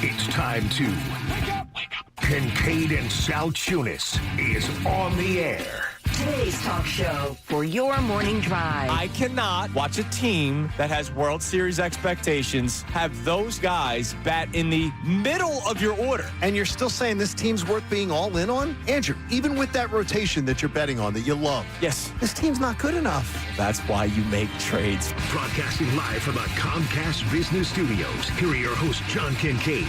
it's time to wake up. Kincade and Salciunas is on the air. Today's talk show for your morning drive. I cannot watch a team that has World Series expectations have those guys bat in the middle of your order. And you're still saying this team's worth being all in on? Andrew, even with that rotation that you're betting on that you love. Yes. This team's not good enough. That's why you make trades. Broadcasting live from the Comcast Business Studios, here are your hosts, John Kincade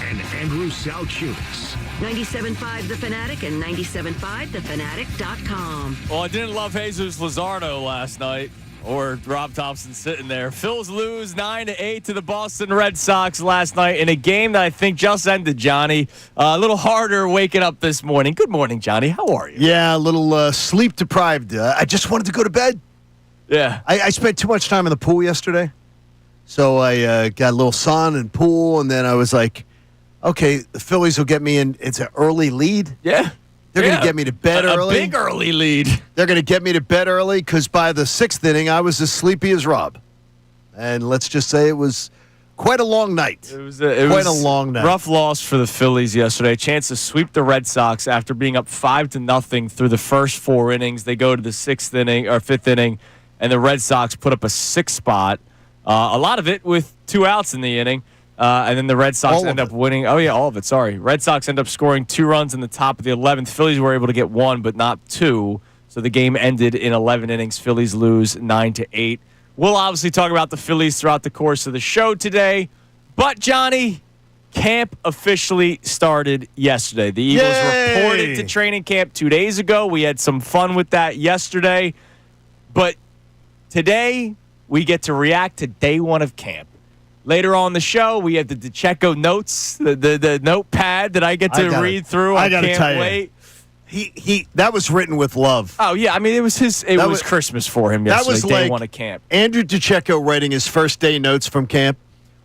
and Andrew Salciunas. 97.5 The Fanatic and 97.5thefanatic.com. Well, I didn't love Jesus Luzardo last night, or Rob Thompson sitting there. Phils lose 9-8 to the Boston Red Sox last night in a game that I think just ended, Johnny. A little harder waking up this morning. Good morning, Johnny. How are you? Yeah, a little sleep deprived. I just wanted to go to bed. Yeah. I spent too much time in the pool yesterday. So I got a little sun and pool, and then I was like, okay, the Phillies will get me in. It's an early lead. Yeah. They're going to get me to bed early. A big early lead. They're going to get me to bed early because by the sixth inning, I was as sleepy as Rob. And let's just say it was quite a long night. It was quite a long night. Rough loss for the Phillies yesterday. A chance to sweep the Red Sox after being up 5-0 through the first four innings. They go to the fifth inning, and the Red Sox put up a 6 spot. A lot of it with 2 outs in the inning. And then the Red Sox end up winning. Oh, yeah, all of it. Sorry. Red Sox end up scoring 2 runs in the top of the 11th. Phillies were able to get 1, but not 2. So the game ended in 11 innings. Phillies lose 9-8. We'll obviously talk about the Phillies throughout the course of the show today. But, Johnny, camp officially started yesterday. The Eagles reported to training camp 2 days ago. We had some fun with that yesterday. But today, we get to react to day 1 of camp. Later on the show, we have the DeCecco notes, the notepad that I get to read through. I can't wait. That was written with love. Oh yeah, I mean it was Christmas for him yesterday. That was day 1 of camp. Andrew DeCecco writing his first day notes from camp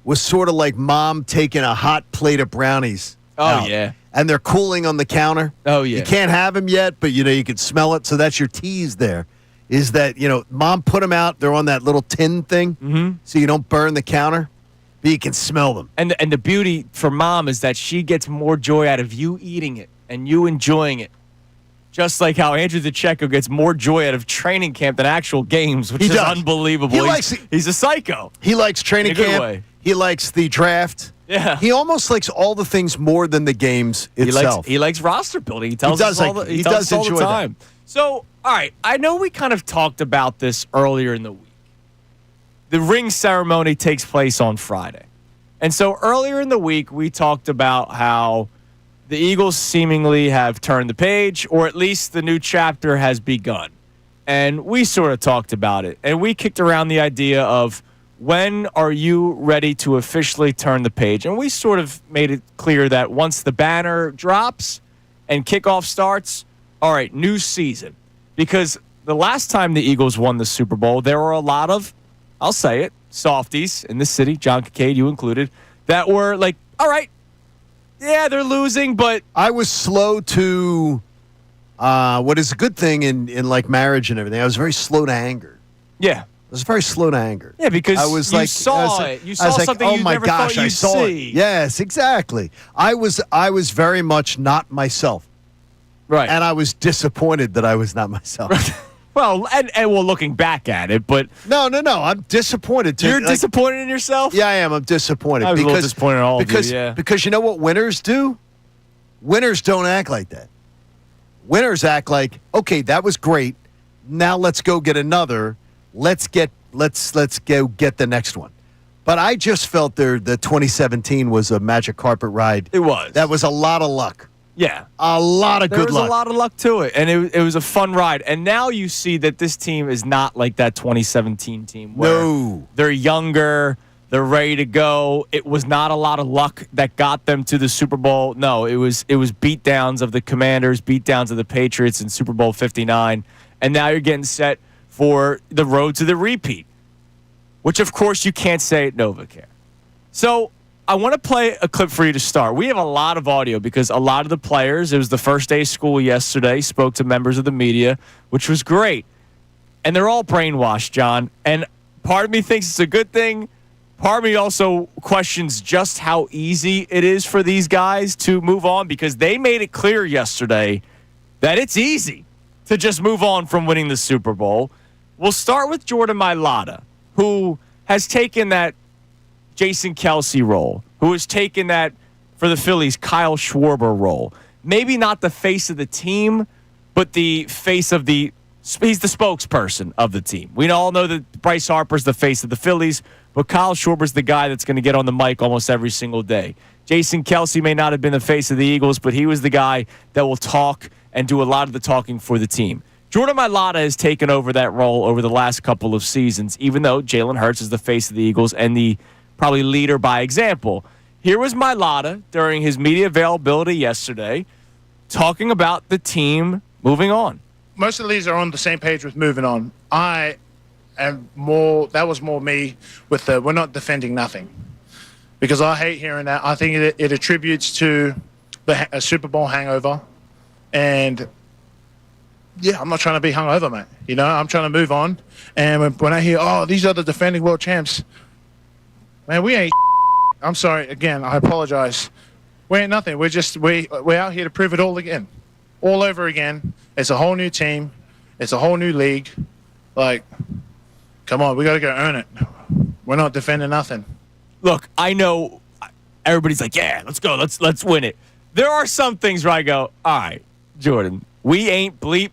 was sort of like mom taking a hot plate of brownies. Oh yeah, and they're cooling on the counter. Oh yeah, you can't have them yet, but you can smell it. So that's your tease there. Is that mom put them out? They're on that little tin thing, so you don't burn the counter. But you can smell them. And the beauty for mom is that she gets more joy out of you eating it and you enjoying it. Just like how Andrew DeCecco gets more joy out of training camp than actual games, which is unbelievable. He's a psycho. He likes training camp. Way. He likes the draft. Yeah. He almost likes all the things more than the games itself. He likes roster building. He tells us all the time. So, all right, I know we kind of talked about this earlier in the week. The ring ceremony takes place on Friday. And so earlier in the week, we talked about how the Eagles seemingly have turned the page, or at least the new chapter has begun. And we sort of talked about it. And we kicked around the idea of when are you ready to officially turn the page? And we sort of made it clear that once the banner drops and kickoff starts, all right, new season. Because the last time the Eagles won the Super Bowl, there were a lot of, I'll say it, softies in the city, John Kincade, you included, that were like, all right, yeah, they're losing, but... I was slow to, what is a good thing in like marriage and everything, I was very slow to anger. Yeah. I was very slow to anger. Yeah, because you saw something you never thought you'd see. Yes, exactly. I was very much not myself. Right. And I was disappointed that I was not myself. Right. Well, and well, looking back at it, but... No, I'm disappointed. You're disappointed in yourself? Yeah, I am. I'm disappointed. I was a little disappointed in all of you, yeah. Because you know what winners do? Winners don't act like that. Winners act like, okay, that was great. Now let's go get another. Let's go get the next one. But I just felt the 2017 was a magic carpet ride. It was. That was a lot of luck. Yeah. A lot of good luck. There was a lot of luck to it, and it was a fun ride. And now you see that this team is not like that 2017 team where they're younger, they're ready to go. It was not a lot of luck that got them to the Super Bowl. No, it was beatdowns of the Commanders, beatdowns of the Patriots in Super Bowl 59, and now you're getting set for the road to the repeat, which, of course, you can't say at NovaCare. So I want to play a clip for you to start. We have a lot of audio because a lot of the players, it was the first day of school yesterday, spoke to members of the media, which was great. And they're all brainwashed, John. And part of me thinks it's a good thing. part of me also questions just how easy it is for these guys to move on, because they made it clear yesterday that it's easy to just move on from winning the Super Bowl. We'll start with Jordan Mailata, who has taken that Jason Kelce role, who has taken that, for the Phillies, Kyle Schwarber role. Maybe not the face of the team, but the face of he's the spokesperson of the team. We all know that Bryce Harper's the face of the Phillies, but Kyle Schwarber's the guy that's going to get on the mic almost every single day. Jason Kelce may not have been the face of the Eagles, but he was the guy that will talk and do a lot of the talking for the team. Jordan Mailata has taken over that role over the last couple of seasons, even though Jalen Hurts is the face of the Eagles and the probably leader by example. Here was Mailata during his media availability yesterday talking about the team moving on. Most of the leagues are on the same page with moving on. That was more me with we're not defending nothing. Because I hate hearing that. I think it attributes to a Super Bowl hangover. And, yeah, I'm not trying to be hungover, mate. You know, I'm trying to move on. And when I hear, these are the defending world champs, man, we ain't. I'm sorry. Again, I apologize. We ain't nothing. We're out here to prove it all again. All over again. It's a whole new team. It's a whole new league. Like, come on, we got to go earn it. We're not defending nothing. Look, I know everybody's like, yeah, let's go. Let's win it. There are some things where I go, all right, Jordan, we ain't bleep.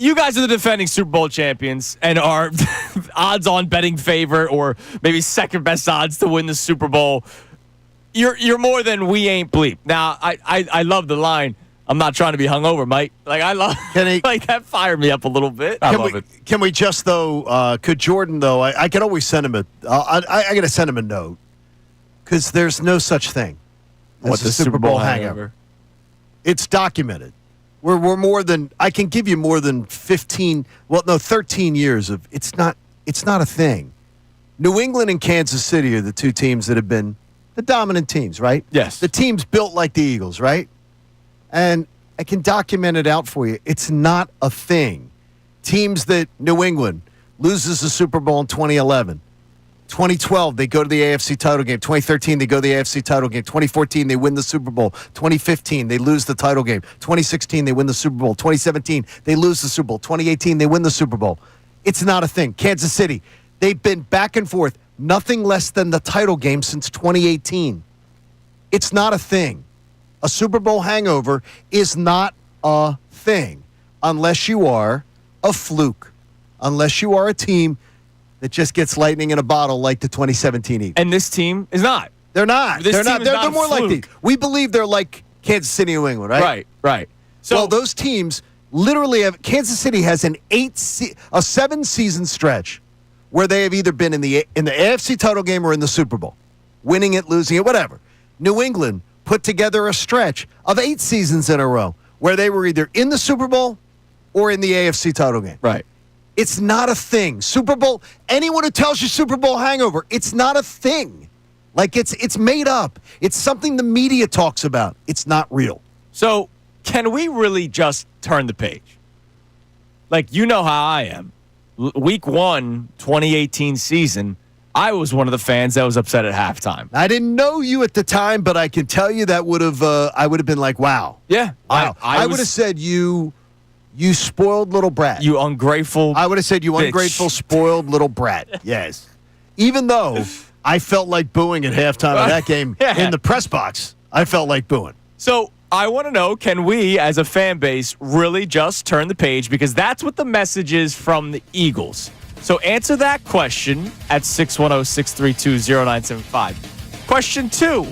You guys are the defending Super Bowl champions and are odds-on betting favorite, or maybe second best odds to win the Super Bowl. You're more than we ain't bleep. Now, I love the line. I'm not trying to be hungover, Mike. Like, I love like that fired me up a little bit. I love it. Can we just, though, could Jordan, though, I could always send him I got to send him a note, because there's no such thing as a Super Bowl hangover. It's documented. We're more than, I can give you more than 13 years of, it's not a thing. New England and Kansas City are the two teams that have been the dominant teams, right? Yes. The teams built like the Eagles, right? And I can document it out for you. It's not a thing. Teams that New England loses the Super Bowl in 2011. 2012, they go to the AFC title game. 2013, they go to the AFC title game. 2014, they win the Super Bowl. 2015, they lose the title game. 2016, they win the Super Bowl. 2017, they lose the Super Bowl. 2018, they win the Super Bowl. It's not a thing. Kansas City, they've been back and forth, nothing less than the title game since 2018. It's not a thing. A Super Bowl hangover is not a thing unless you are a fluke, unless you are a team that just gets lightning in a bottle like the 2017 Eagles. And this team is not. They're not. This they're team not. is They're, not they're a more fluke. like the. We believe they're like Kansas City, New England, right? Right. So well, those teams literally have. Kansas City has a 7-season stretch where they have either been in the AFC title game or in the Super Bowl, winning it, losing it, whatever. New England put together a stretch of 8 seasons in a row where they were either in the Super Bowl or in the AFC title game. Right. It's not a thing. Super Bowl, anyone who tells you Super Bowl hangover, it's not a thing. Like, it's made up. It's something the media talks about. It's not real. So can we really just turn the page? Like, you know how I am. Week 1, 2018 season, I was one of the fans that was upset at halftime. I didn't know you at the time, but I can tell you that I would have been like, wow. Yeah. Wow. I would have said you spoiled little brat. You ungrateful I would have said you bitch. ungrateful, spoiled little brat. Yes. Even though I felt like booing at halftime of that game in the press box. I felt like booing. So I want to know, can we as a fan base really just turn the page? Because that's what the message is from the Eagles. So answer that question at 610-632-0975. Question 2.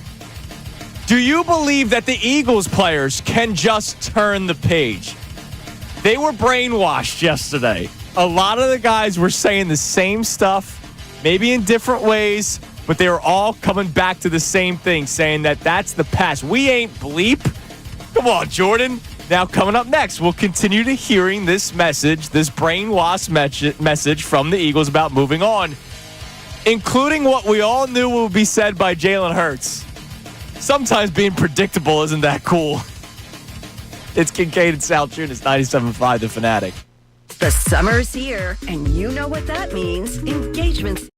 Do you believe that the Eagles players can just turn the page? They were brainwashed yesterday. A lot of the guys were saying the same stuff, maybe in different ways, but they were all coming back to the same thing, saying that that's the past. We ain't bleep. Come on, Jordan. Now, coming up next, we'll continue to hearing this message, this brainwash message from the Eagles about moving on, including what we all knew would be said by Jalen Hurts. Sometimes being predictable isn't that cool. It's Kincade and Salciunas, 97.5 The Fanatic. The summer's here, and you know what that means. Engagements.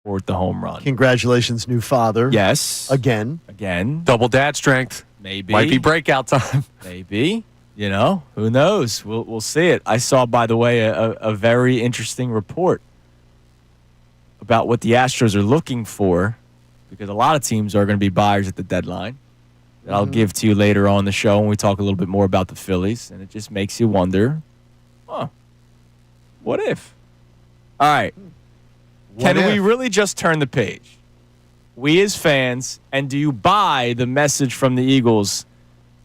with the home run. Congratulations, new father. Yes. Again. Double dad strength. Maybe. Might be breakout time. Maybe. Who knows? We'll see it. I saw, by the way, a very interesting report about what the Astros are looking for, because a lot of teams are going to be buyers at the deadline. That I'll give to you later on the show when we talk a little bit more about the Phillies, and it just makes you wonder, what if? All right. Can we really just turn the page? We as fans, and do you buy the message from the Eagles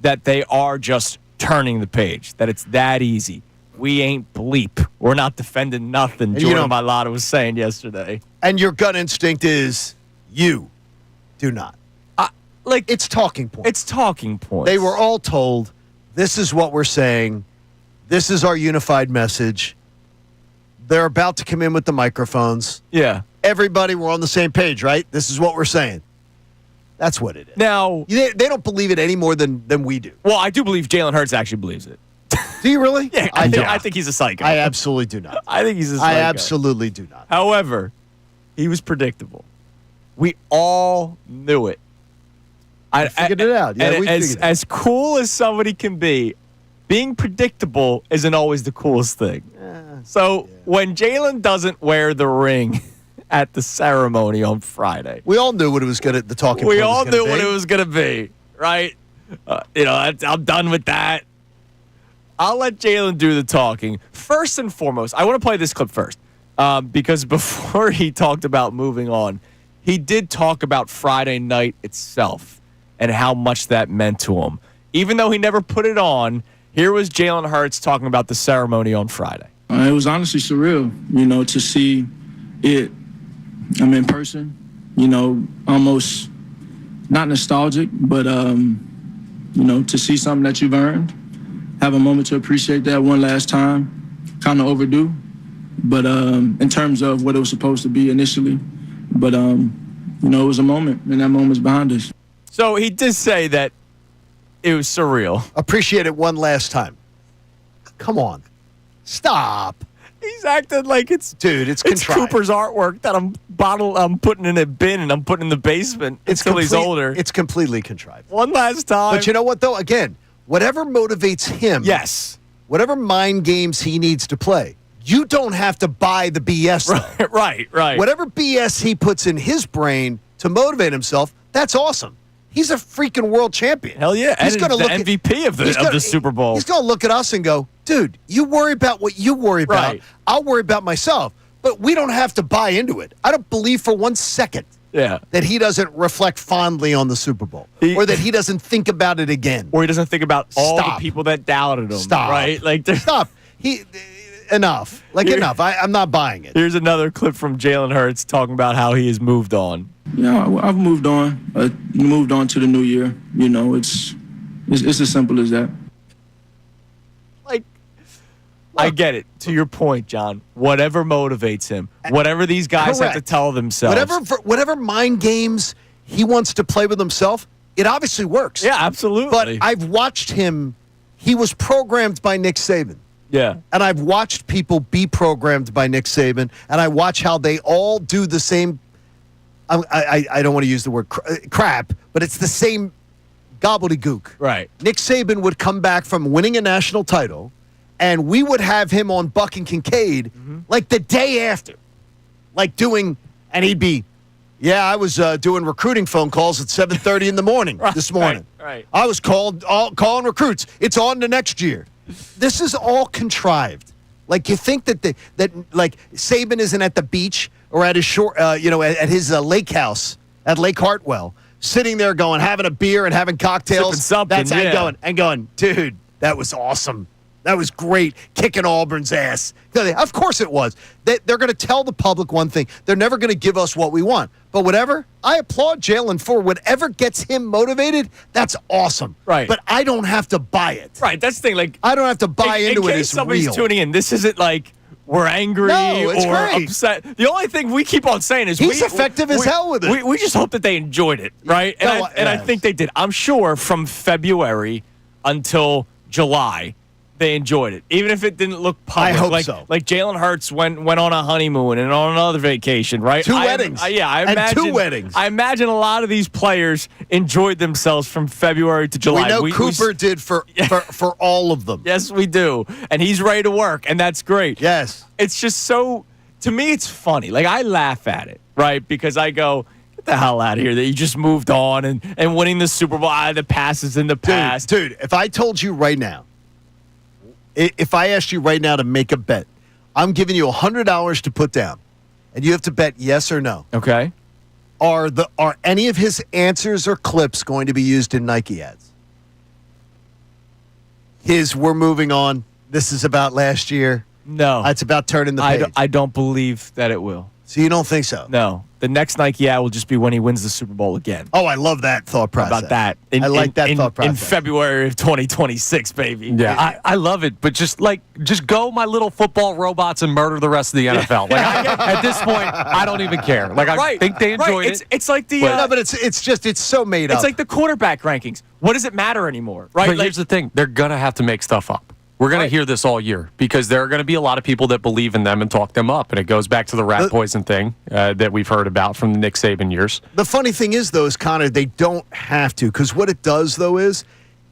that they are just turning the page, that it's that easy? We ain't bleep. We're not defending nothing, Jordan Mailata was saying yesterday. And your gut instinct is you do not. It's talking points. It's talking points. They were all told, this is what we're saying. This is our unified message. They're about to come in with the microphones. Yeah. Everybody, we're on the same page, right? This is what we're saying. That's what it is. Now, they don't believe it any more than we do. Well, I do believe Jalen Hurts actually believes it. Do you really? Yeah, I think he's a psycho. I absolutely do not. I think he's a psycho. I absolutely do not. However, he was predictable. We all knew it. I figured it out. Yeah, we figured it out. As cool as somebody can be, being predictable isn't always the coolest thing. When Jalen doesn't wear the ring at the ceremony on Friday, we all knew what it was going to. The talking. We all knew what it was going to be, right? I'm done with that. I'll let Jalen do the talking. First and foremost, I want to play this clip first because before he talked about moving on, he did talk about Friday night itself and how much that meant to him. Even though he never put it on, here was Jalen Hurts talking about the ceremony on Friday. It was honestly surreal, to see it in person, almost not nostalgic, but, to see something that you've earned, have a moment to appreciate that one last time, kind of overdue, but in terms of what it was supposed to be initially. But, it was a moment, and that moment's behind us. So he did say that it was surreal. Appreciate it one last time. Come on. Stop. He's acting like it's contrived. Cooper's artwork that I'm putting in a bin and I'm putting in the basement until he's older. It's completely contrived. One last time. But you know what, though? Again, whatever motivates him. Yes. Whatever mind games he needs to play. You don't have to buy the BS, though. Right. Whatever BS he puts in his brain to motivate himself, that's awesome. He's a freaking world champion. Hell yeah. He's going to look the MVP of the Super Bowl. He's going to look at us and go, dude, you worry about what you worry about. Right. I'll worry about myself. But we don't have to buy into it. I don't believe for 1 second that he doesn't reflect fondly on the Super Bowl or that he doesn't think about it again. Or he doesn't think about all the people that doubted him. Stop. Right? Stop. Enough. Enough. I'm not buying it. Here's another clip from Jalen Hurts talking about how he has moved on. Yeah, I've moved on. Moved on to the new year. It's as simple as that. I get it. To your point, John. Whatever motivates him, whatever these guys have to tell themselves, whatever mind games he wants to play with himself, it obviously works. Yeah, absolutely. But I've watched him. He was programmed by Nick Saban. Yeah. And I've watched people be programmed by Nick Saban, and I watch how they all do the same. I don't want to use the word crap, but it's the same gobbledygook. Right. Nick Saban would come back from winning a national title, and we would have him on Buck and Kincade like the day after, and he'd be, I was doing recruiting phone calls at 7:30 in the morning this morning. Right. I was calling recruits. It's on to next year. This is all contrived. You think that Saban isn't at the beach or at his shore, at his lake house at Lake Hartwell, sitting there having a beer and having cocktails. Sipping something, and going, dude, that was awesome. That was great, kicking Auburn's ass. Of course it was. They're going to tell the public one thing. They're never going to give us what we want. But whatever, I applaud Jalen for whatever gets him motivated. That's awesome. Right. But I don't have to buy it. Right. That's the thing. I don't have to buy into it. In case somebody's tuning in, this isn't we're angry or upset. The only thing we keep on saying is he's effective as hell with it. We just hope that they enjoyed it, right? And I think they did. I'm sure from February until July, they enjoyed it, even if it didn't look public. I hope like, so. Like Jalen Hurts went on a honeymoon and on another vacation, right? Two weddings. I And imagine 2 weddings. I imagine a lot of these players enjoyed themselves from February to July. We know Cooper did for all of them. Yes, we do, and he's ready to work, and that's great. Yes. It's just so, to me, it's funny. Like, I laugh at it, right? Because I go, get the hell out of here that you just moved on and winning the Super Bowl, the passes in the past. Dude, if I told you right now, if I asked you right now to make a bet, I'm giving you $100 to put down, and you have to bet yes or no. Okay. Are any of his answers or clips going to be used in Nike ads? We're moving on. This is about last year. No. It's about turning the page. I don't believe that it will. So you don't think so? No. The next Nike ad will just be when he wins the Super Bowl again. Oh, I love that thought process. How about that? I like that thought process. In February of 2026, baby. Yeah, I love it, but just go, my little football robots, and murder the rest of the NFL. At this point, I don't even care. I think they enjoyed it. It's like the no, but it's so made up. It's like the quarterback rankings. What does it matter anymore? Right? But here's the thing: they're gonna have to make stuff up. We're going to hear this all year because there are going to be a lot of people that believe in them and talk them up. And it goes back to the rat poison thing that we've heard about from the Nick Saban years. The funny thing is, though, Connor, they don't have to, because what it does, though, is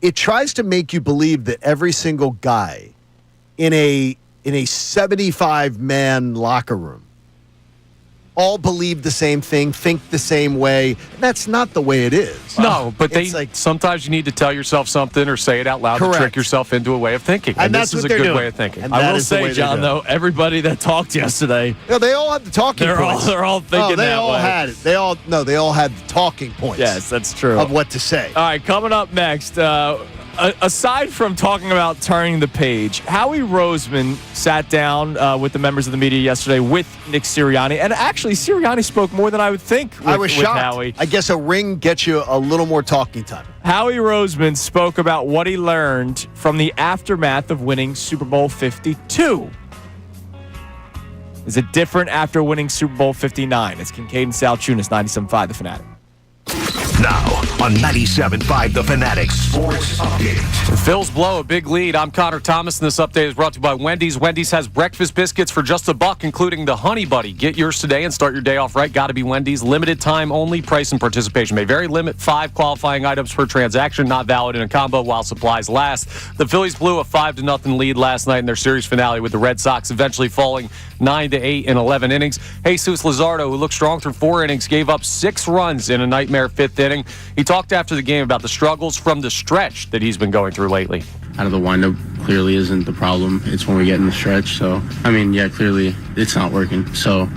it tries to make you believe that every single guy in a 75-man locker room all believe the same thing, think the same way. That's not the way it is. No, but sometimes you need to tell yourself something or say it out loud to trick yourself into a way of thinking. And that's this is what a they're good doing. way of thinking. And I will say, John, though, everybody that talked yesterday, they all had the talking points. They're all thinking they that all way. had it. They all had the talking points. Yes, that's true. Of what to say. All right, coming up next, aside from talking about turning the page, Howie Roseman sat down with the members of the media yesterday with Nick Sirianni, and actually Sirianni spoke more than I would think with, I was shocked. with Howie. I guess a ring gets you a little more talking time. Howie Roseman spoke about what he learned from the aftermath of winning Super Bowl 52. Is it different after winning Super Bowl 59? It's Kincade and Salciunas, 97.5 The Fanatic. Now on 97.5 The Fanatic Sports Update. The Phils blow a big lead. I'm Connor Thomas, and this update is brought to you by Wendy's. Wendy's has breakfast biscuits for just $1, including the Honey Buddy. Get yours today and start your day off right. Got to be Wendy's. Limited time only. Price and participation may vary. Limit 5 qualifying items per transaction. Not valid in a combo while supplies last. The Phillies blew a 5-0 lead last night in their series finale, with the Red Sox eventually falling 9-8 in 11 innings. Jesus Luzardo, who looked strong through 4 innings, gave up 6 runs in a nightmare 5th inning. He talked after the game about the struggles from the stretch that he's been going through lately. Out of the windup clearly isn't the problem. It's when we get in the stretch. So, clearly it's not working. So,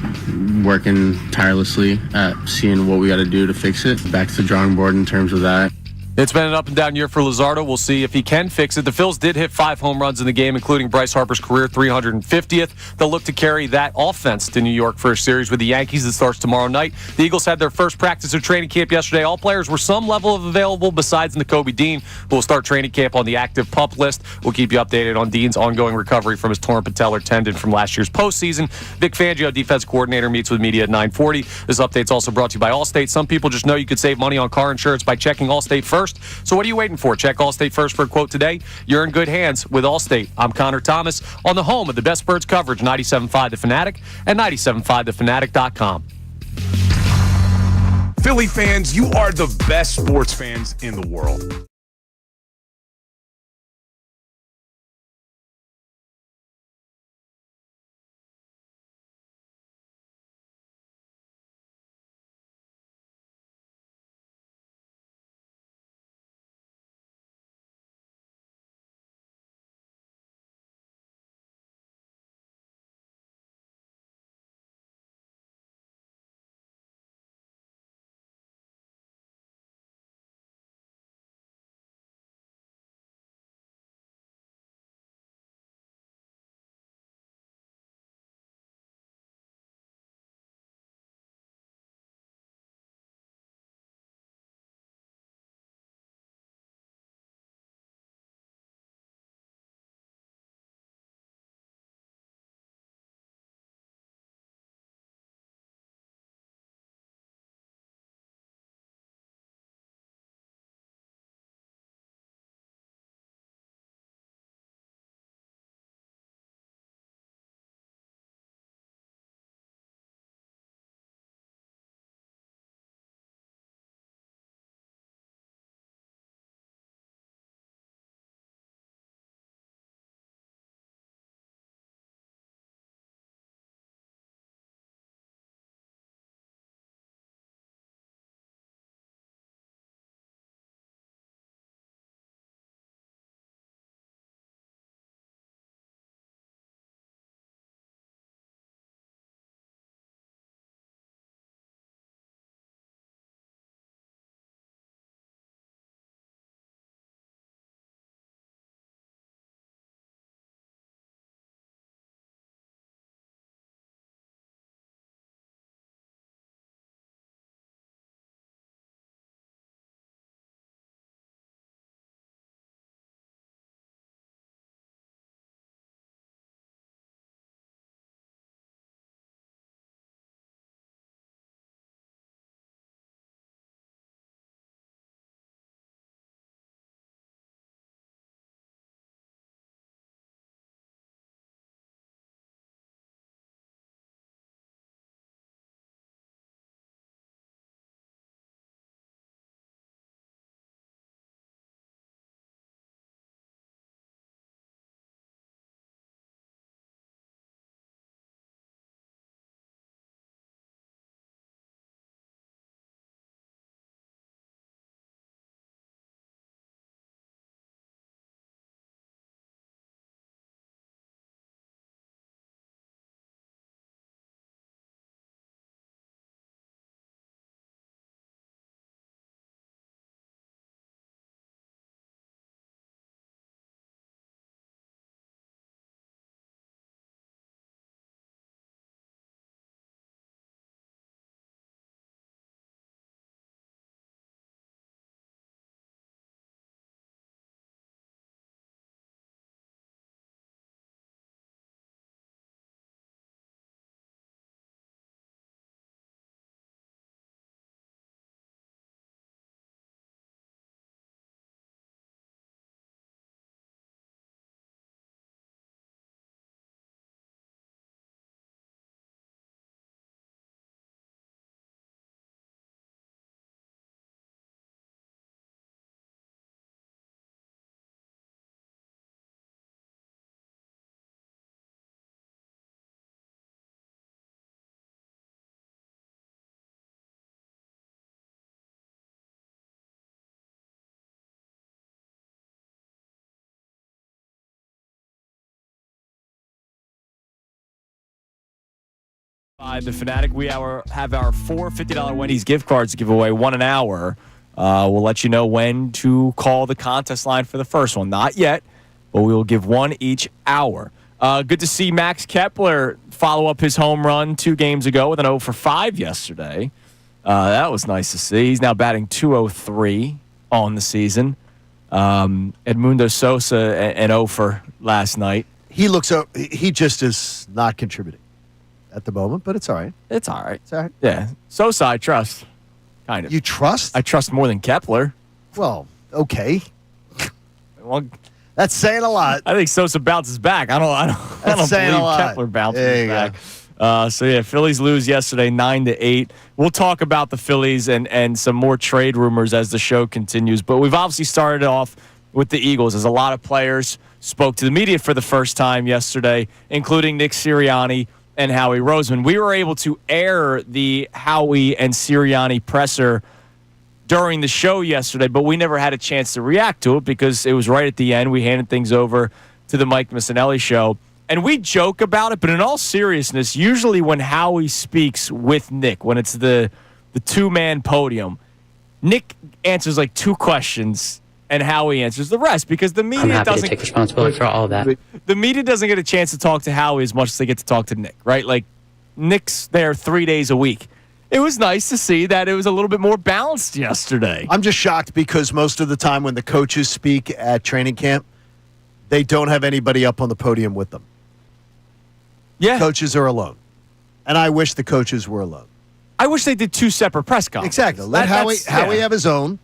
working tirelessly at seeing what we got to do to fix it. Back to the drawing board in terms of that. It's been an up-and-down year for Luzardo. We'll see if he can fix it. The Phils did hit 5 home runs in the game, including Bryce Harper's career 350th. They'll look to carry that offense to New York for a series with the Yankees that starts tomorrow night. The Eagles had their first practice of training camp yesterday. All players were some level of available besides Nakobe Dean, who will start training camp on the active PUP list. We'll keep you updated on Dean's ongoing recovery from his torn patellar tendon from last year's postseason. Vic Fangio, defense coordinator, meets with media at 9:40. This update's also brought to you by Allstate. Some people just know you could save money on car insurance by checking Allstate first. So what are you waiting for? Check Allstate first for a quote today. You're in good hands with Allstate. I'm Connor Thomas on the home of the best birds coverage, 97.5 The Fanatic and 97.5thefanatic.com. Philly fans, you are the best sports fans in the world. The Fanatic, we have our four $50 Wendy's gift cards to give away, one an hour. We'll let you know when to call the contest line for the first one. Not yet, but we will give one each hour. Good to see Max Kepler follow up his home run 2 games ago with an 0 for 5 yesterday. That was nice to see. He's now batting .203 on the season. Edmundo Sosa an 0 for last night. He just is not contributing at the moment, but it's all right. It's all right. It's all right. Yeah. Sosa, I trust. Kind of. You trust? I trust more than Kepler. Well, okay. Well, that's saying a lot. I think Sosa bounces back. I don't believe Kepler bounces back. Phillies lose yesterday 9-8. We'll talk about the Phillies and some more trade rumors as the show continues. But we've obviously started off with the Eagles, as a lot of players spoke to the media for the first time yesterday, including Nick Sirianni and Howie Roseman. We were able to air the Howie and Sirianni presser during the show yesterday, but we never had a chance to react to it because it was right at the end. We handed things over to the Mike Missanelli show. And we joke about it, but in all seriousness, usually when Howie speaks with Nick, when it's the two-man podium, Nick answers like 2 questions and Howie answers the rest because the media I'm happy to take responsibility for all of that. The media doesn't get a chance to talk to Howie as much as they get to talk to Nick, right? Like, Nick's there 3 days a week. It was nice to see that it was a little bit more balanced yesterday. I'm just shocked because most of the time when the coaches speak at training camp, they don't have anybody up on the podium with them. Yeah. Coaches are alone. And I wish the coaches were alone. I wish they did 2 separate press conferences. Exactly. Let Howie have his own,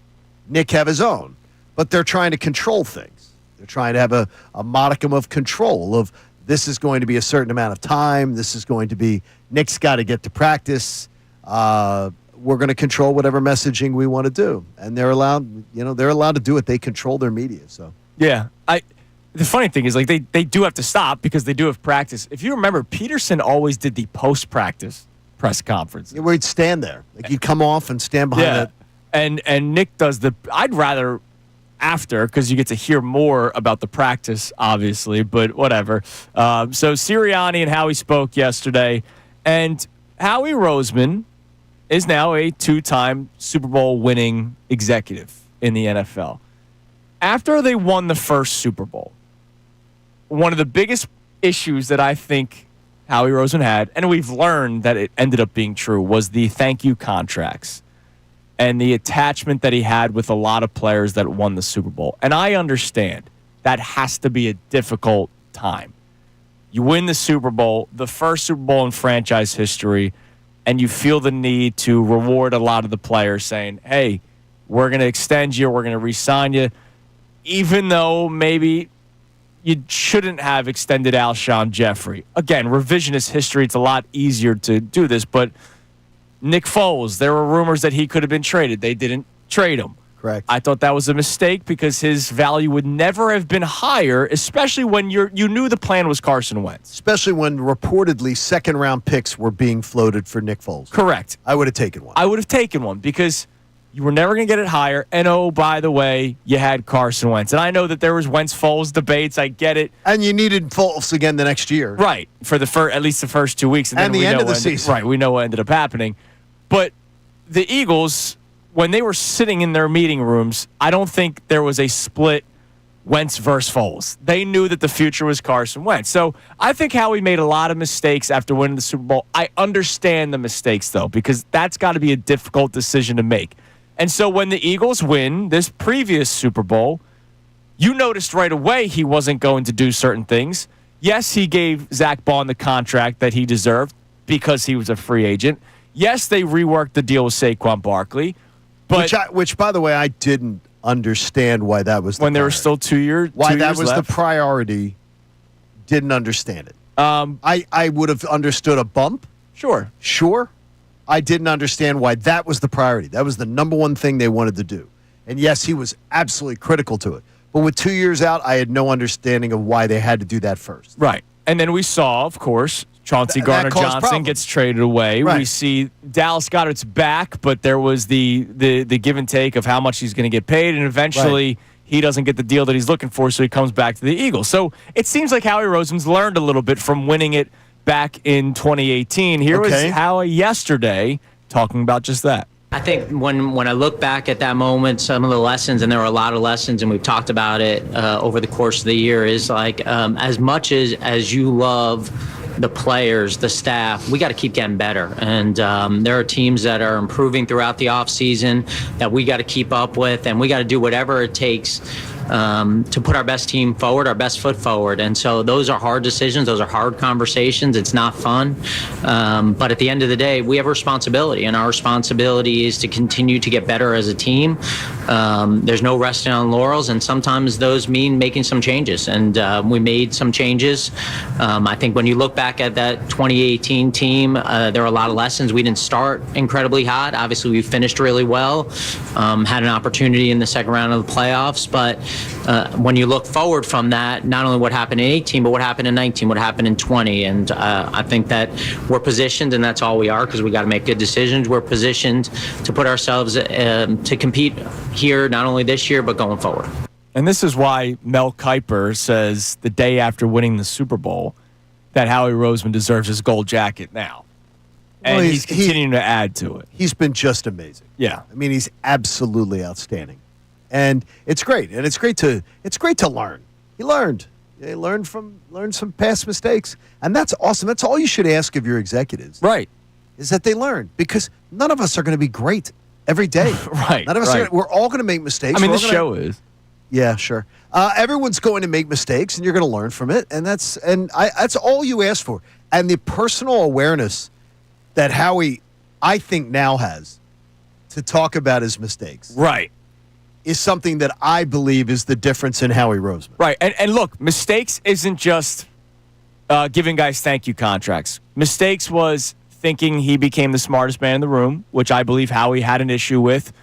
Nick have his own. But they're trying to control things. They're trying to have a modicum of control of this is going to be a certain amount of time. This is going to be Nick's got to get to practice. We're going to control whatever messaging we want to do. And they're allowed to do it. They control their media. So yeah. The funny thing is, like, they do have to stop because they do have practice. If you remember, Peterson always did the post-practice press conference. Where he'd stand there. Like, he'd come off and stand behind it. And Nick does I'd rather after, because you get to hear more about the practice, obviously, but whatever. So Sirianni and Howie spoke yesterday, and Howie Roseman is now a 2-time Super Bowl winning executive in the NFL. After they won the first Super Bowl, one of the biggest issues that I think Howie Roseman had, and we've learned that it ended up being true, was the thank you contracts and the attachment that he had with a lot of players that won the Super Bowl. And I understand that has to be a difficult time. You win the Super Bowl, the first Super Bowl in franchise history, and you feel the need to reward a lot of the players saying, hey, we're going to extend you, we're going to re-sign you, even though maybe you shouldn't have extended Alshon Jeffrey. Again, revisionist history, it's a lot easier to do this, but Nick Foles, there were rumors that he could have been traded. They didn't trade him. Correct. I thought that was a mistake because his value would never have been higher, especially when you knew the plan was Carson Wentz. Especially when reportedly second-round picks were being floated for Nick Foles. Correct. I would have taken one. I would have taken one because you were never going to get it higher. And, oh, by the way, you had Carson Wentz. And I know that there was Wentz-Foles debates. I get it. And you needed Foles again the next year. Right, for at least the first 2 weeks. And then the end of the season. Right, we know what ended up happening. But the Eagles, when they were sitting in their meeting rooms, I don't think there was a split Wentz versus Foles. They knew that the future was Carson Wentz. So I think Howie made a lot of mistakes after winning the Super Bowl. I understand the mistakes, though, because that's got to be a difficult decision to make. And so when the Eagles win this previous Super Bowl, you noticed right away he wasn't going to do certain things. Yes, he gave Zach Bond the contract that he deserved because he was a free agent. Yes, they reworked the deal with Saquon Barkley. But which, by the way, I didn't understand why that was the when priority. there were still 2 years Why that was left. the priority, didn't understand it. I would have understood a bump. Sure. I didn't understand why that was the priority. That was the number one thing they wanted to do. And yes, he was absolutely critical to it. But with 2 years out, I had no understanding of why they had to do that first. Right. And then we saw, of course, Chauncey Gardner-Johnson gets traded away. Right. We see Dallas Goedert's back, but there was the give and take of how much he's going to get paid, and eventually he doesn't get the deal that he's looking for, so he comes back to the Eagles. So it seems like Howie Roseman's learned a little bit from winning it back in 2018. Here was Okay. Howie yesterday talking about just that. I think when I look back at that moment, some of the lessons, and there were a lot of lessons, and we've talked about it over the course of the year, is like as much as you love the players, the staff, we got to keep getting better. And there are teams that are improving throughout the offseason that we got to keep up with, and we got to do whatever it takes to put our best team forward, our best foot forward. And so those are hard decisions. Those are hard conversations. It's not fun. But at the end of the day, we have a responsibility, and our responsibility is to continue to get better as a team. There's no resting on laurels, and sometimes those mean making some changes. And we made some changes. I think when you look back at that 2018 team, there were a lot of lessons. We didn't start incredibly hot. Obviously, we finished really well, had an opportunity in the second round of the playoffs. But when you look forward from that, not only what happened in 18, but what happened in 19, what happened in 20. And I think that we're positioned, and that's all we are, because we got to make good decisions. We're positioned to put ourselves to compete here, not only this year, but going forward. And this is why Mel Kiper says the day after winning the Super Bowl that Howie Roseman deserves his gold jacket now. And Well, he's continuing to add to it. He's been just amazing. Yeah. I mean, he's absolutely outstanding. And it's great. And it's great to learn. He learned. He learned some past mistakes. And that's awesome. That's all you should ask of your executives. Right. Is that they learn. Because none of us are going to be great every day. Right. None of us we're all going to make mistakes. I mean, We're the all gonna- show is. Yeah, sure. Everyone's going to make mistakes, and you're going to learn from it, and that's all you ask for. And the personal awareness that Howie, I think, now has to talk about his mistakes, Right. is something that I believe is the difference in Howie Roseman. Right. And look, mistakes isn't just giving guys thank you contracts. Mistakes was thinking he became the smartest man in the room, which I believe Howie had an issue with.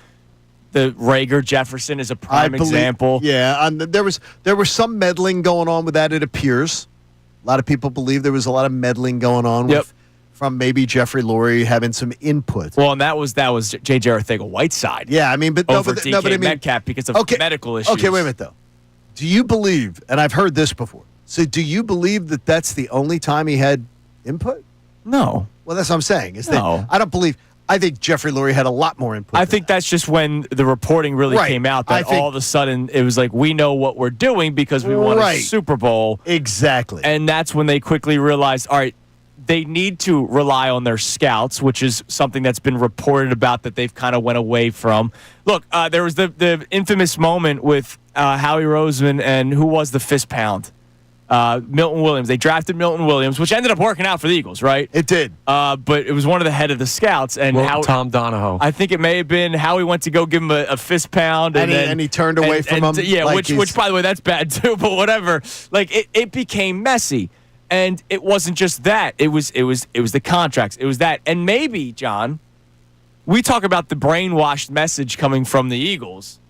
The Rager Jefferson is a prime example. Yeah, there was some meddling going on with that, it appears. A lot of people believe there was a lot of meddling going on from maybe Jeffrey Lurie having some input. Well, and that was J.J. Arcega-Whiteside. Yeah, I mean, but over no, DK but I mean, Metcalf because of medical issues. Okay, wait a minute, though. Do you believe, and I've heard this before, so do you believe that that's the only time he had input? No. Well, that's what I'm saying. No. I think Jeffrey Lurie had a lot more input. I think that's just when the reporting really Right. came out that all of a sudden it was like, we know what we're doing because we won a Super Bowl. Exactly. And that's when they quickly realized, all right, they need to rely on their scouts, which is something that's been reported about that they've kind of went away from. Look, there was the infamous moment with Howie Roseman and who was the fist pound? Milton Williams. They drafted Milton Williams, which ended up working out for the Eagles, right? It did. But it was one of the head of the scouts. And Tom Donahoe. I think it may have been Howie went to go give him a fist pound. And he turned away from him. Yeah, like which, by the way, that's bad too, but whatever. Like, it became messy. And it wasn't just that. It was the contracts. It was that. And maybe, John, we talk about the brainwashed message coming from the Eagles.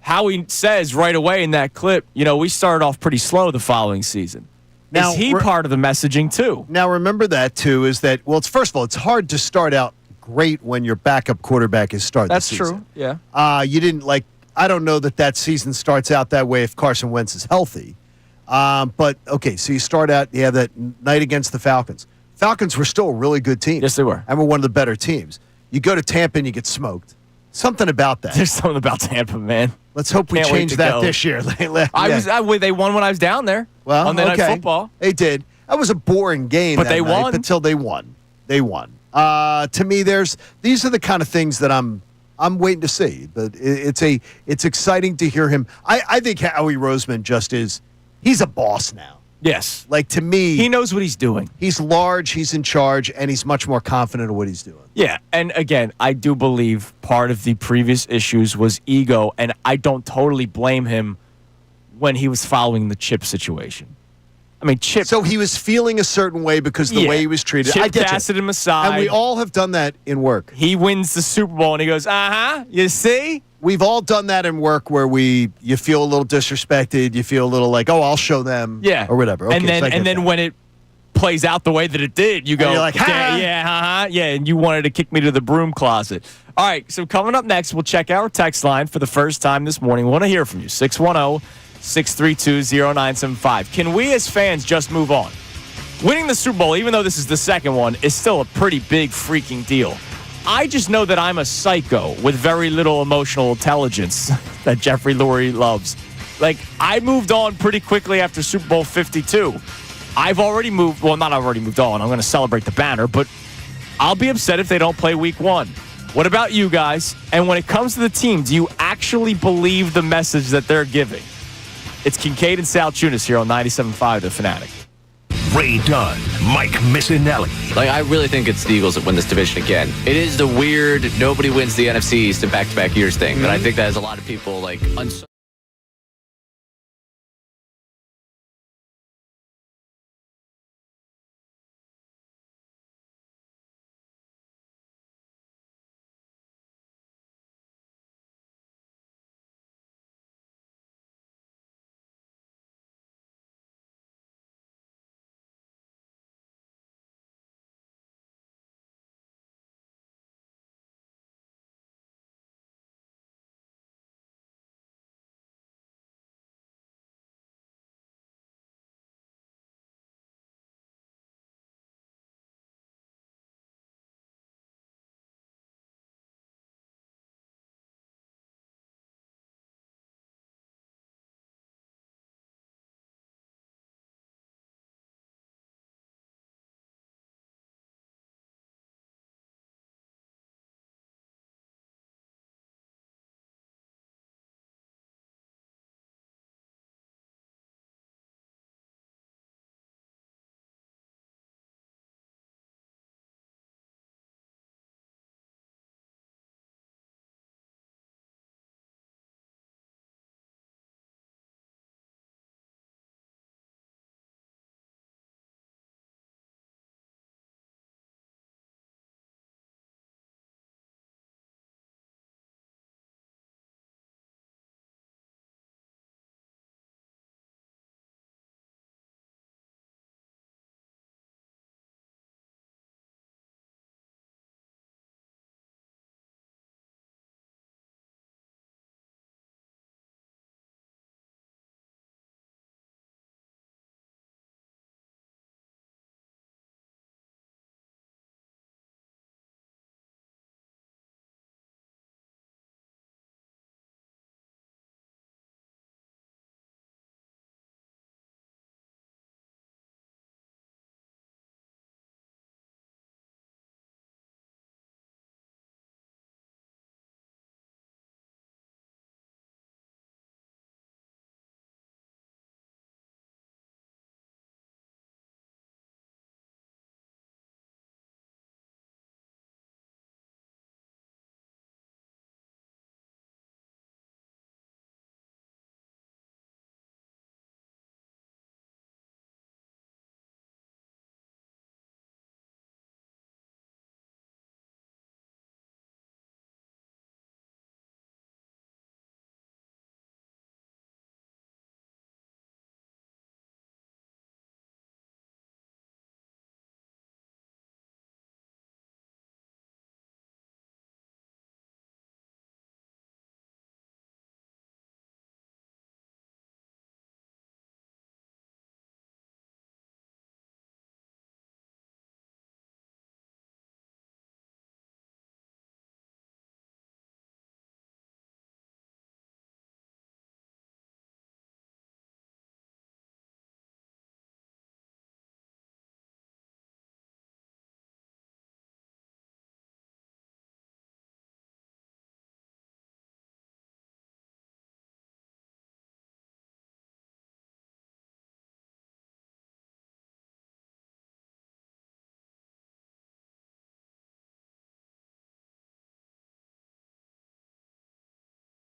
Howie says right away in that clip, we started off pretty slow the following season. Now, is he part of the messaging too? Now, remember that too, is that, well, first of all, it's hard to start out great when your backup quarterback is starting the season. That's true, yeah. You didn't I don't know that season starts out that way if Carson Wentz is healthy. But, okay, so you start out, you have that night against the Falcons. Falcons were still a really good team. Yes, they were. And were one of the better teams. You go to Tampa and you get smoked. Something about that. There's something about Tampa, man. Let's hope we change that this year. They won when I was down there. Well, on Night Football. They did. That was a boring game, but they won until they won. They won. To me, these are the kind of things that I'm waiting to see. But it's exciting to hear him. I think Howie Roseman he's a boss now. Yes. Like, to me, he knows what he's doing. He's large, he's in charge, and he's much more confident of what he's doing. Yeah, and again, I do believe part of the previous issues was ego, and I don't totally blame him when he was following the Chip situation. I mean, Chip. So he was feeling a certain way because of the way he was treated. Chip I get casted him aside. And we all have done that in work. He wins the Super Bowl, and he goes, you see? We've all done that in work where you feel a little disrespected. You feel a little like, oh, I'll show them. Yeah. Or whatever. Okay, and then when it plays out the way that it did, you go, and you're like, yeah, and you wanted to kick me to the broom closet. All right, so coming up next, we'll check our text line for the first time this morning. We want to hear from you, 610-632-0975. Can we as fans just move on? winning the Super Bowl, even though this is the second one, is still a pretty big freaking deal. I just know that I'm a psycho with very little emotional intelligence that Jeffrey Lurie loves. Like, I moved on pretty quickly after Super Bowl 52. I've already moved, well, not already moved on. I'm going to celebrate the banner, but I'll be upset if they don't play week 1. What about you guys? And when it comes to the team, do you actually believe the message that they're giving? It's Kincade and Salciunas here on 97.5 The Fanatic. Ray Dunn, Mike Missanelli. I really think it's the Eagles that win this division again. It is the weird nobody wins the NFC East in back-to-back years thing, but I think that has a lot of people uncertain.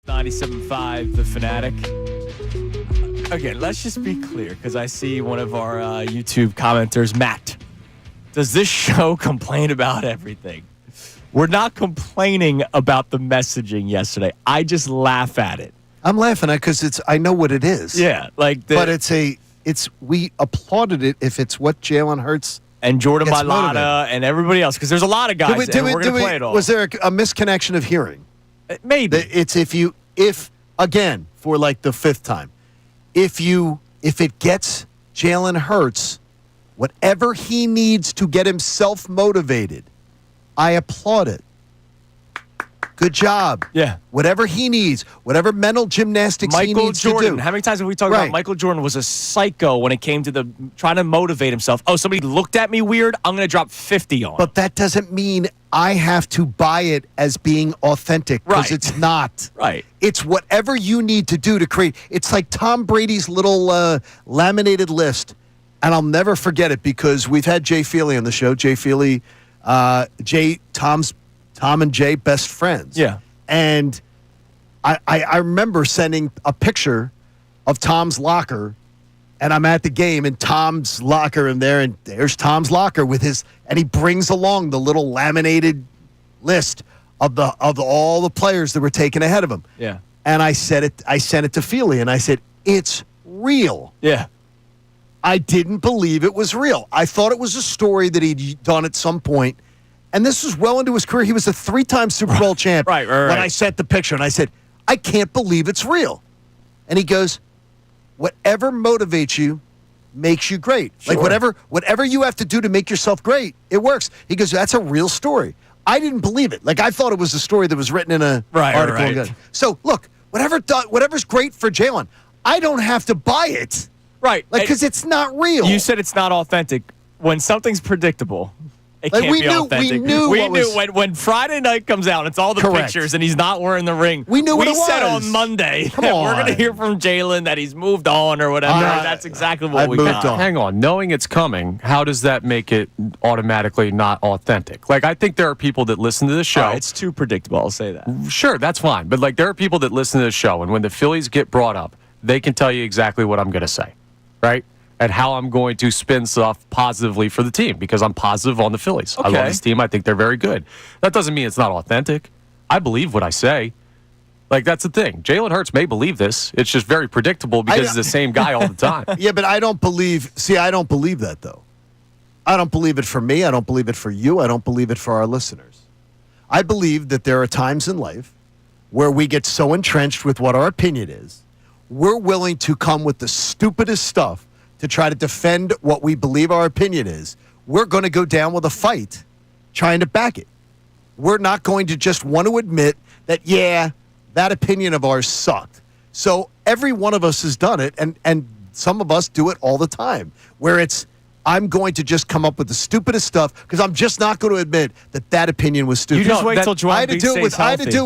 .5 The Fanatic. Again, let's just be clear, because I see one of our YouTube commenters, Matt. Does this show complain about everything? We're not complaining about the messaging yesterday. I just laugh at it. I'm laughing at it because I know what it is. Yeah, but we applauded it if it's what Jalen Hurts and Jordan gets Mailata motivated. and everybody else, because there's a lot of guys, and we're going to play it all. Was there a misconnection of hearing? Maybe. It's if again, for like the fifth time, if it gets Jalen Hurts, Whatever he needs to get himself motivated, I applaud it. Good job. Yeah. Whatever he needs, whatever mental gymnastics he Michael needs Jordan. to do. How many times have we talked about Michael Jordan was a psycho when it came to the trying to motivate himself? Oh, somebody looked at me weird. I'm going to drop 50 on. But that doesn't mean I have to buy it as being authentic because it's not. Right. It's whatever you need to do to create. It's like Tom Brady's little laminated list. And I'll never forget it because we've had Jay Feely on the show. Jay Feely, Tom and Jay, best friends. Yeah. And I remember sending a picture of Tom's locker, and I'm at the game, and Tom's locker in there, and there's Tom's locker with his, and he brings along the little laminated list of all the players that were taken ahead of him. Yeah. And I sent it to Feely, and I said, it's real. Yeah. I didn't believe it was real. I thought it was a story that he'd done at some point. And this was well into his career. He was a 3-time Super Bowl champ. Right. When I sent the picture, and I said, I can't believe it's real. And he goes, whatever motivates you makes you great. Sure. Like whatever you have to do to make yourself great, it works. He goes, that's a real story. I didn't believe it. Like I thought it was a story that was written in an article. Right. So look, whatever's great for Jalen, I don't have to buy it. Right. Like, because it's not real. You said it's not authentic. When something's predictable, it Like, can't we be knew- authentic. we knew when Friday night comes out, it's all the Correct. pictures, and he's not wearing the ring. We knew what it said was. on Monday Come that we're going to on. hear from Jalen that he's moved on or whatever. That's exactly what I've we moved got. on. Hang on. Knowing it's coming, how does that make it automatically not authentic? Like, I think there are people that listen to this show. It's too predictable. I'll say that. Sure, that's fine. But, like, there are people that listen to this show, and when the Phillies get brought up, they can tell you exactly what I'm going to say, right? And how I'm going to spin stuff positively for the team because I'm positive on the Phillies. I love Okay. this team. I think they're very good. That doesn't mean it's not authentic. I believe what I say. Like, that's the thing. Jalen Hurts may believe this. It's just very predictable because he's the same guy all the time. Yeah, but I don't believe that, though. I don't believe it for me. I don't believe it for you. I don't believe it for our listeners. I believe that there are times in life where we get so entrenched with what our opinion is, we're willing to come with the stupidest stuff to try to defend what we believe our opinion is. We're going to go down with a fight trying to back it. We're not going to just want to admit that, yeah, that opinion of ours sucked. So every one of us has done it, and some of us do it all the time, where it's, I'm going to just come up with the stupidest stuff because I'm just not going to admit that opinion was stupid. You just wait till Joel I had to Embiid do it stays with I had to healthy.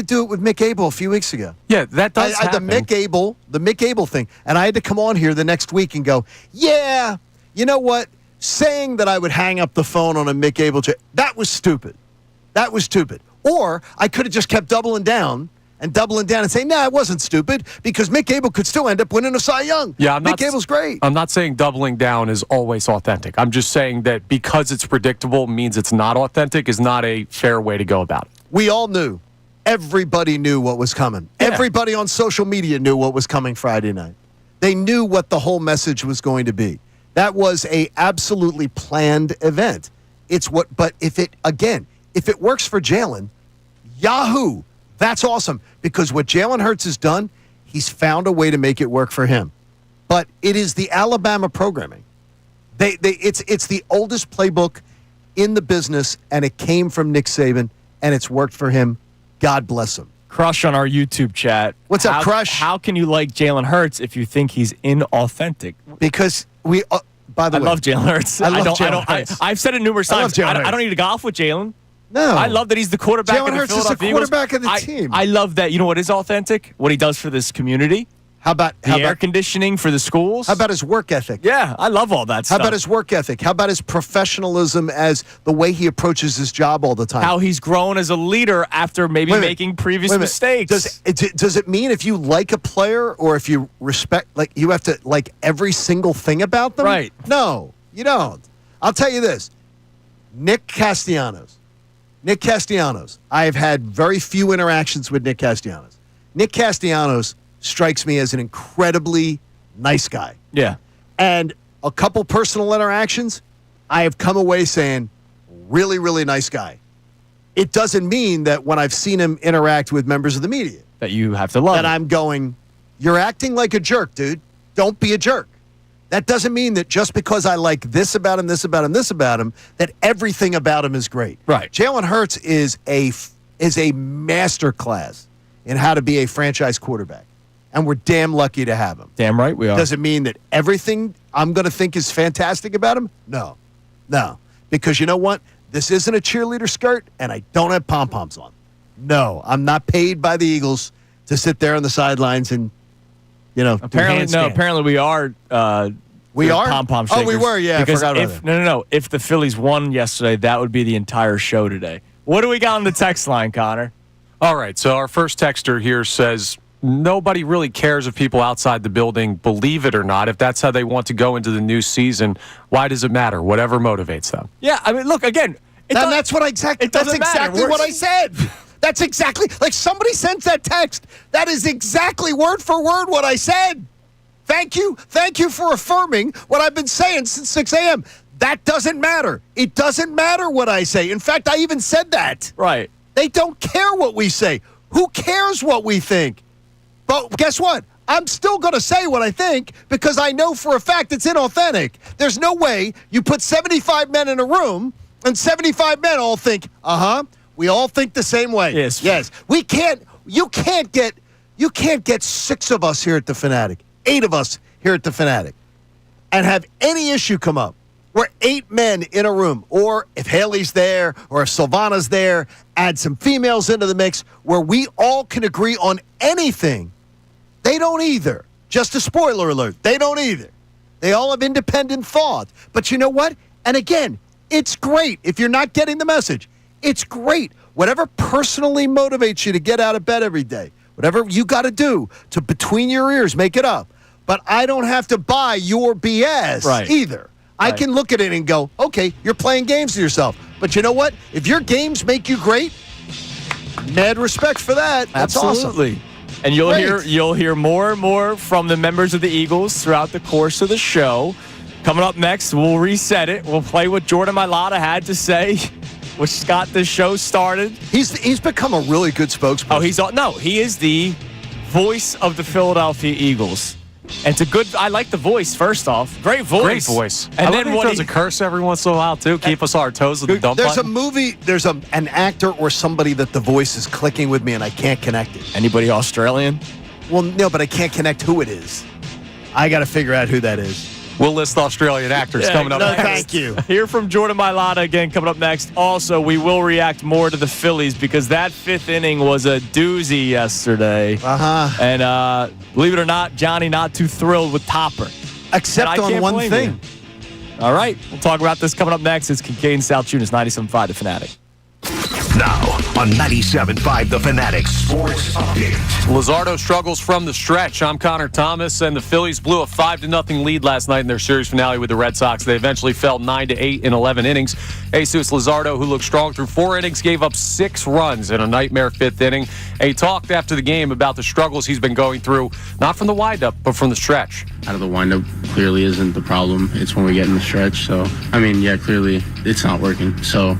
do it with Mick Abel a few weeks ago. Yeah, that does happen. The Mick Abel thing, and I had to come on here the next week and go, yeah, you know what? Saying that I would hang up the phone on a Mick Abel, that was stupid. That was stupid. Or I could have just kept doubling down and say, nah, it wasn't stupid because Mick Abel could still end up winning a Cy Young. Yeah, Mick Abel's great. I'm not saying doubling down is always authentic. I'm just saying that because it's predictable means it's not authentic is not a fair way to go about it. We all knew. Everybody knew what was coming. Yeah. Everybody on social media knew what was coming Friday night. They knew what the whole message was going to be. That was a absolutely planned event. But if it works for Jalen, Yahoo! That's awesome because what Jalen Hurts has done, he's found a way to make it work for him. But it is the Alabama programming. It's the oldest playbook in the business, and it came from Nick Saban, and it's worked for him. God bless him. Crush on our YouTube chat. What's up, Crush? How can you like Jalen Hurts if you think he's inauthentic? Because we, by the way, I love Jalen Hurts. I love Jalen Hurts. I've said it numerous I love times. Jalen I Hurts. don't need to golf with Jalen. No. I love that he's the quarterback Jalen of the Hurts is the Philadelphia Eagles. quarterback of the team. I love that. You know what is authentic? What he does for this community. How about air conditioning for the schools? How about his work ethic? Yeah, I love all that How stuff. about his work ethic? How about his professionalism as the way he approaches his job all the time? How he's grown as a leader after maybe making previous mistakes. Does it mean if you like a player or if you respect, like you have to like every single thing about them? Right. No, you don't. I'll tell you this. Nick Castellanos. I have had very few interactions with Nick Castellanos. Nick Castellanos strikes me as an incredibly nice guy. Yeah. And a couple personal interactions, I have come away saying, really, really nice guy. It doesn't mean that when I've seen him interact with members of the media, that you have to love that him. I'm going, you're acting like a jerk, dude. Don't be a jerk. That doesn't mean that just because I like this about him, this about him, this about him, that everything about him is great. Right. Jalen Hurts is a master class in how to be a franchise quarterback. And we're damn lucky to have him. Damn right we are. Does it mean that everything I'm going to think is fantastic about him? No. Because you know what? This isn't a cheerleader skirt, and I don't have pom-poms on. No, I'm not paid by the Eagles to sit there on the sidelines and, Apparently we are. We are? pom-pom shakers. Oh, we were, yeah. Because I forgot about that. No. If the Phillies won yesterday, that would be the entire show today. What do we got on the text line, Connor? All right, so our first texter here says nobody really cares if people outside the building believe it or not. If that's how they want to go into the new season, why does it matter? Whatever motivates them. Yeah, I mean, look, again. That's exactly what I said. That's exactly, like somebody sent that text. That is exactly word for word what I said. Thank you for affirming what I've been saying since 6 a.m. That doesn't matter. It doesn't matter what I say. In fact, I even said that. Right. They don't care what we say. Who cares what we think? But guess what? I'm still going to say what I think because I know for a fact it's inauthentic. There's no way you put 75 men in a room and 75 men all think, we all think the same way. Yes. We can't. You can't get 6 of us here at the Fanatic, 8 of us here at the Fanatic, and have any issue come up. We're 8 men in a room, or if Haley's there, or if Silvana's there, add some females into the mix where we all can agree on anything. They don't either. Just a spoiler alert. They don't either. They all have independent thought. But you know what? And again, it's great. If you're not getting the message, it's great. Whatever personally motivates you to get out of bed every day, whatever you got to do to between your ears, make it up. But I don't have to buy your BS either. I can look at it and go, okay, you're playing games to yourself. But you know what? If your games make you great, mad respect for that. That's Absolutely. awesome. And you'll hear more and more from the members of the Eagles throughout the course of the show. Coming up next, we'll reset it. We'll play what Jordan Mailata had to say, which got the show started. He's become a really good spokesperson. He is the voice of the Philadelphia Eagles. And it's a good. I like the voice. First off, great voice. And then he throws a curse every once in a while too. Keep us on our toes with the dump There's button. a movie. There's an actor or somebody that the voice is clicking with me, and I can't connect it. Anybody Australian? Well, no, but I can't connect who it is. I got to figure out who that is. We'll list Australian actors coming up next. Thank you. Hear from Jordan Mailata again coming up next. Also, we will react more to the Phillies because that 5th inning was a doozy yesterday. And believe it or not, Johnny not too thrilled with Topper. Except on one thing. All right. We'll talk about this coming up next. It's Kincade Salciunas, 97.5 The Fanatic. Now on 97.5 The Fanatic Sports Update. Luzardo struggles from the stretch. I'm Connor Thomas, and the Phillies blew a 5-0 lead last night in their series finale with the Red Sox. They eventually fell 9-8 in 11 innings. Jesus Luzardo, who looked strong through 4 innings, gave up 6 runs in a nightmare 5th inning. And he talked after the game about the struggles he's been going through, not from the windup, but from the stretch. Out of the windup clearly isn't the problem. It's when we get in the stretch. So, clearly it's not working. So,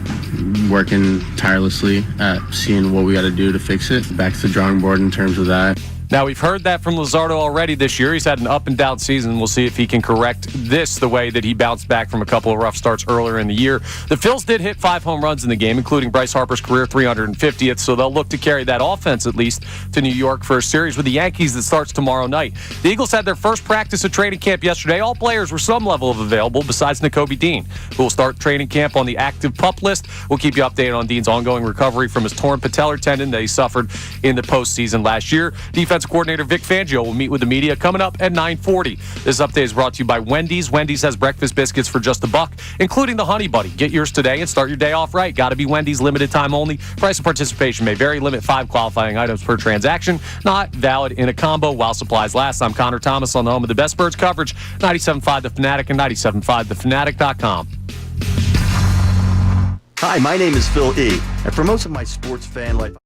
working tirelessly at seeing what we got to do to fix it. Back to the drawing board in terms of that. Now, we've heard that from Luzardo already this year. He's had an up-and-down season. We'll see if he can correct this the way that he bounced back from a couple of rough starts earlier in the year. The Phils did hit 5 home runs in the game, including Bryce Harper's career 350th, so they'll look to carry that offense, at least, to New York for a series with the Yankees that starts tomorrow night. The Eagles had their first practice at training camp yesterday. All players were some level of available, besides Nakobe Dean, who will start training camp on the active PUP list. We'll keep you updated on Dean's ongoing recovery from his torn patellar tendon that he suffered in the postseason last year. Defensive coordinator Vic Fangio will meet with the media coming up at 9:40. This update is brought to you by Wendy's. Wendy's has breakfast biscuits for just $1, including the Honey Buddy. Get yours today and start your day off right. Got to be Wendy's, limited time only. Price and participation may vary. Limit 5 qualifying items per transaction. Not valid in a combo while supplies last. I'm Connor Thomas on the home of the best Birds coverage, 97.5 The Fanatic and 97.5thefanatic.com. Hi, my name is Phil E. And for most of my sports fan life,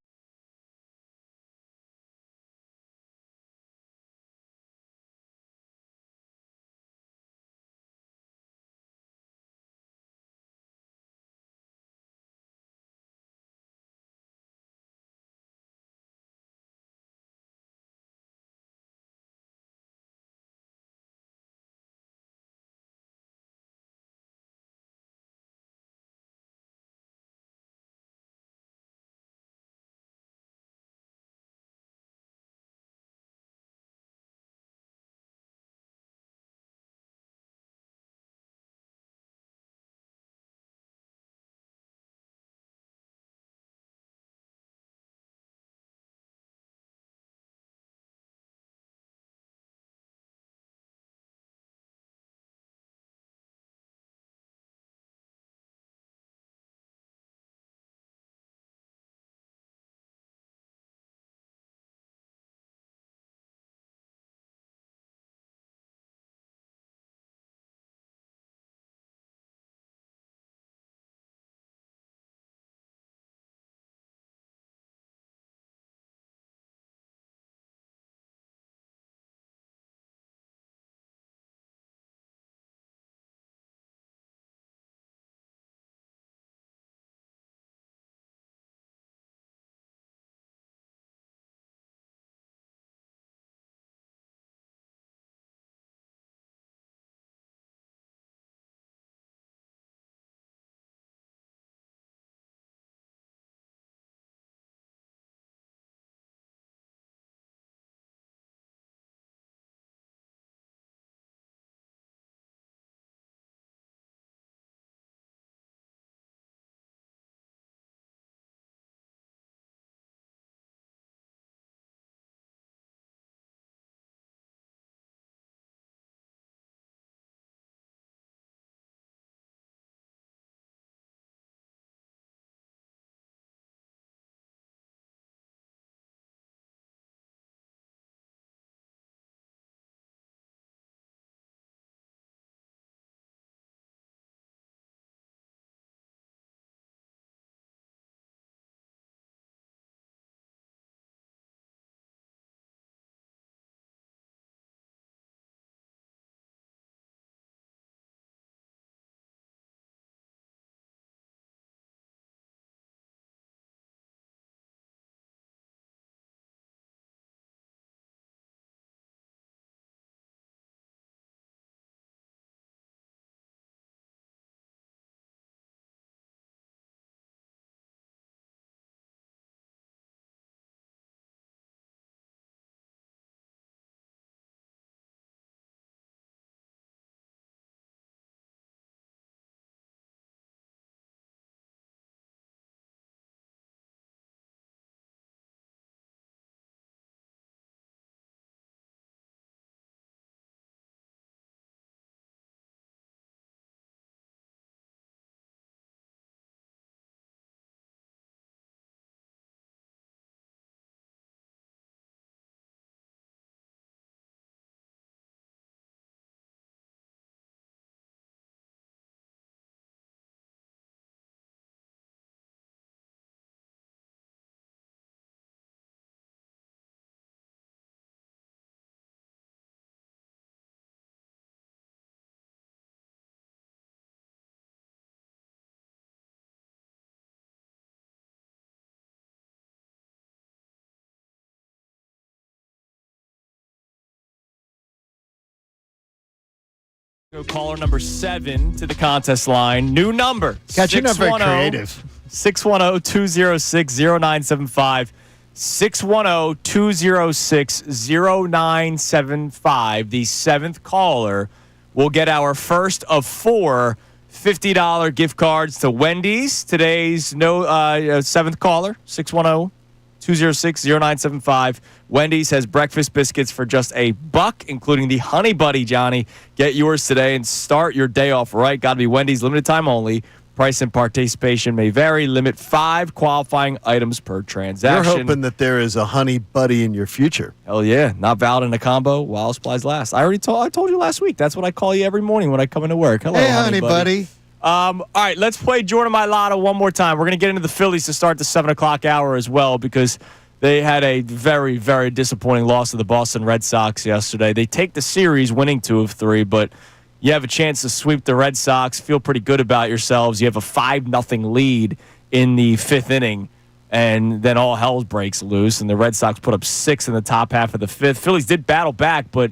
Caller number 7 to the contest line. New number. God, you're not very creative. 610-206-0975. 610-206-0975. The 7th caller will get our first of 4 $50 gift cards to Wendy's. Today's 7th caller, 610-206-0975. Wendy's has breakfast biscuits for just $1, including the Honey Buddy, Johnny. Get yours today and start your day off right. Got to be Wendy's, limited time only. Price and participation may vary. Limit 5 qualifying items per transaction. You're hoping that there is a Honey Buddy in your future. Hell yeah. Not valid in a combo while supplies last. I told you last week. That's what I call you every morning when I come into work. Hello, hey, Honey Buddy. All right, let's play Jordan Mailata one more time. We're going to get into the Phillies to start the 7 o'clock hour as well because they had a very, very disappointing loss to the Boston Red Sox yesterday. They take the series winning 2 of 3, but you have a chance to sweep the Red Sox, feel pretty good about yourselves. You have a 5-0 lead in the 5th inning, and then all hell breaks loose, and the Red Sox put up 6 in the top half of the 5th. Phillies did battle back, but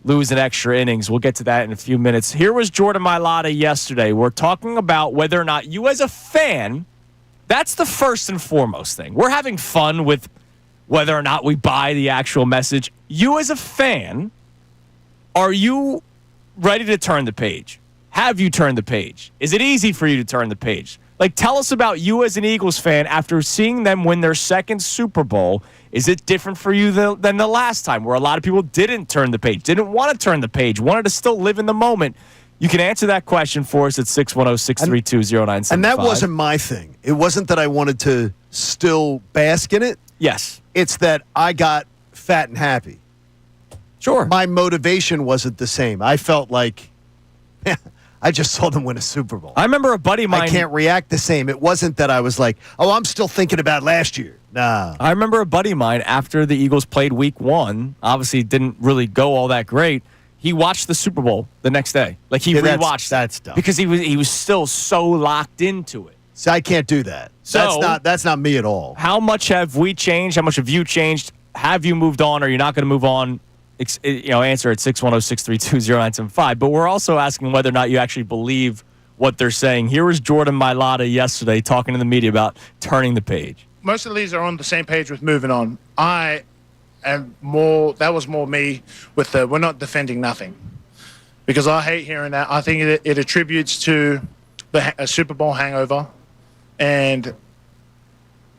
lose in extra innings. We'll get to that in a few minutes. Here was Jordan Mailata yesterday. We're talking about whether or not you as a fan, that's the first and foremost thing. We're having fun with whether or not we buy the actual message. You as a fan, are you ready to turn the page? Have you turned the page? Is it easy for you to turn the page? Like, tell us about you as an Eagles fan after seeing them win their 2nd Super Bowl. Is it different for you than the last time where a lot of people didn't turn the page, didn't want to turn the page, wanted to still live in the moment? You can answer that question for us at 610-632-0975. And that wasn't my thing. It wasn't that I wanted to still bask in it. Yes. It's that I got fat and happy. Sure. My motivation wasn't the same. I felt like I just saw them win a Super Bowl. I remember a buddy of mine. I can't react the same. It wasn't that I was like, oh, I'm still thinking about last year. Nah. I remember a buddy of mine after the Eagles played week 1, obviously didn't really go all that great. He watched the Super Bowl the next day. Like, he rewatched that's dumb. because he was still so locked into it. See, I can't do that. So, that's not me at all. How much have we changed? How much have you changed? Have you moved on? Or are you not going to move on? Answer at 610-632-0975. But we're also asking whether or not you actually believe what they're saying. Here was Jordan Mailata yesterday talking to the media about turning the page. Most of these are on the same page with moving on. That was more me with we're not defending nothing. Because I hate hearing that. I think it attributes to a Super Bowl hangover. And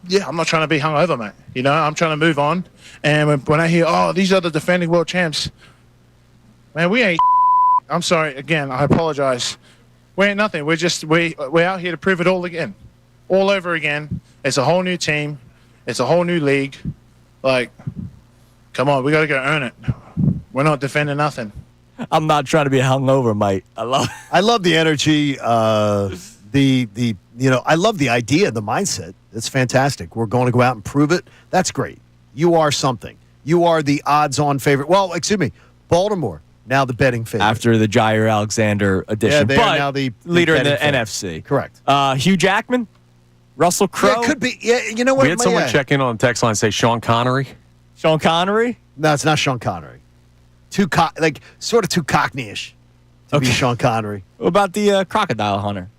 yeah, I'm not trying to be hungover, mate. You know, I'm trying to move on. And when I hear, oh, these are the defending world champs, man, we ain't. I'm sorry. Again, I apologize. We ain't nothing. We're out here to prove it all again, all over again. It's a whole new team. It's a whole new league. Like, come on, we got to go earn it. We're not defending nothing. I'm not trying to be hungover, mate. I love the energy. I love the idea, the mindset. It's fantastic. We're going to go out and prove it. That's great. You are something. You are the odds-on favorite. Well, excuse me, Baltimore, now the betting favorite. After the Jair Alexander edition. Yeah, they are now the leader in the favorite. NFC. Correct. Hugh Jackman? Russell Crowe? Yeah, it could be. Yeah, you know what? We had someone check in on the text line and say Sean Connery. Sean Connery? No, it's not Sean Connery. Sort of too Cockney-ish to be Sean Connery. What about the crocodile hunter?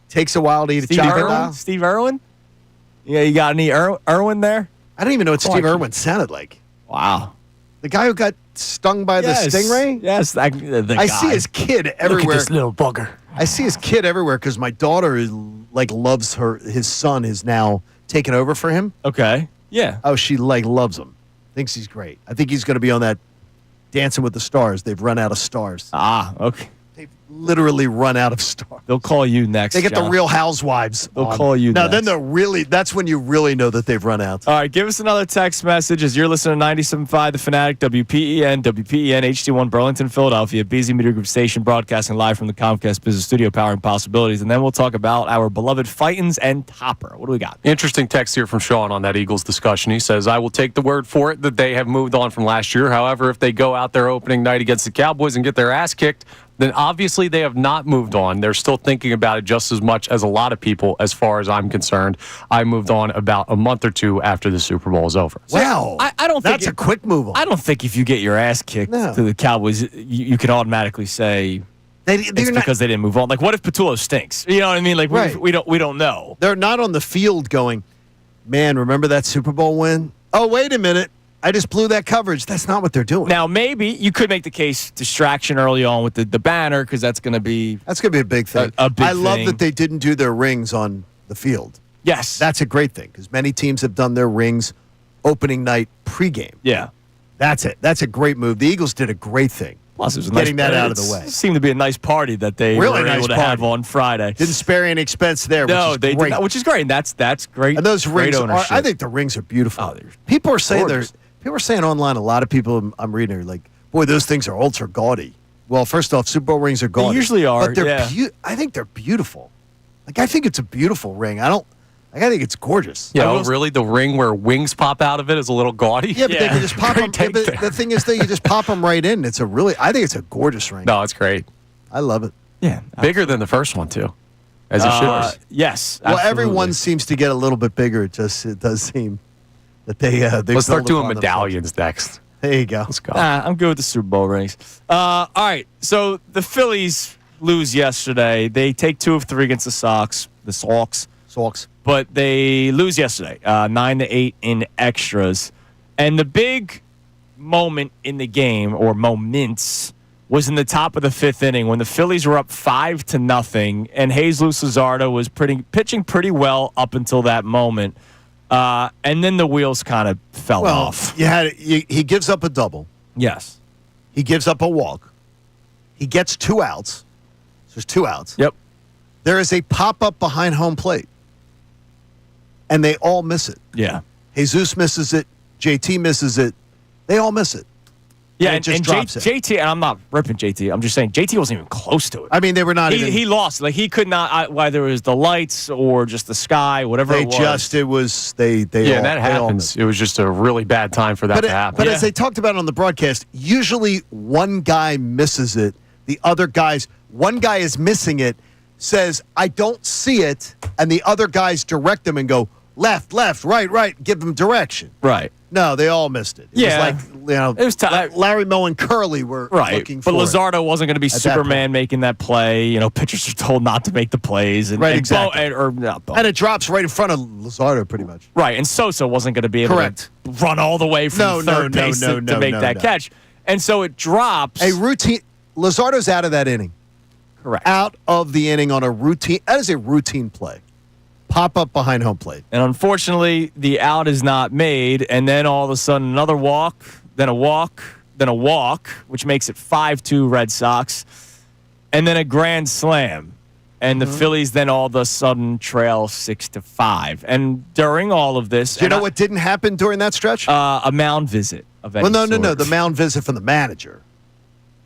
Takes a while to eat a crocodile. Steve Irwin? Yeah, you got any Irwin there? I don't even know what Steve Irwin sounded like. Wow. The guy who got stung by the stingray? Yes, the guy. I see his kid everywhere. Look at this little bugger. I see his kid everywhere because my daughter loves his son is now taken over for him. Okay. Yeah. Oh, she loves him. Thinks he's great. I think he's going to be on that Dancing with the Stars. They've run out of stars. Ah, okay. They've literally run out of stars. They'll call you next. They get John. the Real Housewives. They'll call you next. next. Then that's when you really know that they've run out. All right, give us another text message as you're listening to 97.5 The Fanatic, WPEN HD1 Burlington, Philadelphia, BZ Media Group station, broadcasting live from the Comcast Business Studio, powering possibilities. And then we'll talk about our beloved Fightins and Topper. What do we got? Interesting text here from Sean on that Eagles discussion. He says, I will take the word for it that they have moved on from last year. However, if they go out there opening night against the Cowboys and get their ass kicked, then obviously they have not moved on. They're still thinking about it just as much as a lot of people, as far as I'm concerned. I moved on about a month or two after the Super Bowl is over. Wow. I don't think that's a quick move on. I don't think if you get your ass kicked to the Cowboys, you can automatically say, it's because they didn't move on. Like, what if Patullo stinks? You know what I mean? Like, Right. we don't know. They're not on the field going, man, remember that Super Bowl win? Oh, wait a minute. I just blew that coverage. That's not what they're doing. Now, maybe you could make the case distraction early on with the banner because that's going to be a big thing. A big I love thing. that they didn't do their rings on the field. Yes. That's a great thing because many teams have done their rings opening night pregame. Yeah. That's it. That's a great move. The Eagles did a great thing. Plus, it was getting that out of the way. It seemed to be a nice party that they Really were nice able to party. have on Friday. Didn't spare any expense there. No, which is they great. did not, which is great. And that's great. And those great rings are, ownership. I think the rings are beautiful. Oh, they're people are saying gorgeous. people are saying online. A lot of people I'm reading are like, boy, those things are ultra gaudy. Well, first off, Super Bowl rings are gaudy. They usually are. but they're yeah. I think they're beautiful. Like I think it's a beautiful ring. I think it's gorgeous. Yeah, really? The ring where wings pop out of it is a little gaudy? Yeah, but they can just pop them. Great take The thing is, that you just pop them right in. I think it's a gorgeous ring. No, it's great. I love it. Yeah. Bigger than the first one, too. As it should. Yes. Well, absolutely. everyone seems to get a little bit bigger. It does seem that they Let's start build doing upon medallions next. There you go. Let's go. I'm good with the Super Bowl rings. All right. So the Phillies lose yesterday. They take 2 of 3 against the Sox. Sox. But they lose yesterday, 9-8 in extras. And the big moment in the game, or moments, was in the top of the 5th inning when the Phillies were up 5-0, and Jesus Luzardo was pitching pretty well up until that moment. And then the wheels kind of fell off. He gives up a double. Yes. He gives up a walk. He gets 2 outs. So there's 2 outs. Yep. There is a pop-up behind home plate. And they all miss it. Yeah. Jesus misses it. JT misses it. They all miss it. Yeah, and it just drops it. JT, and I'm not ripping JT. I'm just saying JT wasn't even close to it. I mean, they were not even. He lost. Like, he could not, whether it was the lights or just the sky, whatever They it was. Yeah, that happens. It was just a really bad time for that to happen. But as they talked about on the broadcast, usually one guy misses it. One guy is missing it, says, I don't see it, and the other guys direct them and go, left, right, give them direction. Right. No, they all missed it. It was like, Larry Moe and Curly were looking for but it. Luzardo wasn't going to be At that Superman making that play. Pitchers are told not to make the plays. And, Right, and exactly. and it drops right in front of Luzardo, pretty much. Right, and Sosa wasn't going to be able to run all the way from third base to make that catch. And so it drops. Luzardo's out of that inning. Correct. Out of the inning on a routine. That is a routine play. Pop up behind home plate. And unfortunately, the out is not made. And then all of a sudden, another walk, then a walk, then a walk, which makes it 5-2 Red Sox. And then a grand slam. And the Phillies then all of a sudden trail 6-5. And during all of this. Do you know what didn't happen during that stretch? A mound visit of any no. sort. The mound visit from the manager.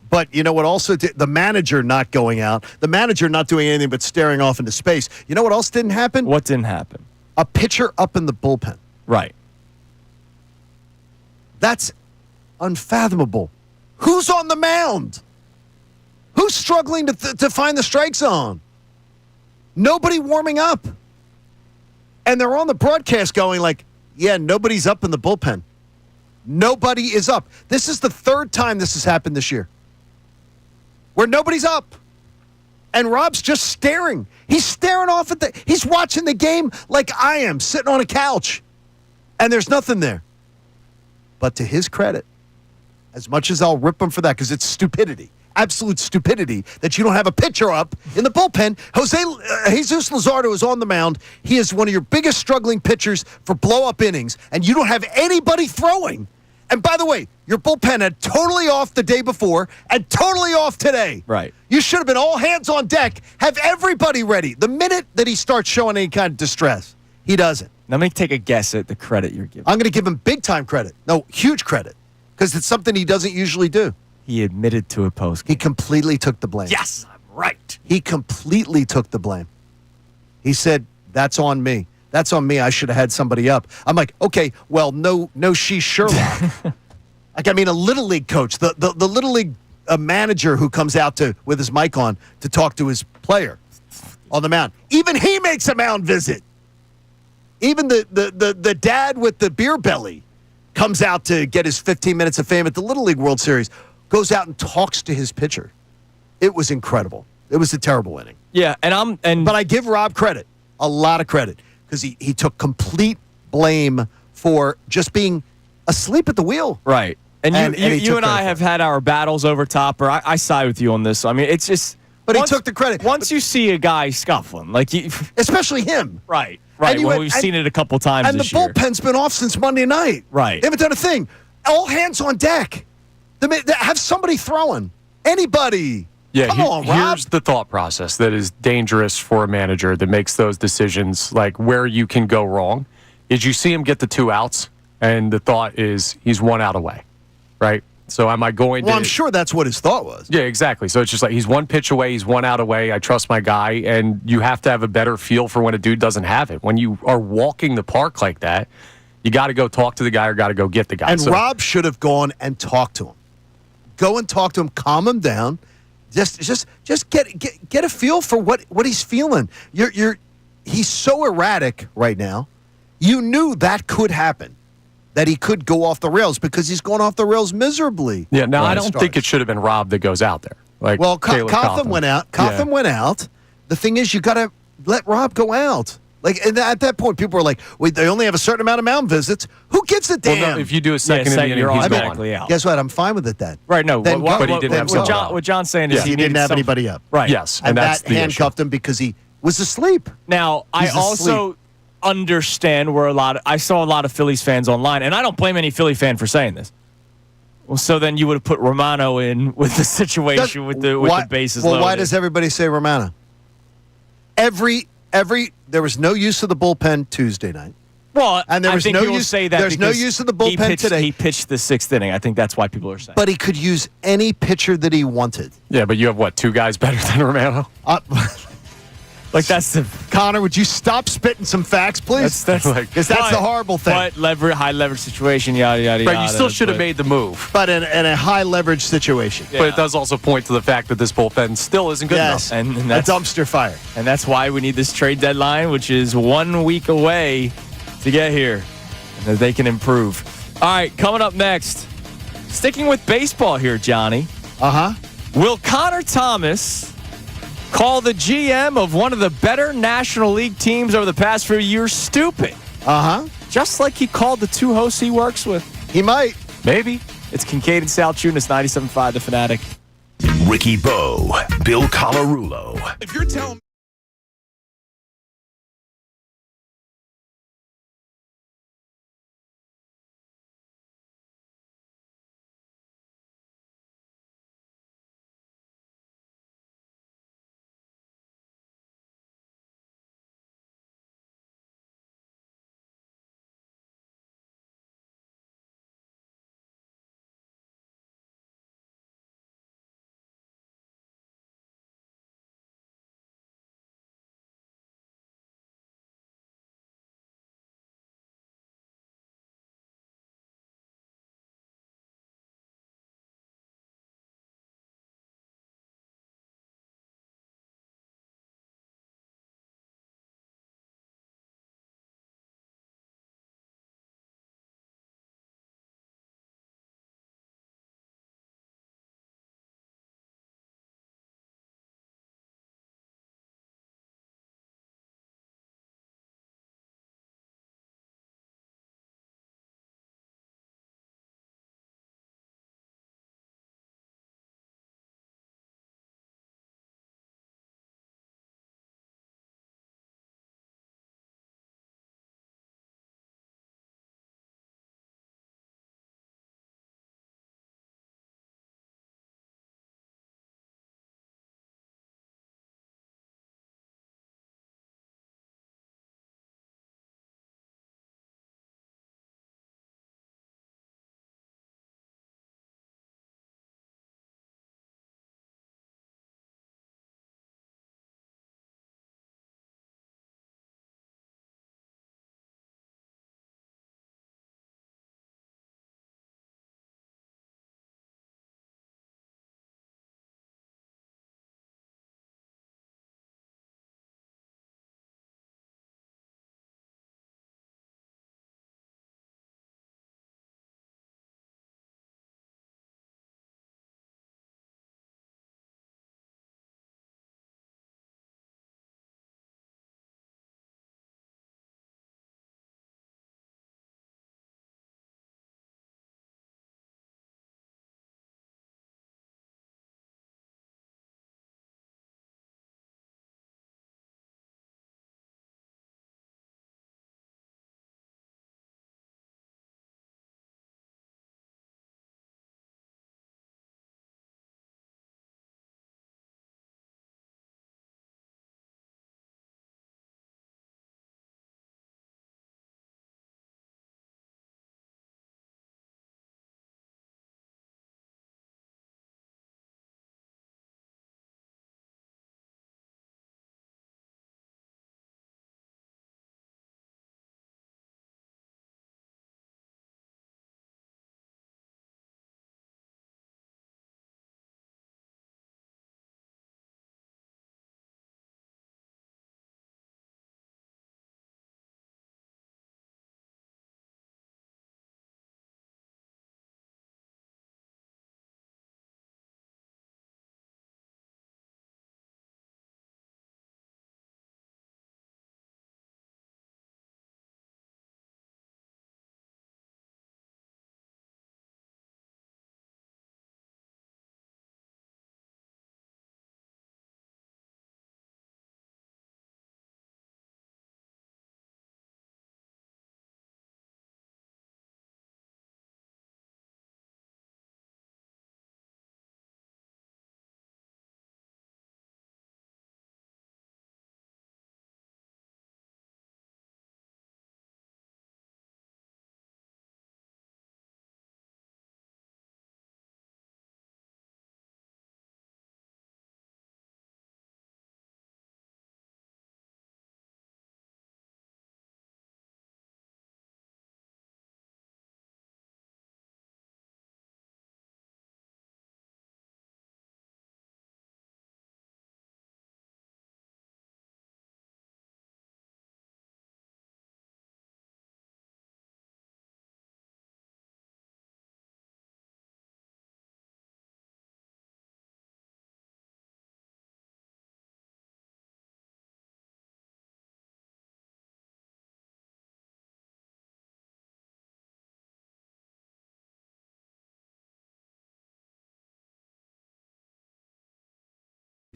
But you know what also did? The manager not going out. The manager not doing anything but staring off into space. You know what else didn't happen? What didn't happen? A pitcher up in the bullpen. Right. That's unfathomable. Who's on the mound? Who's struggling to find the strike zone? Nobody warming up. And they're on the broadcast going like, yeah, nobody's up in the bullpen. Nobody is up. This is the 3rd time this has happened this year. Where nobody's up. And Rob's just staring. He's staring off he's watching the game like I am, sitting on a couch. And there's nothing there. But to his credit, as much as I'll rip him for that, because it's stupidity, absolute stupidity, that you don't have a pitcher up in the bullpen. Jesus Luzardo is on the mound. He is one of your biggest struggling pitchers for blow-up innings, and you don't have anybody throwing. And by the way, your bullpen had totally off the day before and totally off today. Right. You should have been all hands on deck, have everybody ready. The minute that he starts showing any kind of distress, he doesn't. Let me take a guess at the credit you're giving. I'm going to give him big-time credit. No, huge credit, because it's something he doesn't usually do. He admitted to a post. He completely took the blame. Yes, I'm right. He completely took the blame. He said, that's on me. That's on me. I should have had somebody up. I'm like, okay, well, no, she's Sherlock. Like, I mean, a Little League coach, the Little League manager who comes out with his mic on to talk to his player on the mound. Even he makes a mound visit. Even the dad with the beer belly comes out to get his 15 minutes of fame at the Little League World Series, goes out and talks to his pitcher. It was incredible. It was a terrible inning. Yeah, but I give Rob credit, a lot of credit, because he took complete blame for just being asleep at the wheel. Right. And you and I have had our battles over Topper. I side with you on this. I mean, it's just. But he took the credit. Once you see a guy scuffling, especially him. Right. Well, we've seen it a couple times and this year. And the bullpen's been off since Monday night. Right. They haven't done a thing. All hands on deck. Have somebody throwing. Anybody. Yeah, Come on, Rob. Here's the thought process that is dangerous for a manager that makes those decisions, like where you can go wrong, is you see him get the 2 outs, and the thought is he's 1 out away, right? So am I going to... Well, I'm sure that's what his thought was. Yeah, exactly. So it's just like he's 1 pitch away, he's 1 out away, I trust my guy, and you have to have a better feel for when a dude doesn't have it. When you are walking the park like that, you got to go talk to the guy or got to go get the guy. And Rob should have gone and talked to him. Go and talk to him, calm him down. Just get a feel for what he's feeling. He's so erratic right now. You knew that could happen, that he could go off the rails because he's going off the rails miserably. Yeah, now I don't think it should have been Rob that goes out there. Well, Cotham went out. Cotham went out. The thing is, you got to let Rob go out. And at that point, people were like, "Wait, they only have a certain amount of mound visits. Who gives a damn?" Well, no, if you do a second inning, you're he's automatically out. Guess what? I'm fine with it then. Right? No, Then but he didn't have someone out. What John's saying is he didn't have anybody up. Right? Yes, and that's that the handcuffed him because he was asleep. Now, I also understand where I saw a lot of Phillies fans online, and I don't blame any Philly fan for saying this. Well, so then you would have put Romano in with the situation with the bases loaded. Well, why does everybody say Romano? There was no use of the bullpen Tuesday night. Well, and there was I think no people use. say that there's no use of the bullpen today. He pitched the 6th inning. I think that's why people are saying. But he could use any pitcher that he wanted. Yeah, but you have what, 2 guys better than Romano? That's the Connor. Would you stop spitting some facts, please? That's because that's the horrible thing. But high leverage situation, yada yada yada. Right, you still should have made the move. But in a high leverage situation. Yeah. But it does also point to the fact that this bullpen still isn't good enough. And a that's dumpster fire. And that's why we need this trade deadline, which is 1 week away to get here, and that they can improve. All right, coming up next, sticking with baseball here, Johnny. Will Connor Thomas call the GM of one of the better National League teams over the past few years stupid? Just like he called the 2 hosts he works with. He might. Maybe. It's Kincade Salciunas, 97.5 The Fanatic. Ricky Bo, Bill Colarulo. If you're telling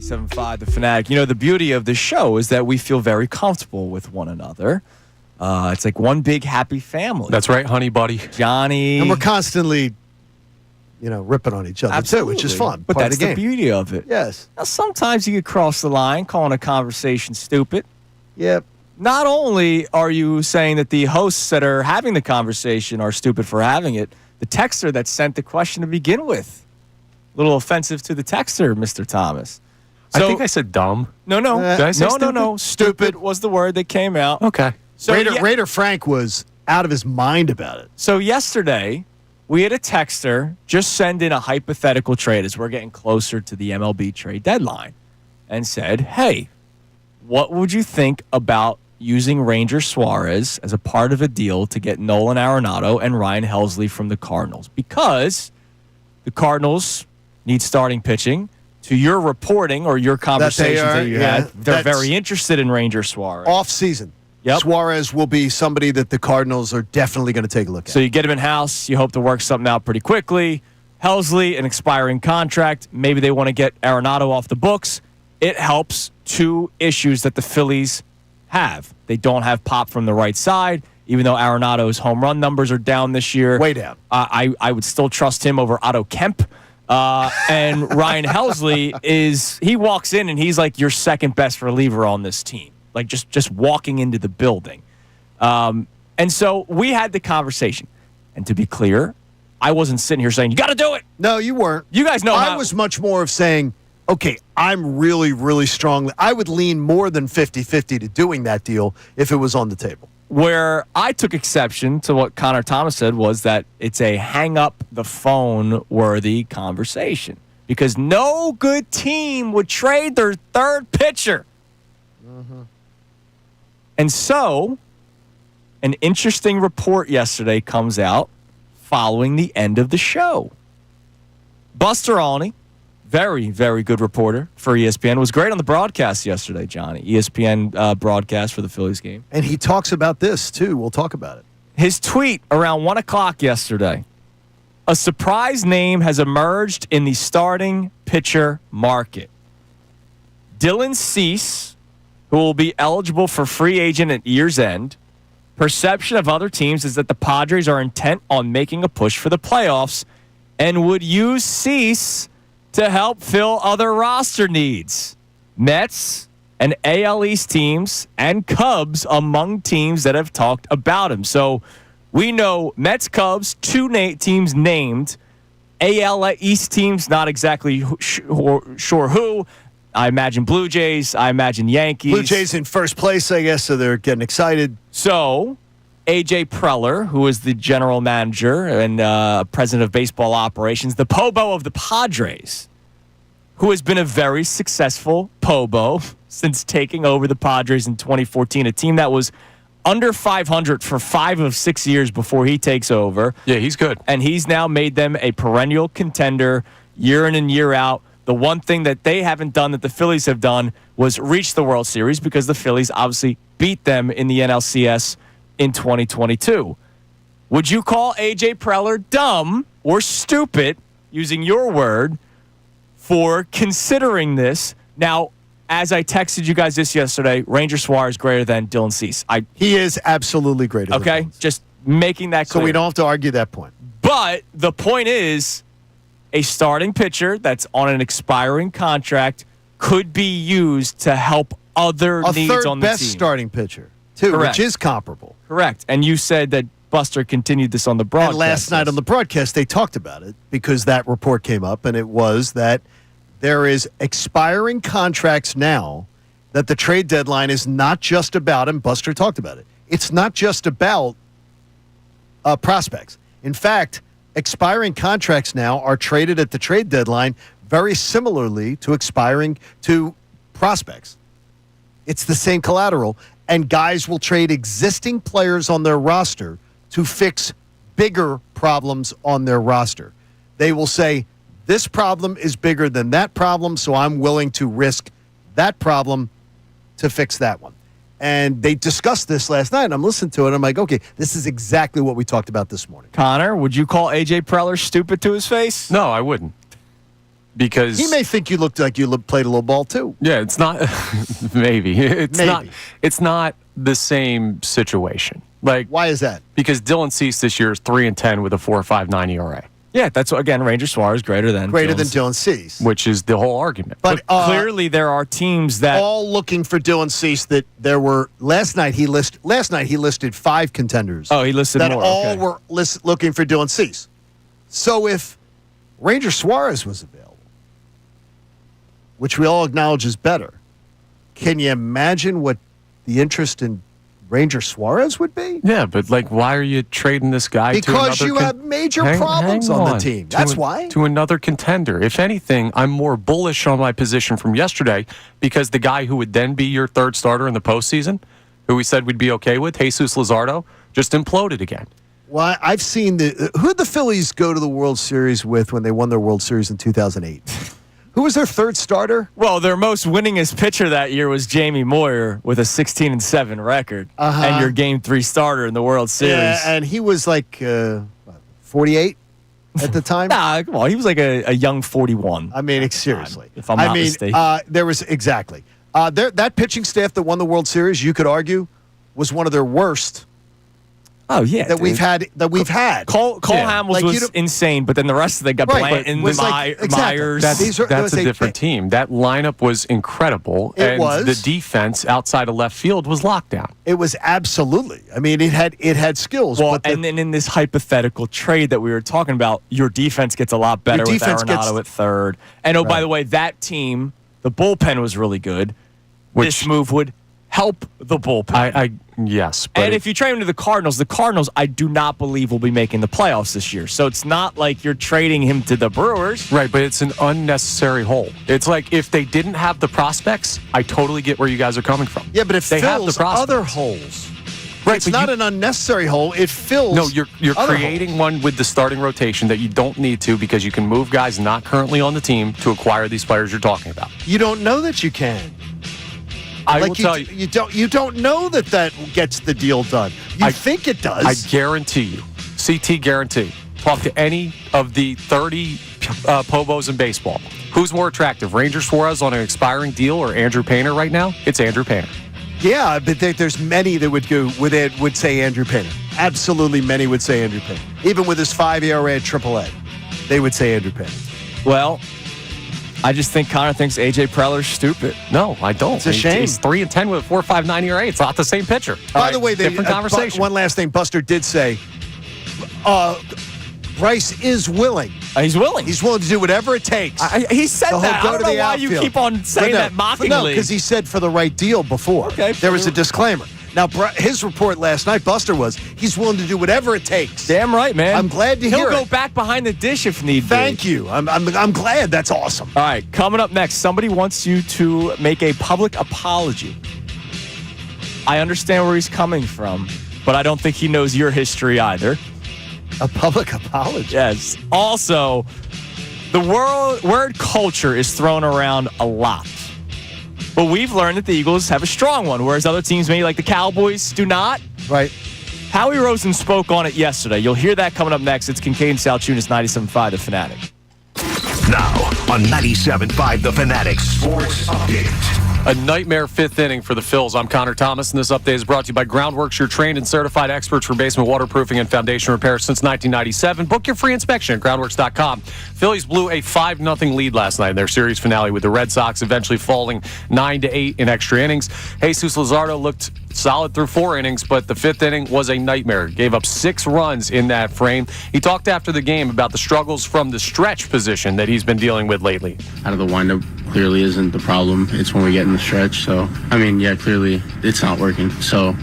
97.5 The Fanatic. You know, the beauty of the show is that we feel very comfortable with one another. It's like one big happy family. That's right, honey buddy. Johnny. And we're constantly, ripping on each other, Absolutely. too, which is fun. But Part that's of the game. beauty of it. Yes. Now, sometimes you could cross the line calling a conversation stupid. Yep. Not only are you saying that the hosts that are having the conversation are stupid for having it, the texter that sent the question to begin with. A little offensive to the texter, Mr. Thomas. I think I said dumb. No. Did I say No. Stupid was the word that came out. Okay. So Raider Frank was out of his mind about it. So yesterday, we had a texter just send in a hypothetical trade as we're getting closer to the MLB trade deadline and said, hey, what would you think about using Ranger Suarez as a part of a deal to get Nolan Arenado and Ryan Helsley from the Cardinals? Because the Cardinals need starting pitching. To your reporting or your conversations that you had, they're very interested in Ranger Suarez. Off season. Yep. Suarez will be somebody that the Cardinals are definitely going to take a look at. So you get him in-house. You hope to work something out pretty quickly. Helsley, an expiring contract. Maybe they want to get Arenado off the books. It helps two issues that the Phillies have. They don't have pop from the right side, even though Arenado's home run numbers are down this year. Way down. I would still trust him over Otto Kemp. And Ryan Helsley he walks in and he's like your second best reliever on this team. Like just walking into the building. And so we had the conversation. And to be clear, I wasn't sitting here saying, you got to do it. No, you weren't. You guys know I was much more of saying, okay, I'm really, really strongly. I would lean more than 50-50 to doing that deal if it was on the table. Where I took exception to what Connor Thomas said was that it's a hang up the phone worthy conversation because no good team would trade their third pitcher. Mm-hmm. And so an interesting report yesterday comes out following the end of the show. Buster Olney, very, very good reporter for ESPN. Was great on the broadcast yesterday, Johnny. ESPN broadcast for the Phillies game. And he talks about this, too. We'll talk about it. His tweet around 1 o'clock yesterday. A surprise name has emerged in the starting pitcher market. Dylan Cease, who will be eligible for free agent at year's end. Perception of other teams is that the Padres are intent on making a push for the playoffs and would use Cease to help fill other roster needs. Mets and AL East teams and Cubs among teams that have talked about him. So we know Mets, Cubs, two teams named. AL East teams, not exactly sure who. I imagine Blue Jays. I imagine Yankees. Blue Jays in first place, I guess, so they're getting excited. So A.J. Preller, who is the general manager and president of baseball operations, the Pobo of the Padres, who has been a very successful Pobo since taking over the Padres in 2014, a team that was under 500 for 5 of 6 years before he takes over. Yeah, he's good. And he's now made them a perennial contender year in and year out. The one thing that they haven't done that the Phillies have done was reach the World Series because the Phillies obviously beat them in the NLCS in 2022. Would you call A.J. Preller dumb or stupid, using your word, for considering this? Now, as I texted you guys this yesterday, Ranger Suarez greater than Dylan Cease. He is absolutely greater than Okay, Dylan. just making that clear. So we don't have to argue that point. But the point is, a starting pitcher that's on an expiring contract could be used to help other needs on the team. A third best starting pitcher, too, Correct. which is comparable. Correct. And you said that Buster continued this on the broadcast. And last night on the broadcast, they talked about it because that report came up, and it was that there is expiring contracts now that the trade deadline is not just about, and Buster talked about it, it's not just about prospects. In fact, expiring contracts now are traded at the trade deadline very similarly to expiring to prospects. It's the same collateral, and guys will trade existing players on their roster to fix bigger problems on their roster. They will say, this problem is bigger than that problem, so I'm willing to risk that problem to fix that one. And they discussed this last night, and I'm listening to it. I'm like, okay, this is exactly what we talked about this morning. Connor, would you call A.J. Preller stupid to his face? No, I wouldn't. because he may think you looked like you played a little ball too. Yeah, it's not. Maybe it's Maybe. not. It's not the same situation. Like, why is that? Because Dylan Cease this year is 3-10 with a 4.59 ERA. Yeah, that's again Ranger Suarez greater than Dylan Cease, which is the whole argument. But clearly there are teams that all looking for Dylan Cease. That there were last night he listed 5 contenders. Oh, he listed that more. all Okay. were looking for Dylan Cease. So if Ranger Suarez was available, which we all acknowledge is better, can you imagine what the interest in Ranger Suarez would be? Yeah, but like, why are you trading this guy? Because to you have major problems on the team. That's why. To another contender. If anything, I'm more bullish on my position from yesterday because the guy who would then be your third starter in the postseason, who we said we'd be okay with, Jesus Luzardo, just imploded again. Well, I've seen who did the Phillies go to the World Series with when they won their World Series in 2008? Who was their third starter? Well, their most winningest pitcher that year was Jamie Moyer with a 16-7 record, and your Game 3 starter in the World Series. Yeah, and he was like 48 at the time. Nah, come on, he was like a young 41. I mean, seriously, if I'm not mistaken. There was exactly that pitching staff that won the World Series. You could argue was one of their worst. Oh yeah, that we've had. Cole Hamels was insane, but then the rest of them got Blanton, Myers. That's a different team. That lineup was incredible, and the defense outside of left field was locked down. It was absolutely. I mean, it had skills. Well, and then in this hypothetical trade that we were talking about, your defense gets a lot better with Arenado at third. And by the way, that team, the bullpen was really good. This move would help the bullpen. Yes. And if you trade him to the Cardinals I do not believe will be making the playoffs this year. So it's not like you're trading him to the Brewers. Right, but it's an unnecessary hole. It's like if they didn't have the prospects, I totally get where you guys are coming from. Yeah, but it they have the fills prospects. other holes. Right, it's not an unnecessary hole. It fills. No, you're creating one with the starting rotation that you don't need to because you can move guys not currently on the team to acquire these players you're talking about. You don't know that you can. I will tell you. You don't know that gets the deal done. You think it does. I guarantee you. CT guarantee. Talk to any of the 30 Pobos in baseball. Who's more attractive, Ranger Suarez on an expiring deal or Andrew Painter right now? It's Andrew Painter. Yeah, but there's many that would say Andrew Painter. Absolutely, many would say Andrew Painter. Even with his 5 ERA at AAA, they would say Andrew Painter. Well, I just think Connor thinks A.J. Preller's stupid. No, I don't. It's a shame. He's 3-10 with a 4.59 ERA. It's not the same pitcher. By the way, different conversation. One last thing, Buster did say, Bryce is willing. He's willing. He's willing to do whatever it takes. He said that. I don't know why you keep on saying that mockingly. No, because he said for the right deal before. Okay. There was a disclaimer. Now, his report last night, Buster, was he's willing to do whatever it takes. Damn right, man. I'm glad to hear He'll it. go back behind the dish if need be. Thank you. I'm glad. That's awesome. All right, coming up next, somebody wants you to make a public apology. I understand where he's coming from, but I don't think he knows your history either. A public apology? Yes. Also, the word culture is thrown around a lot. But we've learned that the Eagles have a strong one, whereas other teams, maybe like the Cowboys, do not. Right. Howie Roseman spoke on it yesterday. You'll hear that coming up next. It's Kincade Salciunas, 97.5 The Fanatic. Now on 97.5 The Fanatic Sports Update. A nightmare fifth inning for the Phils. I'm Connor Thomas, and this update is brought to you by Groundworks, your trained and certified experts for basement waterproofing and foundation repair since 1997. Book your free inspection at groundworks.com. Phillies blew a 5-0 lead last night in their series finale with the Red Sox eventually falling 9-8 in extra innings. Jesus Luzardo looked solid through 4 innings, but the fifth inning was a nightmare. Gave up 6 runs in that frame. He talked after the game about the struggles from the stretch position that he's been dealing with lately. Out of the windup clearly isn't the problem. It's when we get in the stretch. So, I mean, yeah, clearly it's not working. So,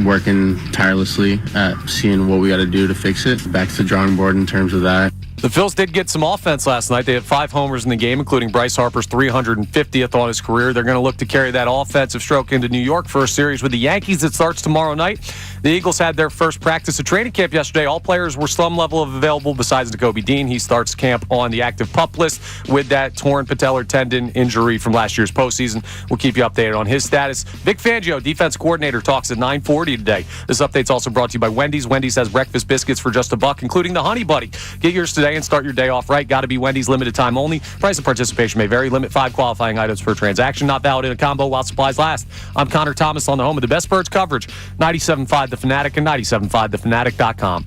working tirelessly at seeing what we got to do to fix it. Back to the drawing board in terms of that. The Phils did get some offense last night. They had 5 homers in the game, including Bryce Harper's 350th on his career. They're going to look to carry that offensive stroke into New York for a series with the Yankees that starts tomorrow night. The Eagles had their first practice at training camp yesterday. All players were some level of available besides Jacoby Dean. He starts camp on the active PUP list with that torn patellar tendon injury from last year's postseason. We'll keep you updated on his status. Vic Fangio, defense coordinator, talks at 9:40 today. This update's also brought to you by Wendy's. Wendy's has breakfast biscuits for just $1, including the Honey Buddy. Get yours today today and start your day off right. Got to be Wendy's, limited time only. Price and participation may vary. Limit 5 qualifying items per transaction. Not valid in a combo while supplies last. I'm Connor Thomas on the home of the best birds coverage. 97.5 The Fanatic and 97.5thefanatic.com.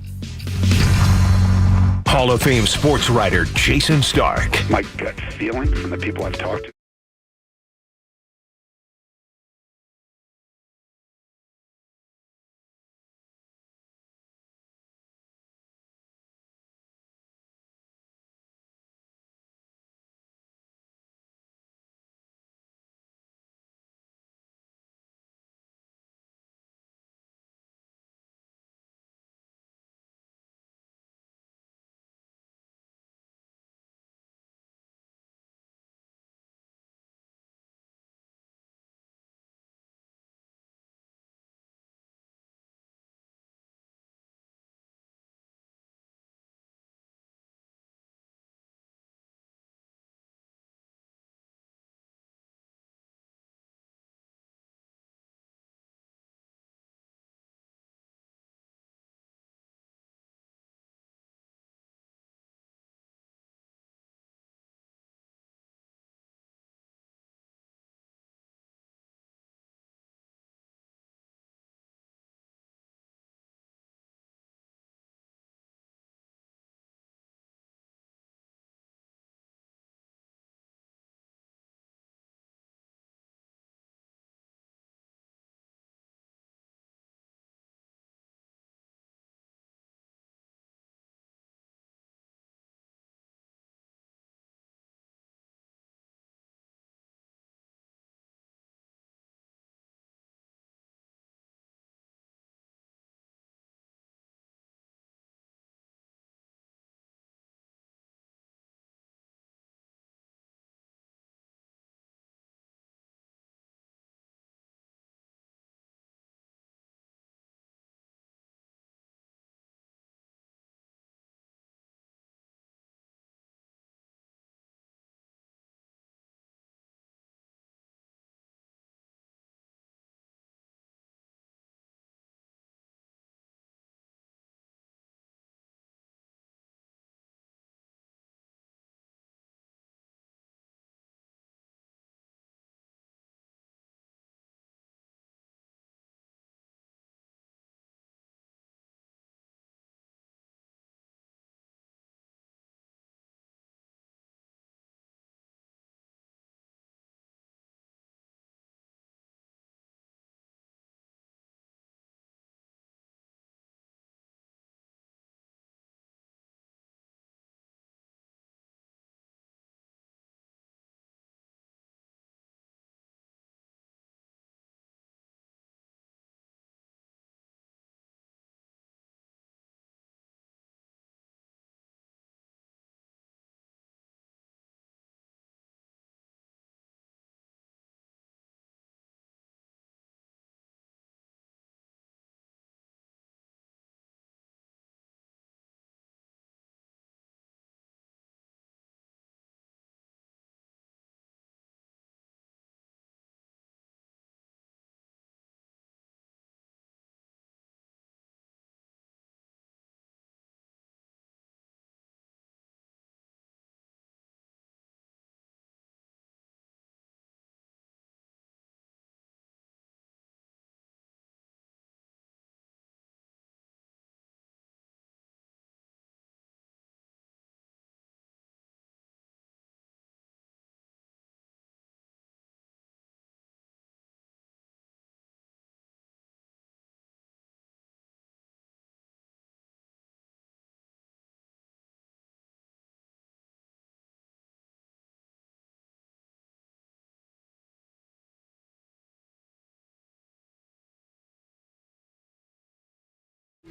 Hall of Fame sports writer Jason Stark. My gut feeling from the people I've talked to.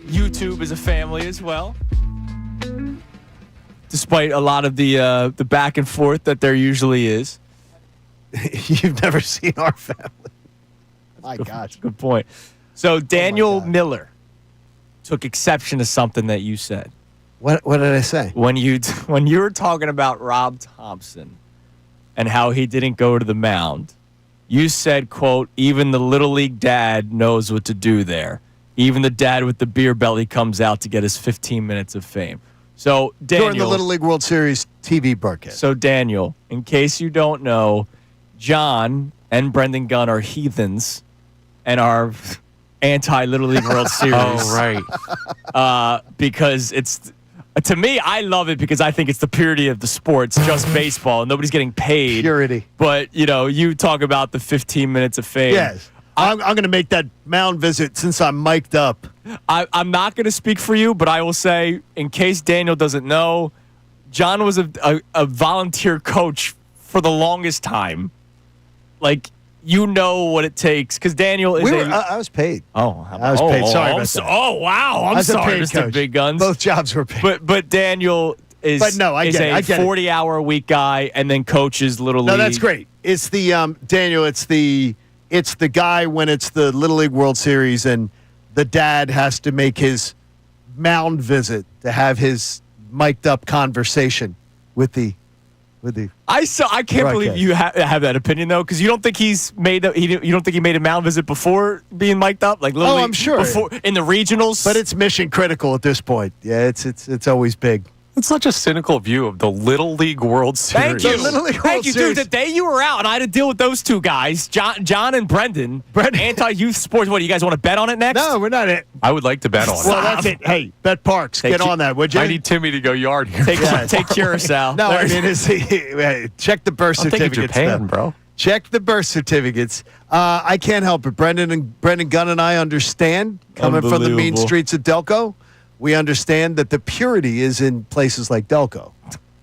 YouTube is a family as well. Despite a lot of the back and forth that there usually is. You've never seen our family. My gosh. Good point. So Daniel Miller took exception to something that you said. What did I say? When you were talking about Rob Thompson and how he didn't go to the mound, you said, quote, even the Little League dad knows what to do there. Even the dad with the beer belly comes out to get his 15 minutes of fame. So, Daniel. During the Little League World Series TV broadcast. So, Daniel, in case you don't know, John and Brendan Gunn are heathens and are anti-Little League World Series. Oh, right. Because it's, to me, I love it because I think it's the purity of the sport. It's just baseball. And nobody's getting paid. Purity. But, you talk about the 15 minutes of fame. Yes. I'm going to make that mound visit since I'm mic'd up. I'm not going to speak for you, but I will say, in case Daniel doesn't know, John was a volunteer coach for the longest time. Like, what it takes. Because Daniel is I was paid. Oh, I was paid. Sorry about that. Oh, wow. I'm sorry, Mr. Coach. Big Guns. Both jobs were paid. But Daniel is a 40-hour-a-week guy and then coaches Little League. No, that's great. It's the, Daniel, it's the guy when it's the Little League World Series and the dad has to make his mound visit to have his mic'd up conversation with the I can't believe you have that opinion though, because you don't think you don't think he made a mound visit before being mic'd up, like Little League, I'm sure before in the regionals. But it's mission critical at this point. Yeah, it's always big. It's such a cynical view of the Little League World Series. Thank you, World dude. Series. The day you were out, and I had to deal with those two guys, John and Brendan. Anti-youth sports. What do you guys want to bet on it next? No, we're not it. I would like to bet on it. Well, that's it. Hey, Bet Parks, get on that, would you? I need Timmy to go yard here. Take Curacao. No, I mean, check the birth certificates. Japan, bro. Check the birth certificates. I can't help it. Brendan Gunn and I understand coming from the mean streets of Delco. We understand that the purity is in places like Delco,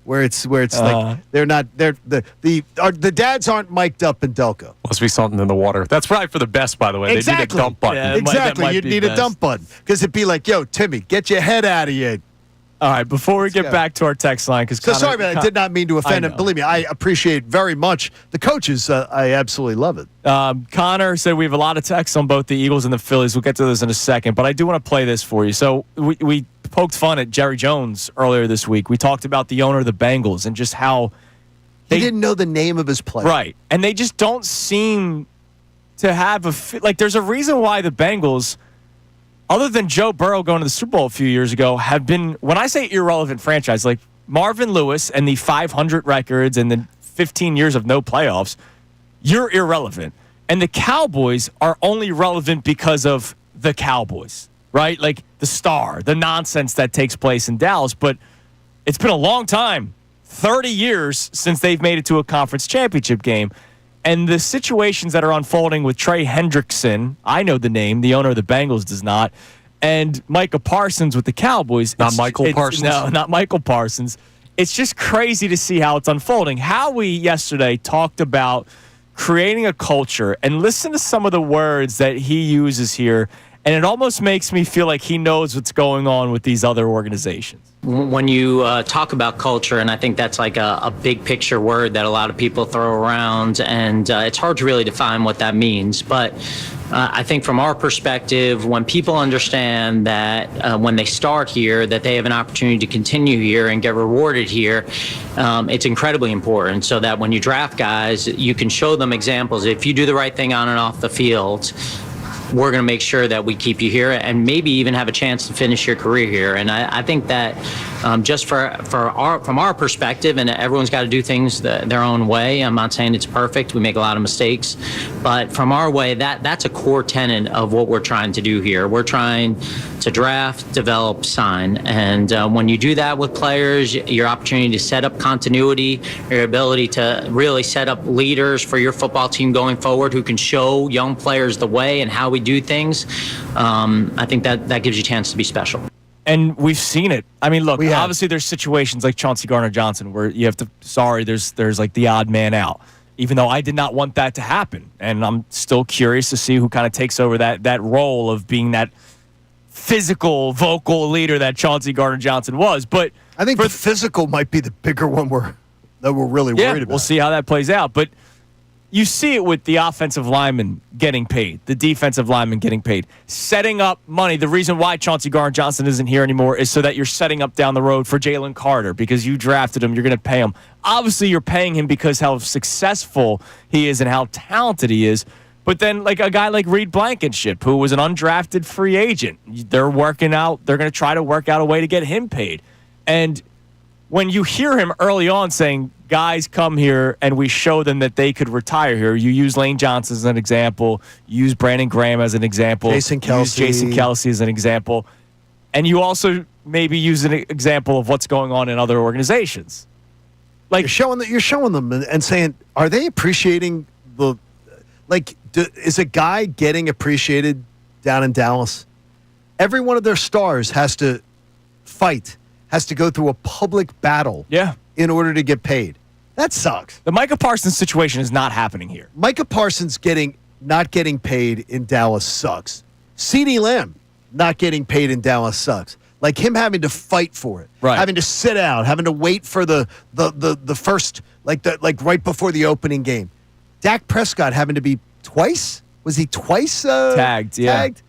where it's like the dads aren't mic'd up in Delco. Must be something in the water. That's probably for the best, by the way. Exactly. They need a dump button. Yeah, Exactly. You'd need a dump button because it'd be like, yo, Timmy, get your head out of here. All right, before we get back to our text line, because sorry, man, I did not mean to offend him. Believe me, I appreciate very much the coaches. I absolutely love it. Connor said we have a lot of texts on both the Eagles and the Phillies. We'll get to this in a second, but I do want to play this for you. So we poked fun at Jerry Jones earlier this week. We talked about the owner of the Bengals and just how he didn't know the name of his player. Right, and they just don't seem to have there's a reason why the Bengals, other than Joe Burrow going to the Super Bowl a few years ago, have been, when I say irrelevant franchise, like Marvin Lewis and the 500 records and the 15 years of no playoffs, you're irrelevant. And the Cowboys are only relevant because of the Cowboys, right? Like the star, the nonsense that takes place in Dallas. But it's been a long time, 30 years since they've made it to a conference championship game. And the situations that are unfolding with Trey Hendrickson, I know the name, the owner of the Bengals does not, and Micah Parsons with the Cowboys. Not Michael Parsons? No, not Michael Parsons. It's just crazy to see how it's unfolding. Howie yesterday talked about creating a culture, and listen to some of the words that he uses here, and it almost makes me feel like he knows what's going on with these other organizations. When you talk about culture, and I think that's like a big picture word that a lot of people throw around, and it's hard to really define what that means. But I think from our perspective, when people understand that when they start here, that they have an opportunity to continue here and get rewarded here, it's incredibly important so that when you draft guys, you can show them examples. If you do the right thing on and off the field, we're going to make sure that we keep you here and maybe even have a chance to finish your career here. And I think that just from our perspective, and everyone's got to do things their own way. I'm not saying it's perfect. We make a lot of mistakes. But from our way, that's a core tenet of what we're trying to do here. We're trying to draft, develop, sign. And when you do that with players, your opportunity to set up continuity, your ability to really set up leaders for your football team going forward who can show young players the way and how we do things, I think that gives you a chance to be special. And we've seen it. I mean, look, obviously there's situations like Chauncey Gardner-Johnson where you have to, there's like the odd man out, even though I did not want that to happen. And I'm still curious to see who kind of takes over that role of being that physical, vocal leader that Chauncey Gardner-Johnson was. But I think the physical might be the bigger one that we're really worried about. We'll see how that plays out. But you see it with the offensive linemen getting paid, the defensive linemen getting paid, setting up money. The reason why Chauncey Gardner-Johnson isn't here anymore is so that you're setting up down the road for Jalen Carter because you drafted him. You're going to pay him. Obviously, you're paying him because how successful he is and how talented he is. But then, like a guy like Reed Blankenship, who was an undrafted free agent, they're working out. They're going to try to work out a way to get him paid. And when you hear him early on saying, guys come here and we show them that they could retire here, you use Lane Johnson as an example, you use Brandon Graham as an example, Jason you use Jason Kelce as an example, and you also maybe use an example of what's going on in other organizations. Like you're showing them and saying, are they appreciating the is a guy getting appreciated down in Dallas? Every one of their stars has to fight, has to go through a public battle in order to get paid. That sucks. The Micah Parsons situation is not happening here. Micah Parsons not getting paid in Dallas sucks. CeeDee Lamb not getting paid in Dallas sucks. Like him having to fight for it, having to sit out, having to wait for the first right before the opening game. Dak Prescott having to be twice? Was he twice tagged? Tagged?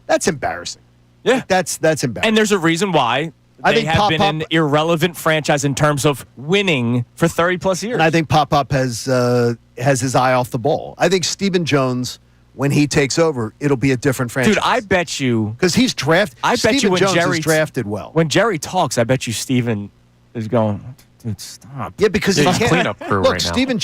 That's embarrassing. Yeah, that's embarrassing. And there's a reason why they have been an irrelevant franchise in terms of winning for 30-plus years. And I think Pop has his eye off the ball. I think Stephen Jones, when he takes over, it'll be a different franchise. Dude, I bet you because he's drafted. I bet Stephen you when Jones Jerry is drafted well. When Jerry talks, I bet you Stephen is going, dude, stop. Yeah, because he he's can't. cleanup crew Look, right now. Stephen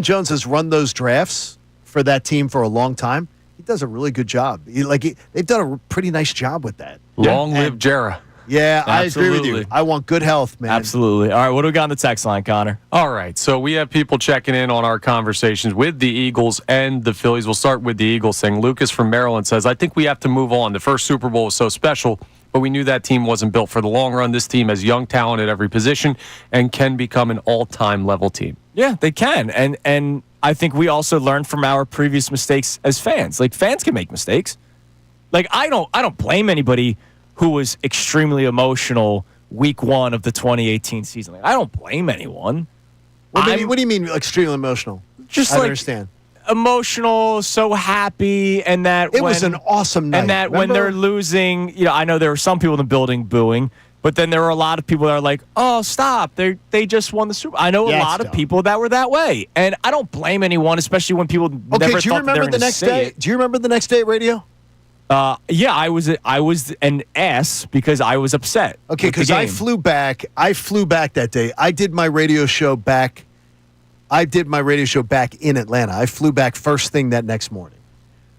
Jones has run those drafts for that team for a long time. He does a really good job. They've done a pretty nice job with that. Long live Jera. Yeah, I agree with Absolutely. you. I want good health, man. Absolutely. All right, what do we got on the text line, Connor? All right, so we have people checking in on our conversations with the Eagles and the Phillies. We'll start with the Eagles thing. Lucas from Maryland says, I think we have to move on. The first Super Bowl was so special, but we knew that team wasn't built for the long run. This team has young talent at every position and can become an all-time level team. Yeah, they can. And I think we also learned from our previous mistakes as fans. Like, fans can make mistakes. Like, I don't blame anybody who was extremely emotional week one of the 2018 season. Like, I don't blame anyone. What do you mean extremely emotional? Just I like understand. Emotional, so happy, and that it was an awesome night. And that Remember? when they're losing, I know there were some people in the building booing, but then there were a lot of people that are like, "Oh, stop! They just won the Super." I know a lot of people that were that way, and I don't blame anyone, especially when people never do you thought remember that they were the next say day? it. Do you remember the next day at radio? Yeah, I was an ass because I was upset. Okay, because I flew back. That day. I did my radio show back in Atlanta. I flew back first thing that next morning.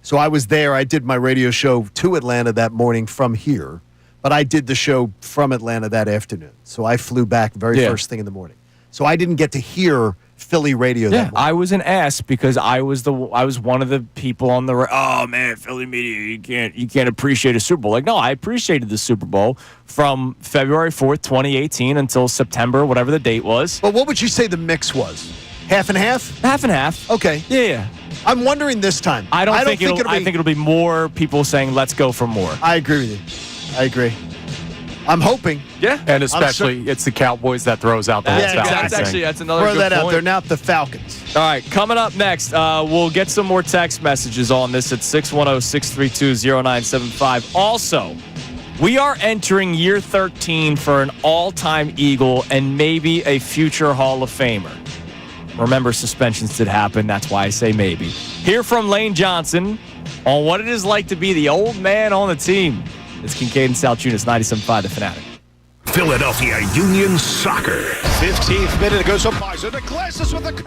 So I was there. I did my radio show to Atlanta that morning from here, but I did the show from Atlanta that afternoon. So I flew back first thing in the morning. So I didn't get to hear Philly radio that morning. I was an ass because I was one of the people on the oh man, Philly media, you can't appreciate a Super Bowl. Like, no, I appreciated the Super Bowl from February 4th, 2018 until September, whatever the date was. But what would you say the mix was? Half and half? Half and half. Okay. Yeah. I'm wondering this time. I think it'll be more people saying let's go for more. I agree with you. I agree. I'm hoping. Yeah. And especially it's the Cowboys that throws out the whole Falcons thing. That's another Throw good that out point. there. Now the Falcons. All right, coming up next, we'll get some more text messages on this at 610-632-0975. Also, we are entering year 13 for an all-time Eagle and maybe a future Hall of Famer. Remember, suspensions did happen. That's why I say maybe. Hear from Lane Johnson on what it is like to be the old man on the team. It's Kincade Salciunas, 97.5 The Fanatic. Philadelphia Union Soccer. 15th minute, it goes up by the glasses with the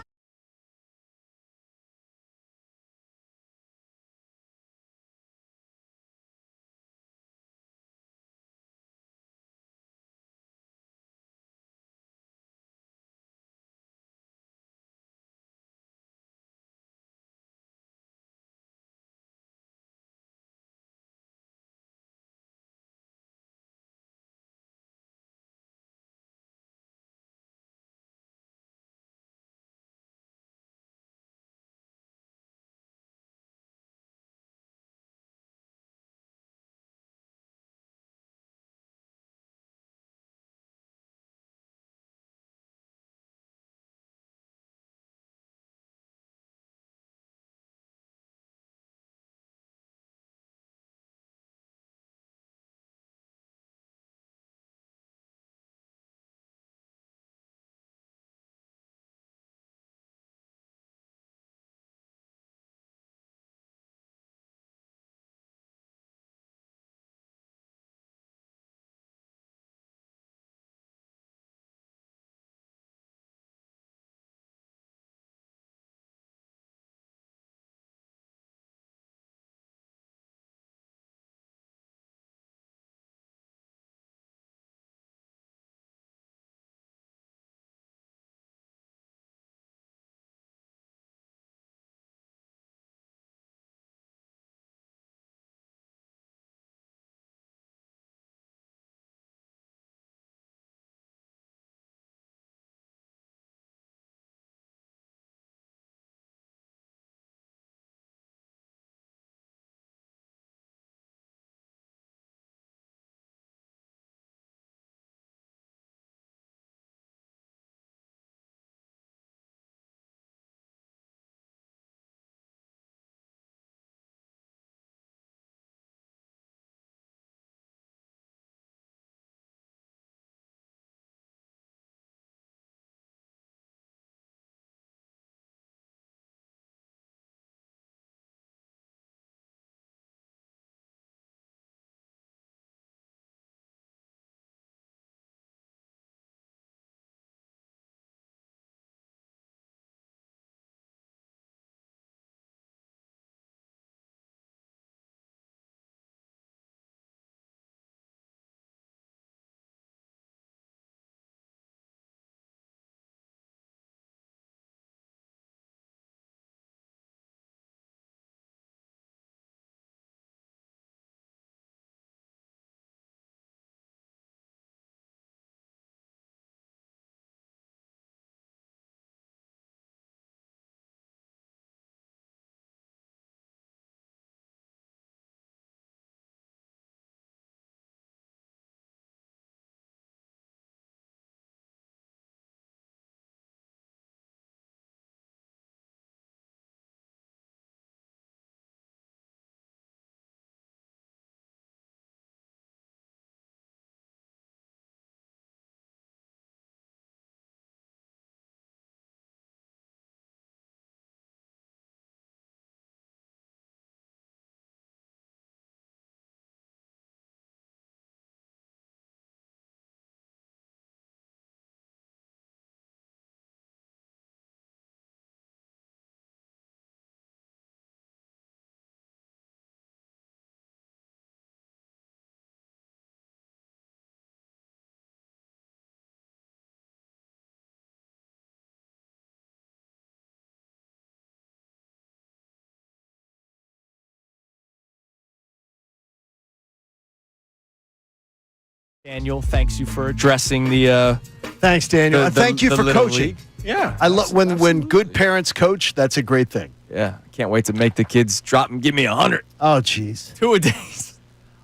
Daniel, thanks you for addressing the. Thanks, Daniel. Thank you for Little coaching. League. Yeah, I love when good parents coach. That's a great thing. Yeah, I can't wait to make the kids drop and give me 100. Oh, jeez. 2 a days.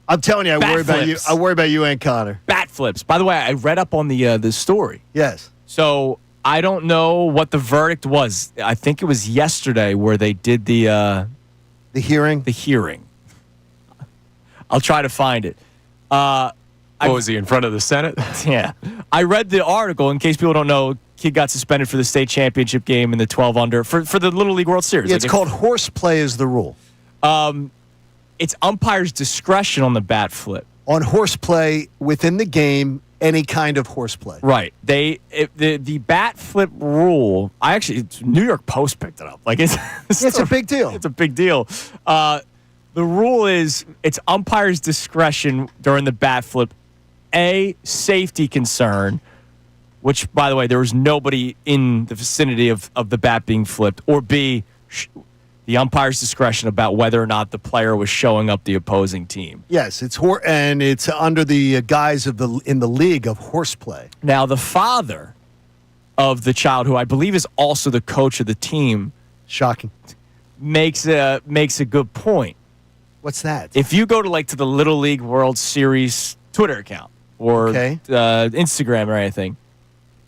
I'm telling you, I Bat worry about you. flips. I worry about you and Connor. Bat flips. By the way, I read up on the story. Yes. So I don't know what the verdict was. I think it was yesterday where they did the hearing. The hearing. I'll try to find it. Was he in front of the Senate? Yeah. I read the article. In case people don't know, kid got suspended for the state championship game in the 12 under for the Little League World Series. Yeah, it's called horseplay is the rule. It's umpire's discretion on the bat flip. On horseplay within the game, any kind of horseplay. Right. The bat flip rule. New York Post picked it up. Like it's a big deal. It's a big deal. The rule is it's umpire's discretion during the bat flip. A, safety concern, which, by the way, there was nobody in the vicinity of the bat being flipped. Or B, the umpire's discretion about whether or not the player was showing up the opposing team. Yes, it's under the guise of in the league of horseplay. Now, the father of the child, who I believe is also the coach of the team, shocking, makes a good point. What's that? If you go to the Little League World Series Twitter account or Instagram or anything,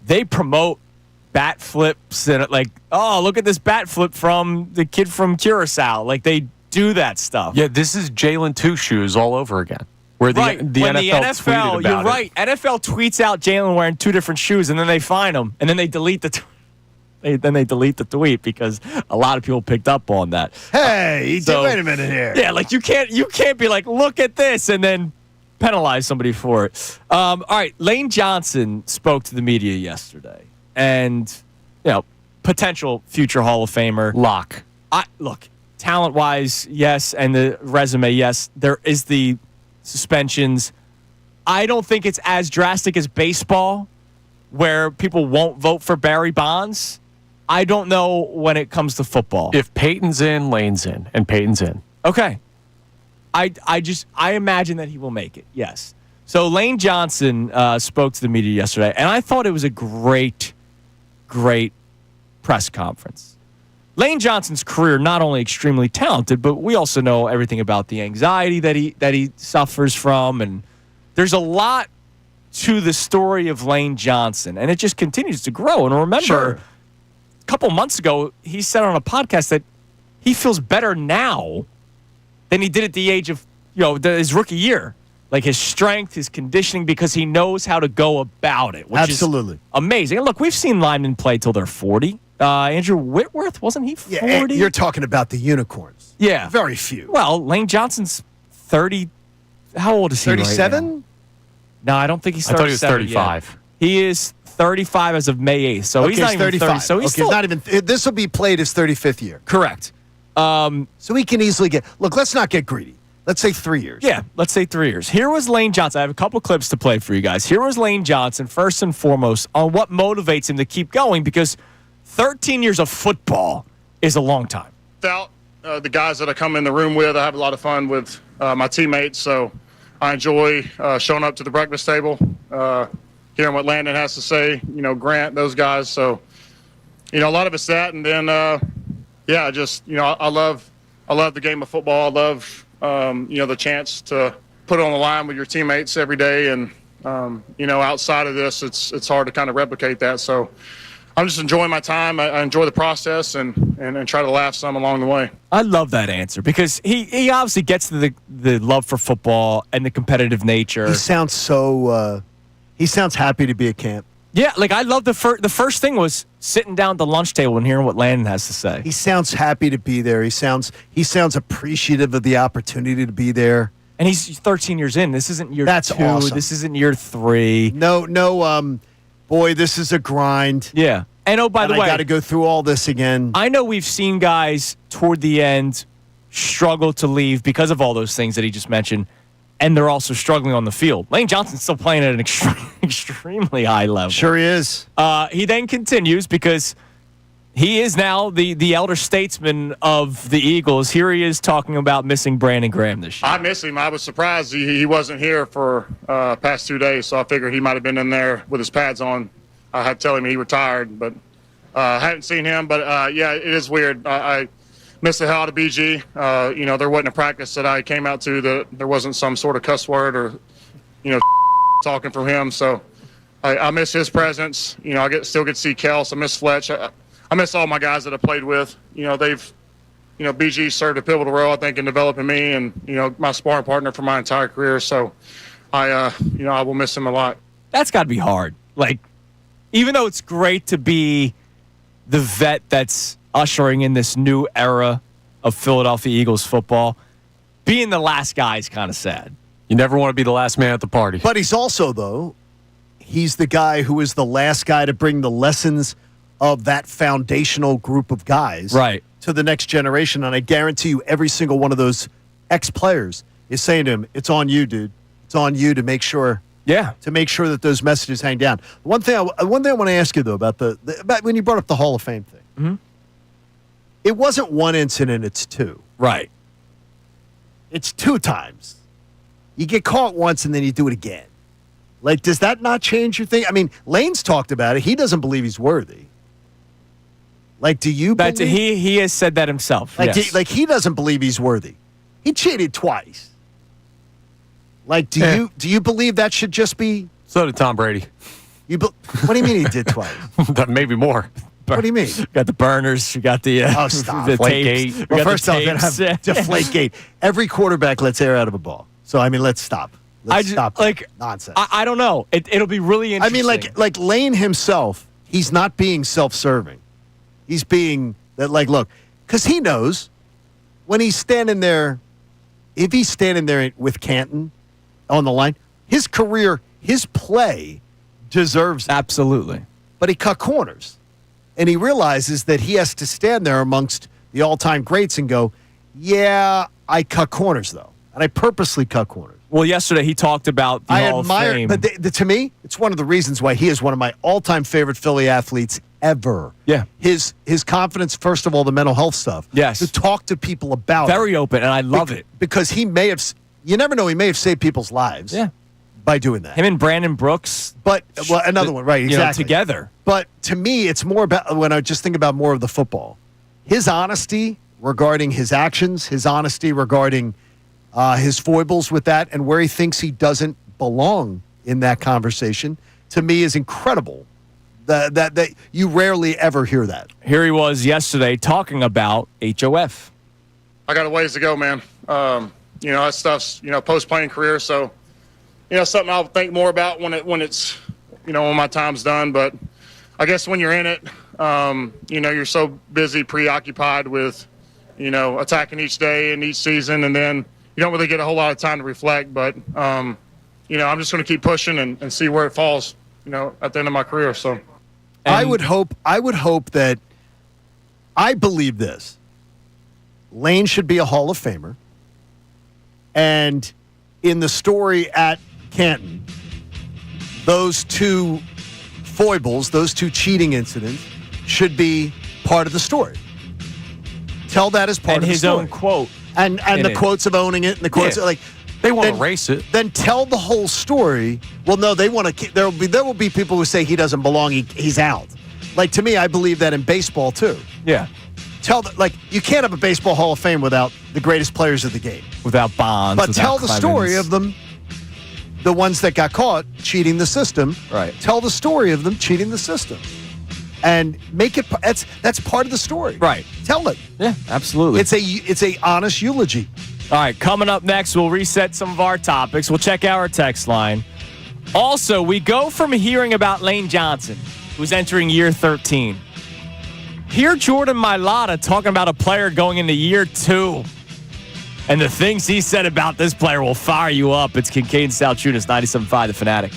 they promote bat flips and look at this bat flip from the kid from Curacao. Like, they do that stuff. Yeah, this is Jalen Two Shoes all over again. Where the NFL tweeted about you're right. NFL tweets out Jalen wearing 2 different shoes, and then they fine him, and then they delete the tweet because a lot of people picked up on that. Hey, wait a minute here. Yeah, you can't be like, look at this, and then penalize somebody for it. All right, Lane Johnson spoke to the media yesterday, and potential future Hall of Famer. Lock. Look, talent-wise, yes, and the resume, yes. There is the suspensions. I don't think it's as drastic as baseball, where people won't vote for Barry Bonds. I don't know when it comes to football. If Peyton's in, Lane's in, and Peyton's in. Okay. I imagine that he will make it, yes. So Lane Johnson spoke to the media yesterday, and I thought it was a great press conference. Lane Johnson's career, not only extremely talented, but we also know everything about the anxiety that he suffers from, and there's a lot to the story of Lane Johnson, and it just continues to grow. And remember, a couple months ago, he said on a podcast that he feels better now than he did at the age of his rookie year. Like his strength, his conditioning, because he knows how to go about it, which Absolutely. is amazing. And look, we've seen linemen play till they're 40. Andrew Whitworth, wasn't he 40? Yeah, you're talking about the unicorns. Yeah. Very few. Well, Lane Johnson's 30. How old is he 37? right now? No, I don't think he's 37. I thought he was 35. Yet. He is 35 as of May 8th. So he's not even 35. 30. So he's still not even. This will be played his 35th year. Correct. So he can easily get. Look, let's not get greedy. Let's say 3 years. Yeah, let's say 3 years. Here was Lane Johnson. I have a couple clips to play for you guys. Here was Lane Johnson, first and foremost, on what motivates him to keep going, because 13 years of football is a long time. Without the guys that I come in the room with, I have a lot of fun with my teammates, so I enjoy showing up to the breakfast table, hearing what Landon has to say, Grant, those guys. So, a lot of it's that. And then, I love the game of football. I love, the chance to put it on the line with your teammates every day. And, outside of this, it's hard to kind of replicate that. So I'm just enjoying my time. I enjoy the process and try to laugh some along the way. I love that answer because he obviously gets to the love for football and the competitive nature. He sounds he sounds happy to be at camp. Yeah, I love the first thing was sitting down at the lunch table and hearing what Landon has to say. He sounds happy to be there. He sounds appreciative of the opportunity to be there. And he's 13 years in. This isn't year That's 2. awesome. This isn't year 3. No, boy, this is a grind. Yeah. And by the way, I got to go through all this again. I know we've seen guys toward the end struggle to leave because of all those things that he just mentioned, and they're also struggling on the field. Lane Johnson's still playing at an extremely high level. Sure he is. He then continues because He is now the elder statesman of the Eagles. Here he is talking about missing Brandon Graham this year. I miss him. I was surprised he wasn't here for past 2 days, so I figured he might have been in there with his pads on. I had to tell him he retired, but I hadn't seen him. But, yeah, it is weird. I miss the hell out of BG. There wasn't a practice that I came out to that there wasn't some sort of cuss word or, talking from him. So I miss his presence. I still get to see Kels. I miss Fletch. I miss all my guys that I played with. BG served a pivotal role, I think, in developing me and, my sparring partner for my entire career. So I will miss him a lot. That's got to be hard. Like, even though it's great to be the vet that's ushering in this new era of Philadelphia Eagles football, being the last guy is kind of sad. You never want to be the last man at the party. But he's also, though, he's the guy who is the last guy to bring the lessons of that foundational group of guys to the next generation. And I guarantee you every single one of those ex-players is saying to him, it's on you, dude. It's on you to make sure that those messages hang down. One thing I want to ask you, though, about about when you brought up the Hall of Fame thing. Mm-hmm. It wasn't one incident, it's two. Right. It's 2 times. You get caught once and then you do it again. Like, does that not change your thing? I mean, Lane's talked about it. He doesn't believe he's worthy. Like, do you believe? He has said that himself. Like, yes. he doesn't believe he's worthy. He cheated twice. Like, do you believe that should just be? So did Tom Brady. What do you mean he did twice? Maybe more. What do you mean? You got the burners. You got the stop. the Deflategate. tapes. Well, first off, then have Deflategate. Every quarterback lets air out of a ball. So I mean, let's stop. Stop nonsense. I don't know. It'll be really interesting. I mean, like Lane himself, he's not being self-serving. He's being look, because he knows when he's standing there, if he's standing there with Canton on the line, his career, his play deserves it. Absolutely. But he cut corners. And he realizes that he has to stand there amongst the all-time greats and go, yeah, I cut corners, though. And I purposely cut corners. Well, yesterday he talked about the Hall of Fame. But to me, it's one of the reasons why he is one of my all-time favorite Philly athletes ever. Yeah. His confidence, first of all, the mental health stuff. Yes. To talk to people about Very open, and I love it. Because he may have, you never know, he may have saved people's lives. Yeah. By doing that. Him and Brandon Brooks. But, another one, right, exactly. Together. But to me, it's more about, when I just think about more of the football, his honesty regarding his actions, his honesty regarding his foibles with that, and where he thinks he doesn't belong in that conversation, to me is incredible. That you rarely ever hear that. Here he was yesterday talking about HOF. I got a ways to go, man. That stuff's, post-playing career, so, something I'll think more about when it's, when my time's done. But I guess when you're in it, you're so busy, preoccupied with, attacking each day and each season, and then you don't really get a whole lot of time to reflect. But, I'm just going to keep pushing and see where it falls, at the end of my career. So I would hope that, I believe this. Lane should be a Hall of Famer. And in the story at Canton, those 2 foibles, those 2 cheating incidents should be part of the story. Tell that as part of the story. And his own quote. And the quotes of owning it and the quotes like they want to erase it. Then tell the whole story. Well, no, they want to. There will be people who say he doesn't belong. He's out. Like, to me, I believe that in baseball too. Yeah. You can't have a baseball Hall of Fame without the greatest players of the game. Without Bonds. But tell the story of them, the ones that got caught cheating the system. Right. Tell the story of them cheating the system. And make it, that's part of the story. Right. Tell it. Yeah, absolutely. It's a honest eulogy. All right, coming up next, we'll reset some of our topics. We'll check our text line. Also, we go from hearing about Lane Johnson, who's entering year 13. Hear Jordan Mailata talking about a player going into year 2. And the things he said about this player will fire you up. It's Kincade Salciunas, 97.5 The Fanatic.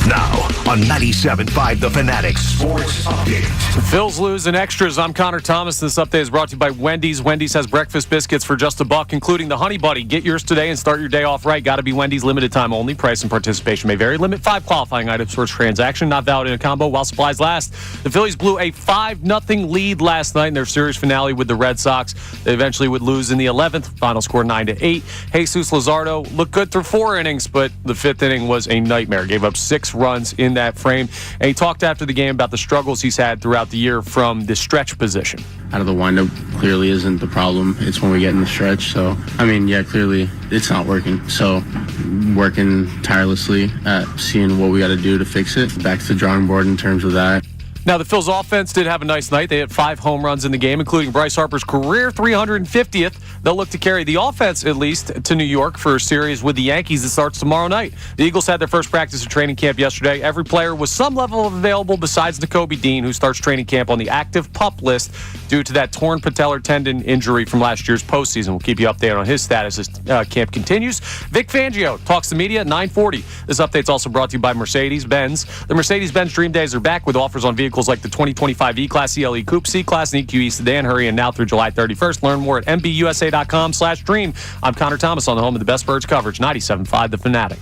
Now, on 97.5 The Fanatic Sports Update. The Phils lose in extras. I'm Connor Thomas. This update is brought to you by Wendy's. Wendy's has breakfast biscuits for just $1, including the Honey Buddy. Get yours today and start your day off right. Got to be Wendy's. Limited time only. Price and participation may vary. Limit 5 qualifying items per transaction. Not valid in a combo while supplies last. The Phillies blew a 5-0 lead last night in their series finale with the Red Sox. They eventually would lose in the 11th. Final score 9-8. Jesus Luzardo looked good through 4 innings, but the 5th inning was a nightmare. Gave up 6 runs in that frame. And he talked after the game about the struggles he's had throughout the year from the stretch position. Out of the windup clearly isn't the problem. It's when we get in the stretch. So, clearly it's not working. So, working tirelessly at seeing what we got to do to fix it. Back to the drawing board in terms of that. Now, the Phils offense did have a nice night. They had 5 home runs in the game, including Bryce Harper's career 350th. They'll look to carry the offense, at least, to New York for a series with the Yankees that starts tomorrow night. The Eagles had their first practice at training camp yesterday. Every player was some level of available besides Nakobe Dean, who starts training camp on the active PUP list due to that torn patellar tendon injury from last year's postseason. We'll keep you updated on his status as camp continues. Vic Fangio talks to media at 9:40. This update's also brought to you by Mercedes-Benz. The Mercedes-Benz Dream Days are back with offers on vehicles like the 2025 E-Class, ELE Coupe, C-Class, and EQE Sedan. Hurry and now through July 31st. Learn more at MBUSA.com/dream. I'm Connor Thomas on the home of the best birds coverage, 97.5 The Fanatic.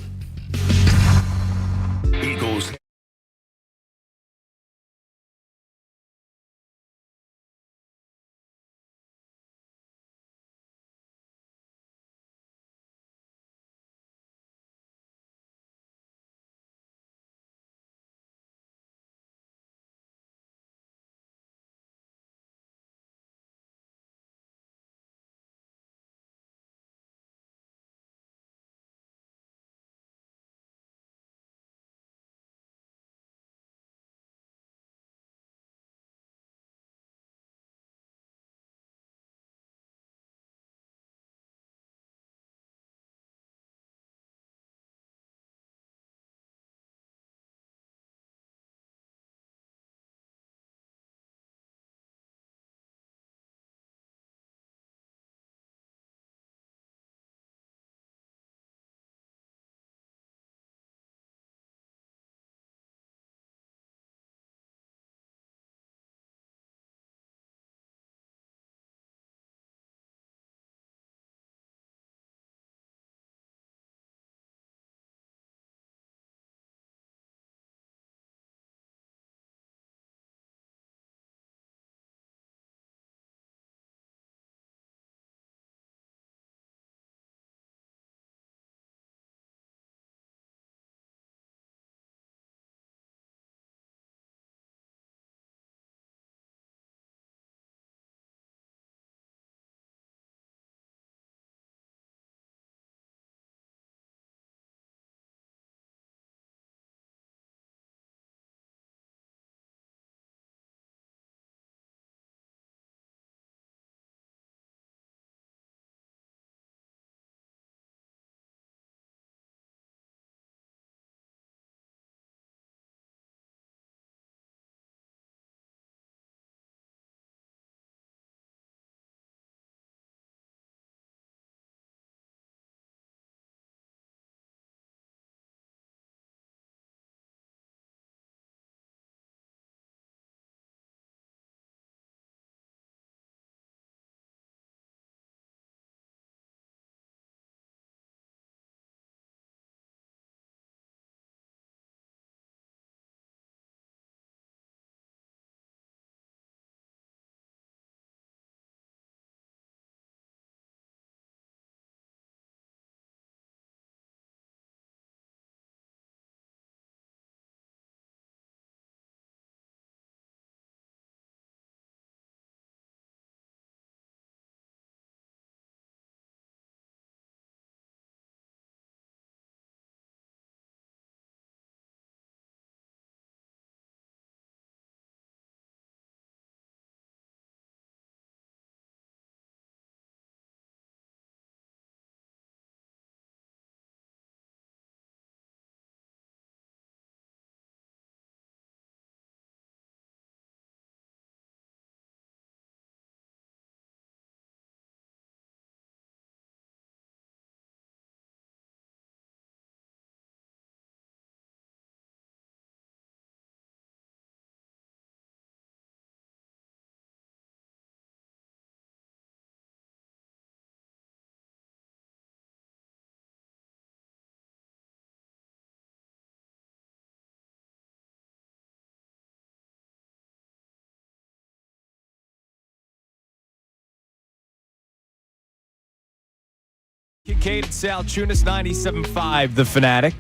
Kincade Salciunas, 97.5, The Fanatic.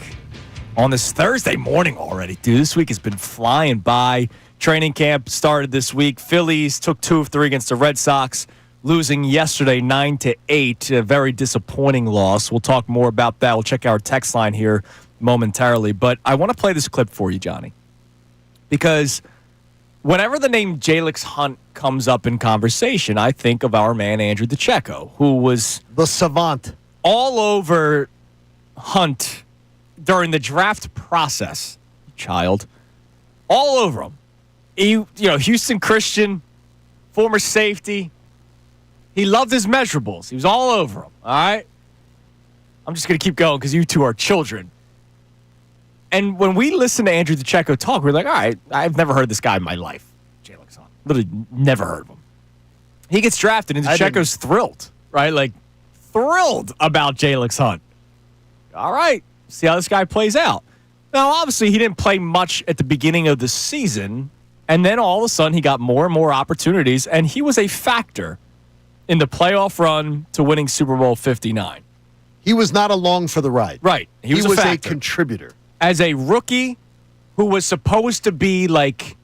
On this Thursday morning already, dude. This week has been flying by. Training camp started this week. Phillies took 2 of 3 against the Red Sox, losing yesterday 9-8. A very disappointing loss. We'll talk more about that. We'll check our text line here momentarily. But I want to play this clip for you, Johnny, because whenever the name Jalen Hunt comes up in conversation, I think of our man Andrew DeCecco, who was the savant all over Hunt during the draft process. Child, all over him. Houston Christian, former safety. He loved his measurables. He was all over him. All right. I'm just going to keep going because you two are children. And when we listen to Andrew DeCecco talk, we're like, all right, I've never heard this guy in my life. Jalen Hunt. Literally never heard of him. He gets drafted, and DeCecco's thrilled, right? Like, thrilled about Jalen Hunt. All right, see how this guy plays out. Now, obviously, he didn't play much at the beginning of the season, and then all of a sudden, he got more and more opportunities, and he was a factor in the playoff run to winning Super Bowl 59. He was not along for the ride. Right. He was a contributor. As a rookie who was supposed to be like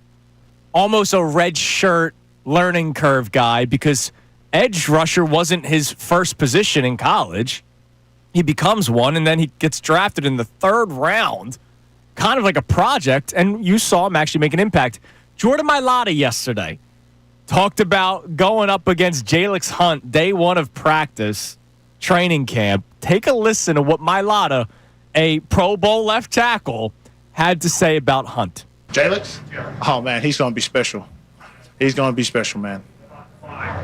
almost a red shirt learning curve guy because edge rusher wasn't his first position in college. He becomes one, and then he gets drafted in the 3rd round, kind of like a project, and you saw him actually make an impact. Jordan Mailata yesterday talked about going up against Jalen Hunt day 1 of practice, training camp. Take a listen to what Mailata, a Pro Bowl left tackle, had to say about Hunt. Jalen? Oh, man, he's going to be special. He's going to be special, man.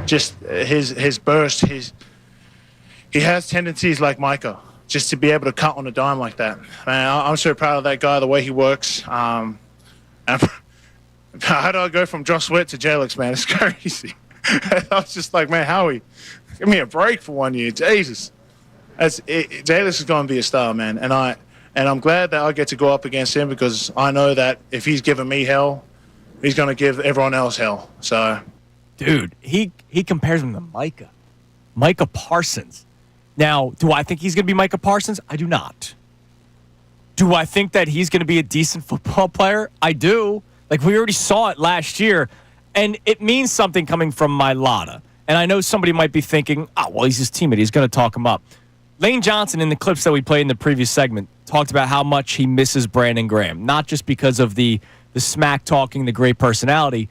Just his burst, he has tendencies like Micah, just to be able to cut on a dime like that. Man, I'm so proud of that guy, the way he works. And how do I go from Josh Sweat to Jalen, man? It's crazy. I was just like, man, Howie, give me a break for 1 year. Jesus. Jalen is going to be a star, man. And I'm glad that I get to go up against him because I know that if he's giving me hell, he's going to give everyone else hell. So, dude, he compares him to Micah Parsons. Now, do I think he's going to be Micah Parsons? I do not. Do I think that he's going to be a decent football player? I do. Like, we already saw it last year, and it means something coming from Mailata. And I know somebody might be thinking, well, he's his teammate. He's going to talk him up. Lane Johnson, in the clips that we played in the previous segment, talked about how much he misses Brandon Graham, not just because of the smack talking, the great personality,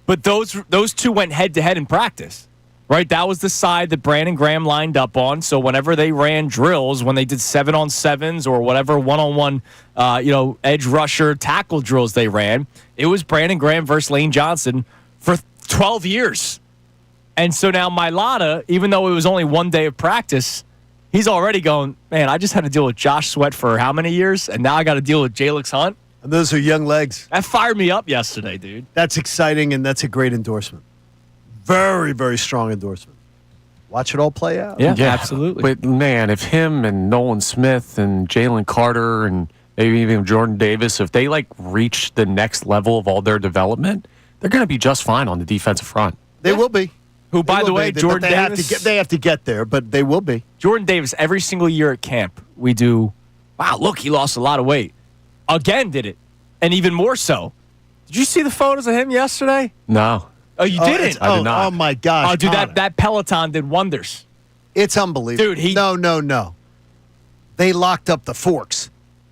but those two went head-to-head in practice, right? That was the side that Brandon Graham lined up on. So whenever they ran drills, when they did 7-on-7s or whatever one-on-one, edge rusher tackle drills they ran, it was Brandon Graham versus Lane Johnson for 12 years. And so now Mailata, even though it was only 1 day of practice, he's already going, man, I just had to deal with Josh Sweat for how many years? And now I got to deal with Jalen Hunt. And those are young legs. That fired me up yesterday, dude. That's exciting, and that's a great endorsement. Very, very strong endorsement. Watch it all play out. Yeah, absolutely. But, man, if him and Nolan Smith and Jalen Carter and maybe even Jordan Davis, if they, reach the next level of all their development, they're going to be just fine on the defensive front. They will be. Who, by the way, Jordan Davis. They have to get there, but they will be. Jordan Davis, every single year at camp, we do, wow, look, he lost a lot of weight. Again, did it. And even more so. Did you see the photos of him yesterday? No. Oh, you didn't? I did not. Oh, my gosh. Oh, dude, that Peloton did wonders. It's unbelievable. Dude, No. They locked up the forks.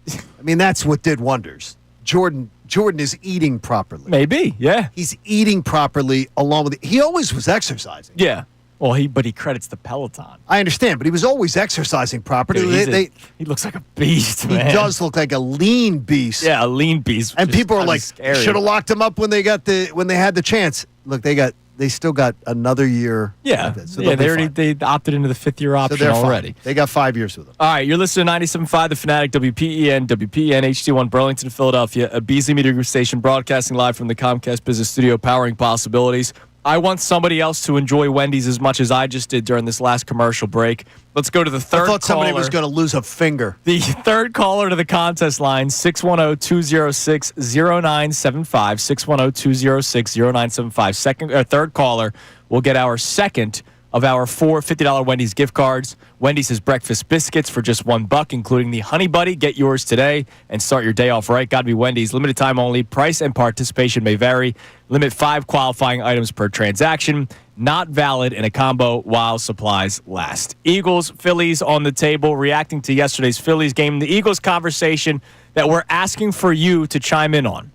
I mean, that's what did wonders. Jordan is eating properly. Maybe, yeah. He's eating properly along with he always was exercising. Yeah. Well, he credits the Peloton. I understand, but he was always exercising properly. Dude, he looks like a beast, man. He does look like a lean beast. Yeah, a lean beast. And people are like, should have locked him up when they had the chance. Look, they still got another year. Yeah, so they opted into the 5th-year option already. Fine. They got 5 years with him. All right, you're listening to 97.5 The Fanatic, WPEN HD1 Burlington, Philadelphia, a Beasley Media Group station broadcasting live from the Comcast Business Studio, powering possibilities. I want somebody else to enjoy Wendy's as much as I just did during this last commercial break. Let's go to the third caller. I thought somebody was going to lose a finger. The third caller to the contest line, 610-206-0975, 610-206-0975. Third caller will get our second of our 4 $50 Wendy's gift cards. Wendy's has breakfast biscuits for just $1, including the Honey Buddy. Get yours today and start your day off right. Got to be Wendy's. Limited time only. Price and participation may vary. Limit 5 qualifying items per transaction. Not valid in a combo while supplies last. Eagles, Phillies on the table. Reacting to yesterday's Phillies game. The Eagles conversation that we're asking for you to chime in on.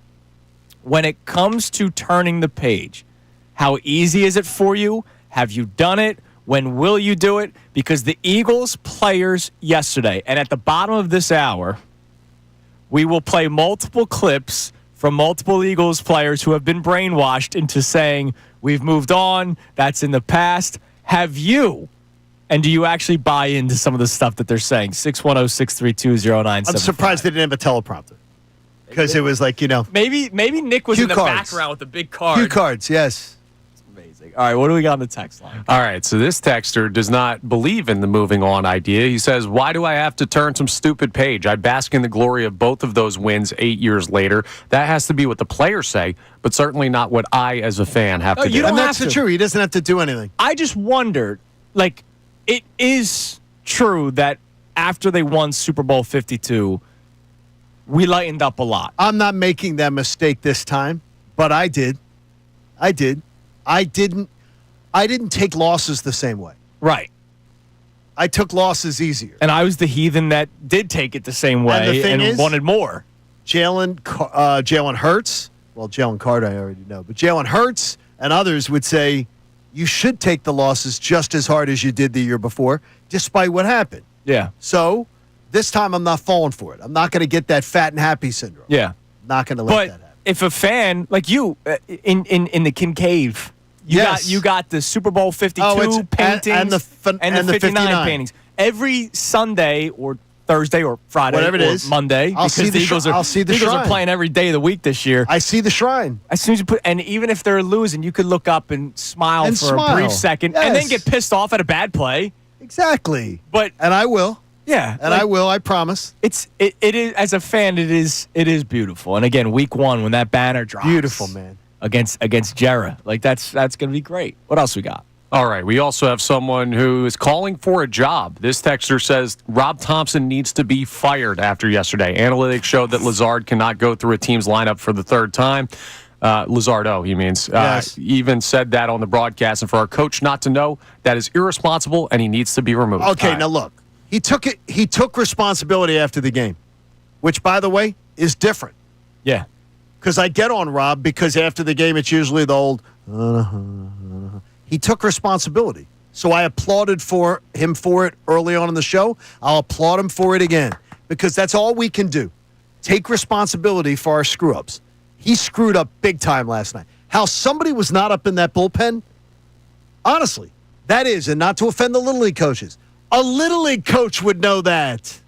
When it comes to turning the page, how easy is it for you? Have you done it? When will you do it? Because the Eagles players yesterday, and at the bottom of this hour, we will play multiple clips from multiple Eagles players who have been brainwashed into saying, we've moved on, that's in the past. Have you? And do you actually buy into some of the stuff that they're saying? 610-632-0975. I'm surprised they didn't have a teleprompter. Because it was like, Maybe Nick was Cue in the cards. background with the big card. Cue cards, yes. Amazing. All right, what do we got on the text line? All right, so this texter does not believe in the moving on idea. He says, why do I have to turn some stupid page? I bask in the glory of both of those wins 8 years later. That has to be what the players say, but certainly not what I, as a fan, have to do. And that's true. He doesn't have to do anything. I just wondered, it is true that after they won Super Bowl 52, we lightened up a lot. I'm not making that mistake this time, but I did. I didn't take losses the same way. Right. I took losses easier. And I was the heathen that did take it the same way and wanted more. Jalen Hurts, well, Jalen Carter I already know, but Jalen Hurts and others would say you should take the losses just as hard as you did the year before, despite what happened. Yeah. So this time I'm not falling for it. I'm not going to get that fat and happy syndrome. Yeah. Not going to let that happen. If a fan like you in the Kincade, you got the Super Bowl 52 paintings and the 59 paintings every Sunday or Thursday or Friday, whatever it is, Monday. I'll see the Eagles are playing every day of the week this year. I see the shrine. As soon as you and even if they're losing, you could look up and smile a brief second, and then get pissed off at a bad play. Exactly. And I will. Yeah, I will. I promise. It is as a fan. It is beautiful. And again, week 1 when that banner drops, beautiful, man, against Jera, that's going to be great. What else we got? All right, we also have someone who is calling for a job. This texter says Rob Thompson needs to be fired after yesterday. Analytics showed that Lazard cannot go through a team's lineup for the third time. Lazardo, he means. Yes. Even said that on the broadcast. And for our coach not to know, that is irresponsible, and he needs to be removed. Okay, now look. He took responsibility after the game, which, by the way, is different. Yeah. Because I get on Rob because after the game, it's usually the old, He took responsibility. So I applauded him for it early on in the show. I'll applaud him for it again because that's all we can do. Take responsibility for our screw-ups. He screwed up big time last night. How somebody was not up in that bullpen, honestly, that is, and not to offend the Little League coaches, a Little League coach would know that.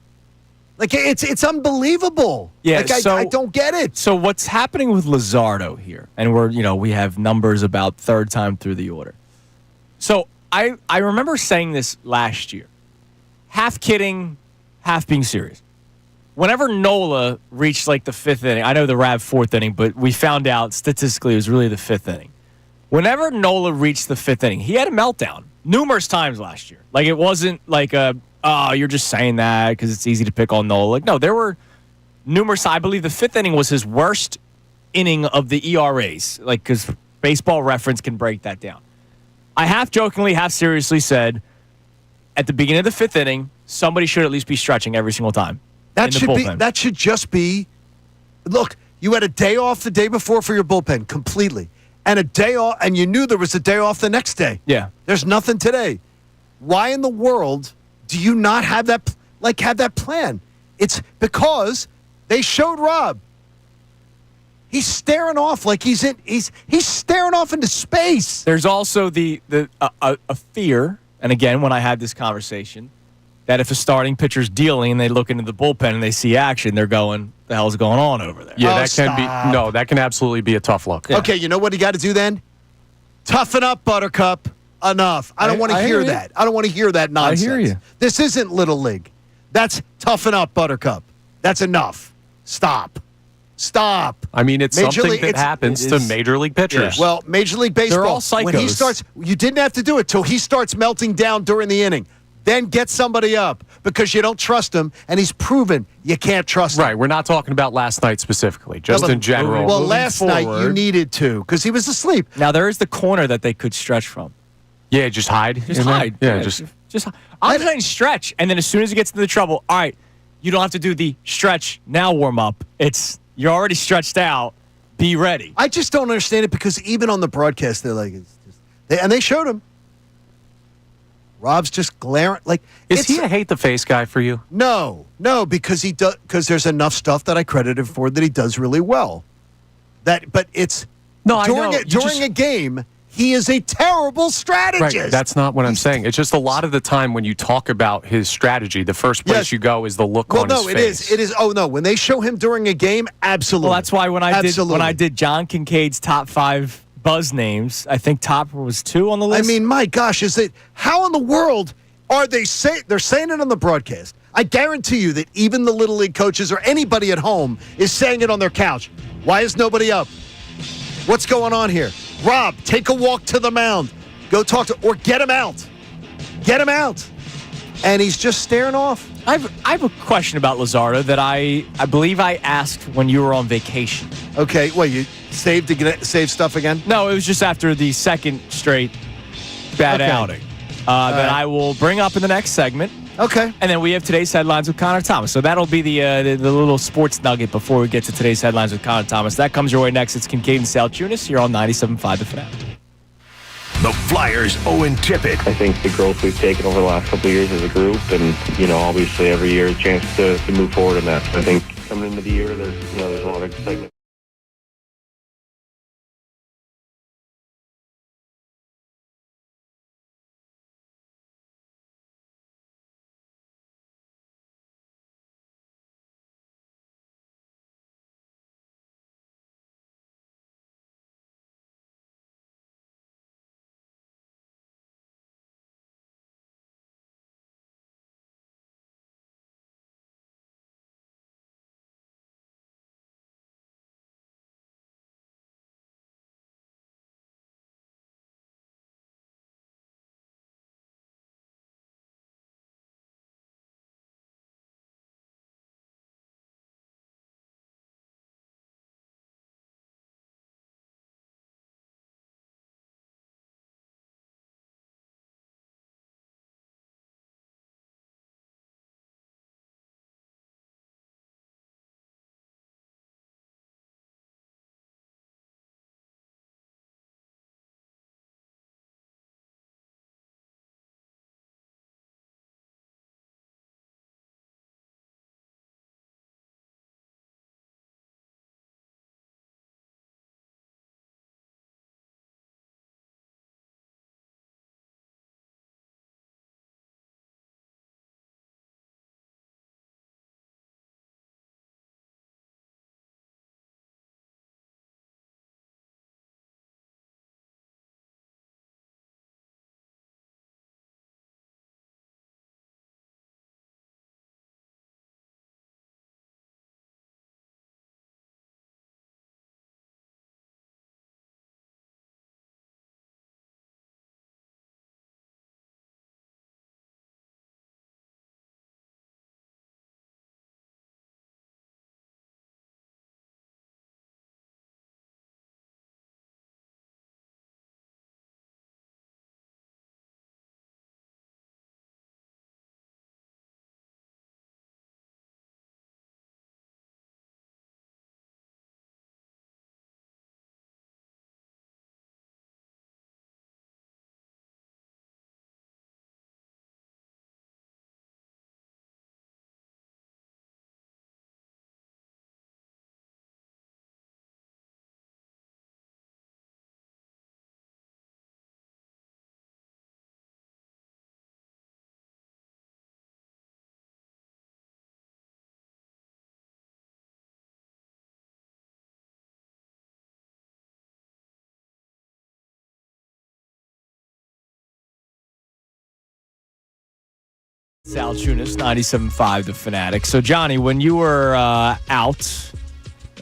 It's unbelievable. Yeah, I don't get it. So what's happening with Lazardo here? And we have numbers about third time through the order. So I remember saying this last year. Half kidding, half being serious. Whenever Nola reached the 5th inning, I know the Rav 4th inning, but we found out statistically it was really the 5th inning. Whenever Nola reached the 5th inning, he had a meltdown numerous times last year. It wasn't you're just saying that because it's easy to pick on Nola. No, there were numerous. I believe the 5th inning was his worst inning of the ERAs, because Baseball Reference can break that down. I half jokingly, half seriously said at the beginning of the 5th inning, somebody should at least be stretching every single time. That should just be. Look, you had a day off the day before for your bullpen completely. And a day off, and you knew there was a day off the next day. Yeah. There's nothing today. Why in the world do you not have that plan? It's because they showed Rob. He's staring off he's staring off into space. There's also a fear, and again, when I had this conversation, that if a starting pitcher's dealing and they look into the bullpen and they see action, they're going, the hell's going on over there? Yeah, that can absolutely be a tough look. Yeah. Okay, you know what you got to do then? Toughen up, Buttercup. Enough. I don't want to hear that. I don't want to hear that nonsense. I hear you. This isn't Little League. That's toughen up, Buttercup. That's enough. Stop. Stop. I mean, it's Major something League- that it's- happens it to is- Major League pitchers. Well, Major League Baseball, They're all when he psychos. starts, you didn't have to do it till he starts melting down during the inning. Then get somebody up because you don't trust him, and he's proven you can't trust him. Right. We're not talking about last night specifically, just No, but- in general. Well, Moving last night you forward- needed to because he was asleep. Now there is the corner that they could stretch from. Yeah, just hide. Just in there. hide. Yeah, just I'm saying stretch, and then as soon as he gets into the trouble, all right, you don't have to do the stretch now warm up. It's you're already stretched out. Be ready. I just don't understand it because even on the broadcast, they're like, and they showed him. Rob's just glaring like. Is he a hate the face guy for you? No, because he does. Because there's enough stuff that I credit him for that he does really well. But it's No, during I know. during a game. He is a terrible strategist. Right, that's not what I'm saying. It's just a lot of the time when you talk about his strategy, the first place you go is the look on his face. It is. Oh no, when they show him during a game, absolutely. Well, that's why when I did John Kincaid's top 5 buzz names, I think Topper was 2 on the list. I mean, my gosh, is it how in the world are they saying? They're saying it on the broadcast. I guarantee you that even the little league coaches or anybody at home is saying it on their couch. Why is nobody up? What's going on here? Rob, take a walk to the mound. Go talk to, or get him out. Get him out. And he's just staring off. I have a question about Luzardo that I believe I asked when you were on vacation. Okay, well, you saved to save stuff again? No, it was just after the second straight bad outing that I will bring up in the next segment. Okay. And then we have today's headlines with Connor Thomas. So that'll be the little sports nugget before we get to today's headlines with Connor Thomas. That comes your way next. It's Kincade and Salciunas here on 97.5 The Fanatic. The Flyers Owen Tippett. I think the growth we've taken over the last couple of years as a group, and obviously every year a chance to move forward in that. I think coming into the year, there's a lot of excitement. Salciunas, 97.5 The Fanatic. So, Johnny, when you were out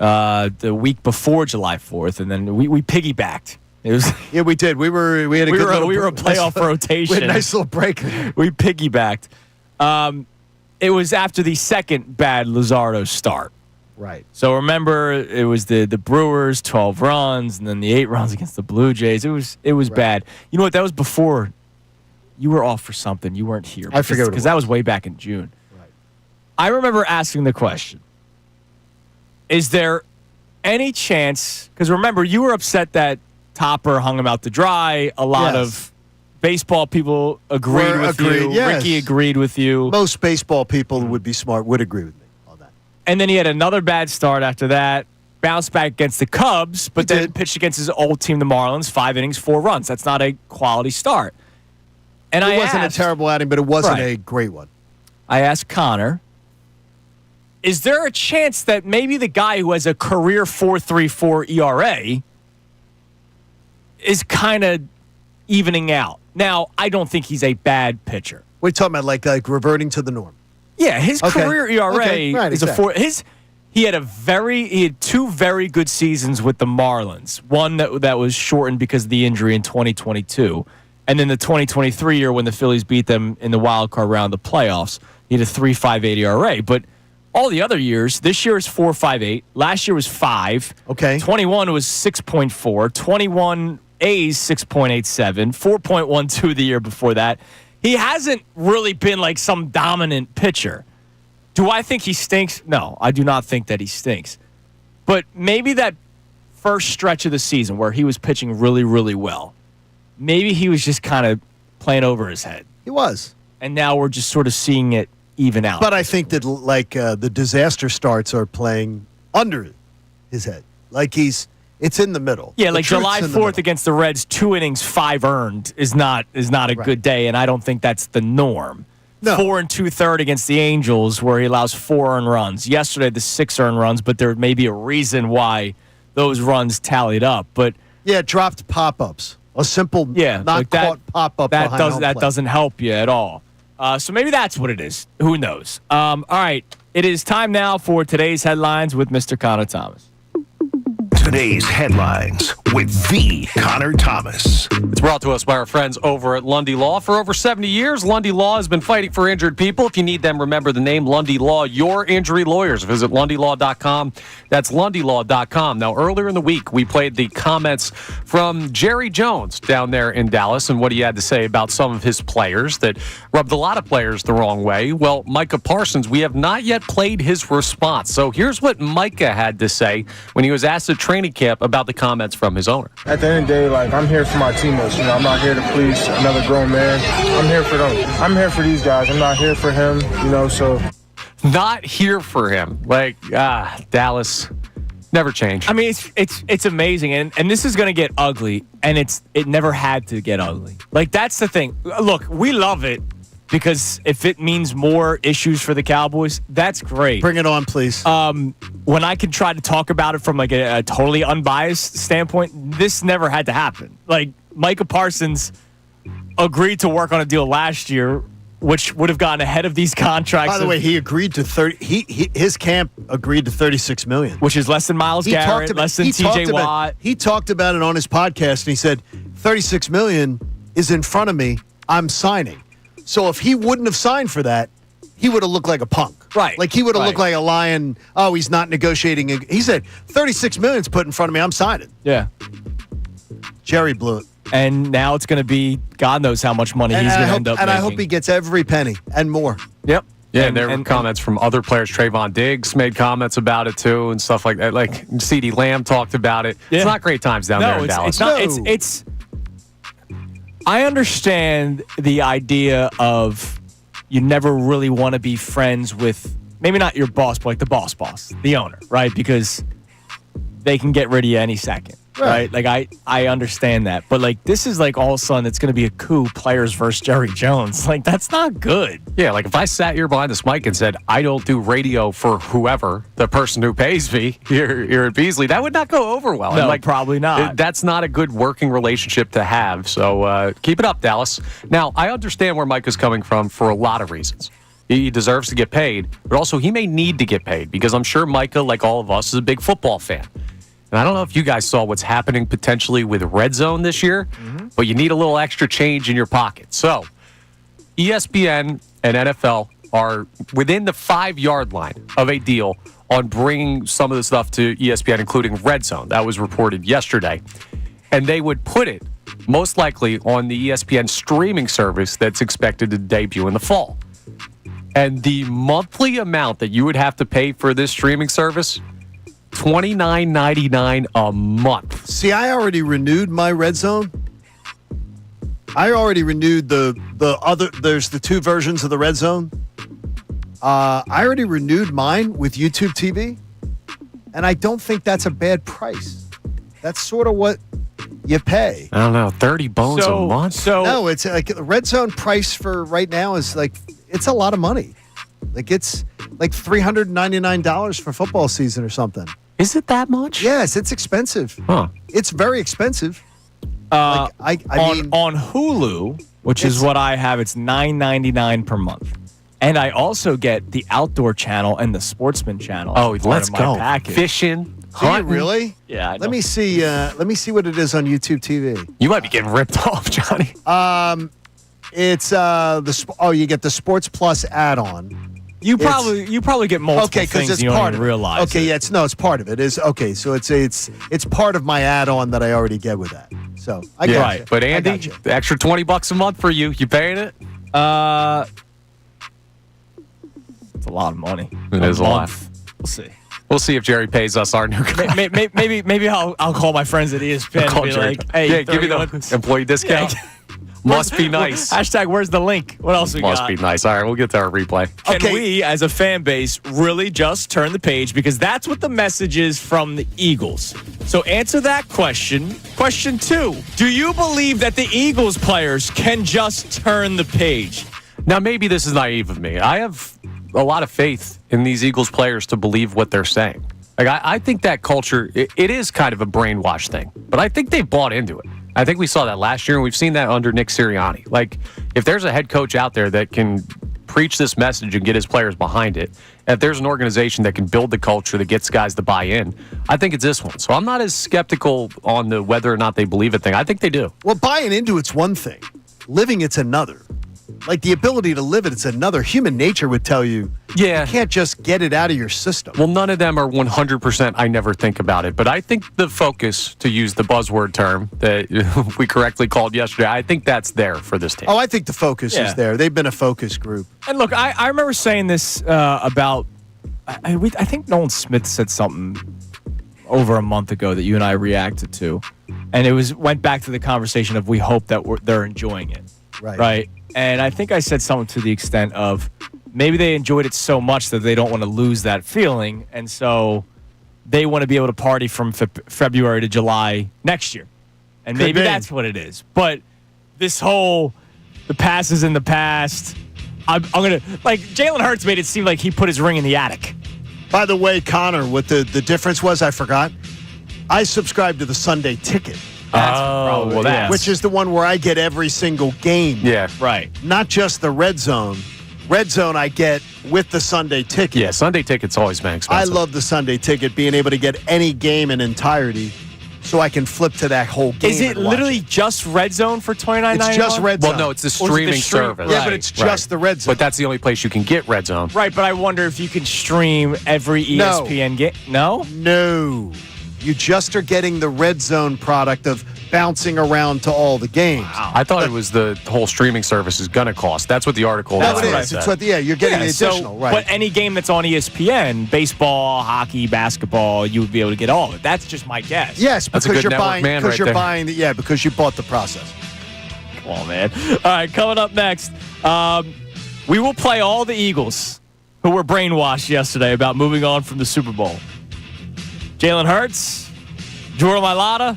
the week before July 4th, and then we piggybacked. It was Yeah, we did. We had a good little. We were a playoff rotation. We had a nice little break there. We piggybacked. It was after the second bad Luzardo start. Right. So remember, it was the Brewers 12 runs, and then the 8 runs against the Blue Jays. It was bad. You know what? That was before you were off for something. You weren't here. I forget because that was way back in June. Right. I remember asking the question: is there any chance? Because remember, you were upset that Topper hung him out to dry. A lot of baseball people agreed with you. Yes. Ricky agreed with you. Most baseball people would be smart, would agree with me on that. And then he had another bad start after that. Bounced back against the Cubs, but then pitched against his old team, the Marlins. 5 innings, 4 runs. That's not a quality start. And It wasn't a terrible outing, but it wasn't a great one. I asked Connor, is there a chance that maybe the guy who has a career 4.34 ERA is kind of evening out? Now, I don't think he's a bad pitcher. We're talking about like reverting to the norm. Yeah, his career ERA is a 4. He had 2 very good seasons with the Marlins. One that was shortened because of the injury in 2022. And then the 2023 year when the Phillies beat them in the wild card round of the playoffs, he had a 3.58 ERA. But all the other years, this year is 4.58. Last year was 5. Okay. 21 was 6.4. 21 A's 6.87. 4.12 the year before that. He hasn't really been like some dominant pitcher. Do I think he stinks? No, I do not think that he stinks. But maybe that first stretch of the season where he was pitching really, really well, maybe he was just kind of playing over his head. He was. And now we're just sort of seeing it even out. But I think that the disaster starts are playing under his head. Like it's in the middle. Yeah, The like truth's July in the 4th middle. against the Reds, 2 innings, 5 earned is not a good day, and I don't think that's the norm. No. 4 2/3 against the Angels, where he allows 4 earned runs. Yesterday, the 6 earned runs, but there may be a reason why those runs tallied up. But yeah, dropped pop-ups. A simple, not like caught pop-up behind home plate. doesn't help you at all. So maybe that's what it is. Who knows? All right, it is time now for today's headlines with Mr. Connor Thomas. Today's headlines with the Connor Thomas. It's brought to us by our friends over at Lundy Law. For over 70 years, Lundy Law has been fighting for injured people. If you need them, remember the name Lundy Law, your injury lawyers. Visit LundyLaw.com. That's LundyLaw.com. Now, earlier in the week, we played the comments from Jerry Jones down there in Dallas and what he had to say about some of his players that rubbed a lot of players the wrong way. Well, Micah Parsons, we have not yet played his response. So here's what Micah had to say when he was asked at training camp about the comments from his owner. At the end of the day, I'm here for my teammates. I'm not here to please another grown man. I'm here for them. I'm here for these guys. I'm not here for him, so. Not here for him. Dallas, never change. I mean, it's amazing, and this is going to get ugly, and it never had to get ugly. That's the thing. Look, we love it because if it means more issues for the Cowboys, that's great. Bring it on, please. When I can try to talk about it from a totally unbiased standpoint, this never had to happen. Micah Parsons agreed to work on a deal last year, which would have gotten ahead of these contracts. By the way, he agreed to 30. His camp agreed to $36 million, which is less than Myles Garrett, less than T.J. Watt. He talked about it on his podcast, and he said, $36 million is in front of me. I'm signing. So if he wouldn't have signed for that, he would have looked like a punk. Right. He would have looked like a lion. Oh, he's not negotiating. He said, $36 million's put in front of me. I'm signing. Yeah. Jerry blew it. And now it's going to be God knows how much money he's going to end up making. And I hope he gets every penny and more. Yep. Yeah, and there were comments from other players. Trayvon Diggs made comments about it, too, and stuff like that. CeeDee Lamb talked about it. Yeah. It's not great times down there in Dallas. It's I understand the idea of you never really want to be friends with, maybe not your boss, but the boss, the owner, right? Because they can get rid of you any second, right? I understand that. But, this is all of a sudden it's going to be a coup, players versus Jerry Jones. That's not good. Yeah, if I sat here behind this mic and said, I don't do radio for whoever, the person who pays me here at Beasley, that would not go over well. No, probably not. That's not a good working relationship to have. So keep it up, Dallas. Now, I understand where Mike is coming from for a lot of reasons. He deserves to get paid, but also he may need to get paid because I'm sure Micah, like all of us, is a big football fan. And I don't know if you guys saw what's happening potentially with Red Zone this year, but you need a little extra change in your pocket. So ESPN and NFL are within the 5-yard line of a deal on bringing some of the stuff to ESPN, including Red Zone. That was reported yesterday. And they would put it most likely on the ESPN streaming service that's expected to debut in the fall. And the monthly amount that you would have to pay for this streaming service, $29.99 a month. See, I already renewed my Red Zone. I already renewed the other. There's the 2 versions of the Red Zone. I already renewed mine with YouTube TV, and I don't think that's a bad price. That's sort of what you pay. I don't know, 30 bones a month? No, it's like the Red Zone price for right now is like, it's a lot of money. Like it's like $399 for football season or something. Is it that much? Yes, it's expensive. Huh. It's very expensive. I mean, on Hulu, which is what I have, it's $9.99 per month. And I also get the outdoor channel and the sportsman channel. Oh, as part let's of my go. package. Fishing, Do you hunting. really? Yeah. I Let me see. Let me see what it is on YouTube TV. You might be getting ripped off, Johnny. It's you get the Sports Plus add-on. You probably get multiple things it's you don't part even of it. realize. Okay, yeah, it's part of it. So it's part of my add-on that I already get with that. So I got Right. you. But I Andy, got you. the extra $20 a month for you. You paying it? It's a lot of money. It is a lot. We'll see. We'll see if Jerry pays us our new guy. Maybe I'll call my friends at ESPN Call and be Jerry. like, hey, Yeah, give me the employee discount. Must be nice. Hashtag where's the link? What else we got? Must be nice. All right, we'll get to our replay. Can we, as a fan base, really just turn the page? Because that's what the message is from the Eagles. So answer that question. Question 2. Do you believe that the Eagles players can just turn the page? Now, maybe this is naive of me. I have a lot of faith in these Eagles players to believe what they're saying. Like I think that culture, it is kind of a brainwash thing, but I think they've bought into it. I think we saw that last year, and we've seen that under Nick Sirianni. Like, if there's a head coach out there that can preach this message and get his players behind it, if there's an organization that can build the culture that gets guys to buy in, I think it's this one. So I'm not as skeptical on the whether or not they believe it thing. I think they do. Well, buying into it's one thing. Living it's another. Like the ability to live it's another. Human nature would tell you, you can't just get it out of your system. Well, none of them are 100% I never think about it. But I think the focus, to use the buzzword term that we correctly called yesterday, I think that's there for this team. Oh, I think the focus is there. They've been a focus group. And look, I remember saying this about, I think Nolan Smith said something over a month ago that you and I reacted to. And it went back to the conversation of we hope that they're enjoying it. Right. And I think I said something to the extent of maybe they enjoyed it so much that they don't want to lose that feeling. And so they want to be able to party from February to July next year. And maybe that's what it is. But this whole, the past is in the past. I'm going to, like, Jalen Hurts made it seem like he put his ring in the attic. By the way, Connor, what the difference was, I forgot. I subscribed to the Sunday Ticket. Which is the one where I get every single game. Yeah. Right. Not just the Red Zone. Red Zone I get with the Sunday Ticket. Yeah, Sunday Ticket's always been expensive. I love the Sunday Ticket, being able to get any game in entirety so I can flip to that whole game. Is it literally just Red Zone for $29.99? It's just Red Zone. Well, no, it's the streaming service. Yeah, but it's just the Red Zone. But that's the only place you can get Red Zone. Right, but I wonder if you can stream every ESPN game. No? No. You just are getting the Red Zone product of bouncing around to all the games. Wow. I thought it was the whole streaming service is going to cost. That's what the article That's what it is. It's what, you're getting the additional, right. But any game that's on ESPN, baseball, hockey, basketball, you would be able to get all of it. That's just my guess. Yes, because you're buying right because you bought the process. Come on, man. All right, coming up next, we will play all the Eagles who were brainwashed yesterday about moving on from the Super Bowl. Jalen Hurts, Jordan Mailata,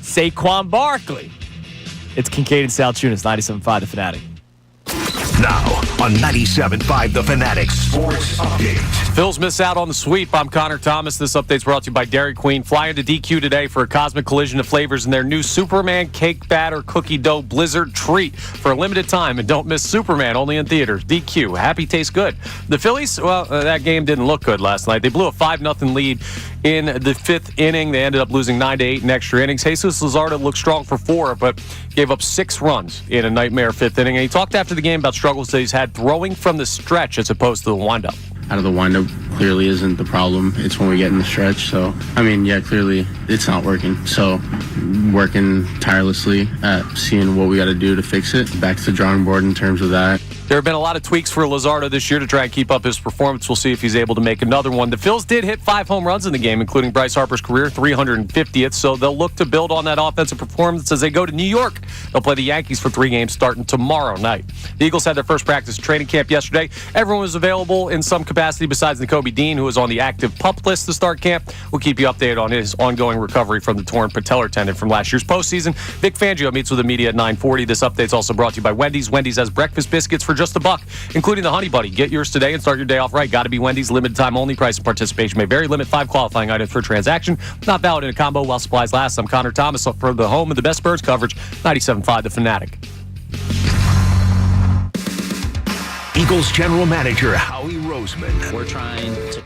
Saquon Barkley. It's Kincade Salciunas, 97.5 The Fanatic. Now on 97.5 The Fanatic Sports Update. Phils miss out on the sweep. I'm Connor Thomas. This update's brought to you by Dairy Queen. Fly into DQ today for a cosmic collision of flavors in their new Superman cake batter cookie dough blizzard treat for a limited time. And don't miss Superman, only in theaters. DQ. Happy tastes good. The Phillies, well, that game didn't look good last night. They blew a 5-0 lead in the fifth inning. They ended up losing 9-8 in extra innings. Jesus Luzardo looked strong for 4, but gave up 6 runs in a nightmare fifth inning. And he talked after the game about struggles that he's had throwing from the stretch as opposed to the windup. Out of the windup clearly isn't the problem. It's when we get in the stretch. So, I mean, yeah, clearly it's not working. So, working tirelessly at seeing what we got to do to fix it. Back to the drawing board in terms of that. There have been a lot of tweaks for Luzardo this year to try and keep up his performance. We'll see if he's able to make another one. The Phils did hit 5 home runs in the game, including Bryce Harper's career 350th. So they'll look to build on that offensive performance as they go to New York. They'll play the Yankees for 3 games starting tomorrow night. The Eagles had their first practice training camp yesterday. Everyone was available in some capacity besides Nakobe Dean, who was on the active PUP list to start camp. We'll keep you updated on his ongoing recovery from the torn patellar tendon from last year's postseason. Vic Fangio meets with the media at 9:40. This update's also brought to you by Wendy's. Wendy's has breakfast biscuits for just $1, including the Honey Buddy. Get yours today and start your day off right. Got to be Wendy's. Limited time only. Price and participation may vary. Limit 5 qualifying items per transaction. Not valid in a combo while supplies last. I'm Connor Thomas for the home of the best Birds coverage. 97.5 The Fanatic. Eagles general manager Howie Roseman. We're trying to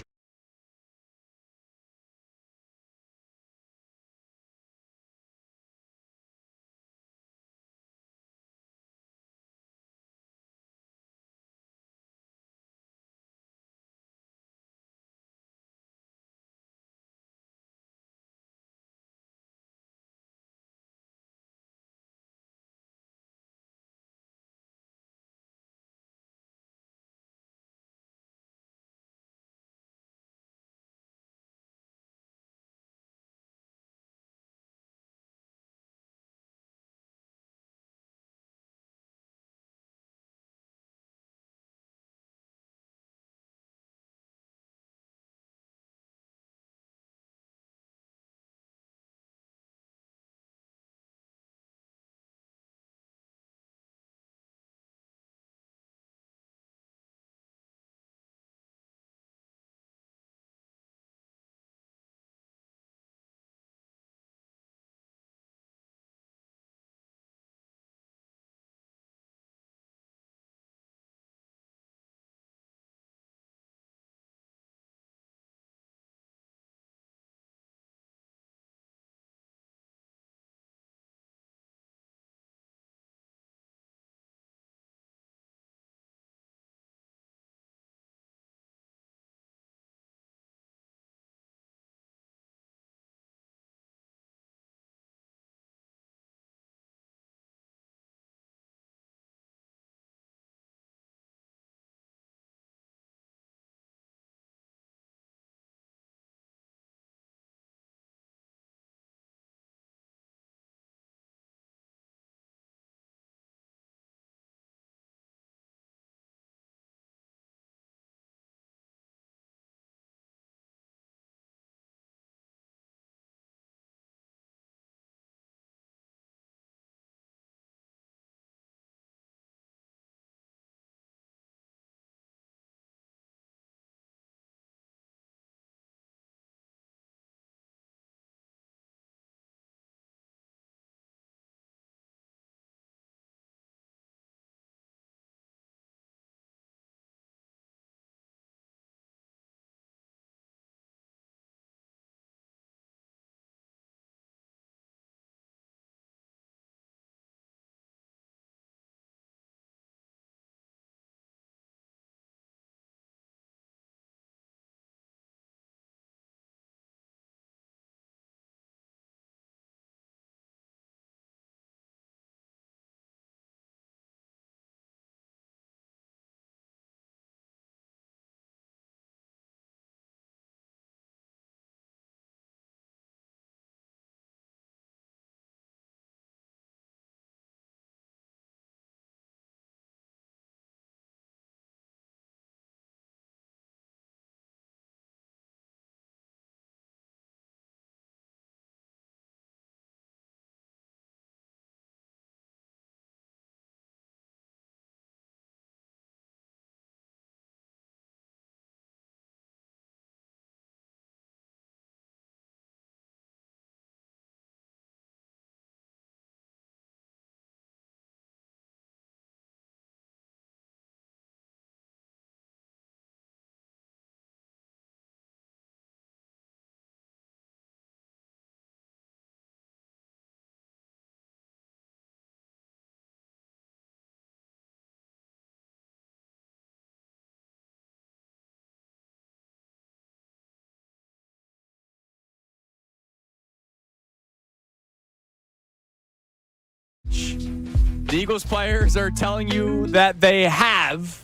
The Eagles players are telling you that they have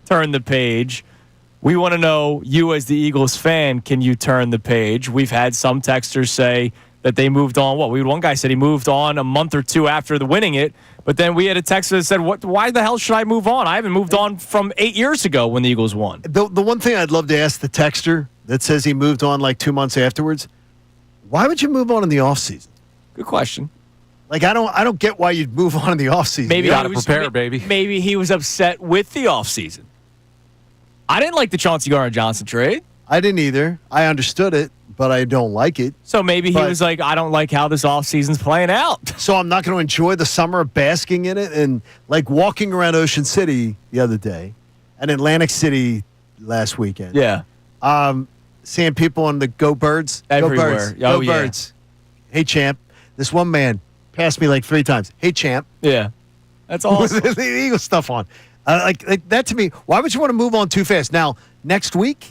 turned the page. We want to know, you as the Eagles fan, can you turn the page? We've had some texters say that they moved on. One guy said he moved on a month or two after the winning it, but then we had a texter that said, why the hell should I move on? I haven't moved on from 8 years ago when the Eagles won. The one thing I'd love to ask the texter that says he moved on like 2 months afterwards, why would you move on in the offseason? Good question. Like, I don't get why you'd move on in the offseason. Maybe you got to prepare, baby. Maybe he was upset with the offseason. I didn't like the Chauncey Gardner-Johnson trade. I didn't either. I understood it, but I don't like it. So maybe he was like, I don't like how this offseason's playing out. So I'm not going to enjoy the summer of basking in it. And like walking around Ocean City the other day and Atlantic City last weekend. Yeah. Seeing people on the Go Birds. Everywhere. Go Birds. Oh, Go Birds. Hey, champ. This one man passed me like 3 times. Hey, champ. Yeah. That's awesome. With the Eagles stuff on. Like that to me, why would you want to move on too fast? Now, next week,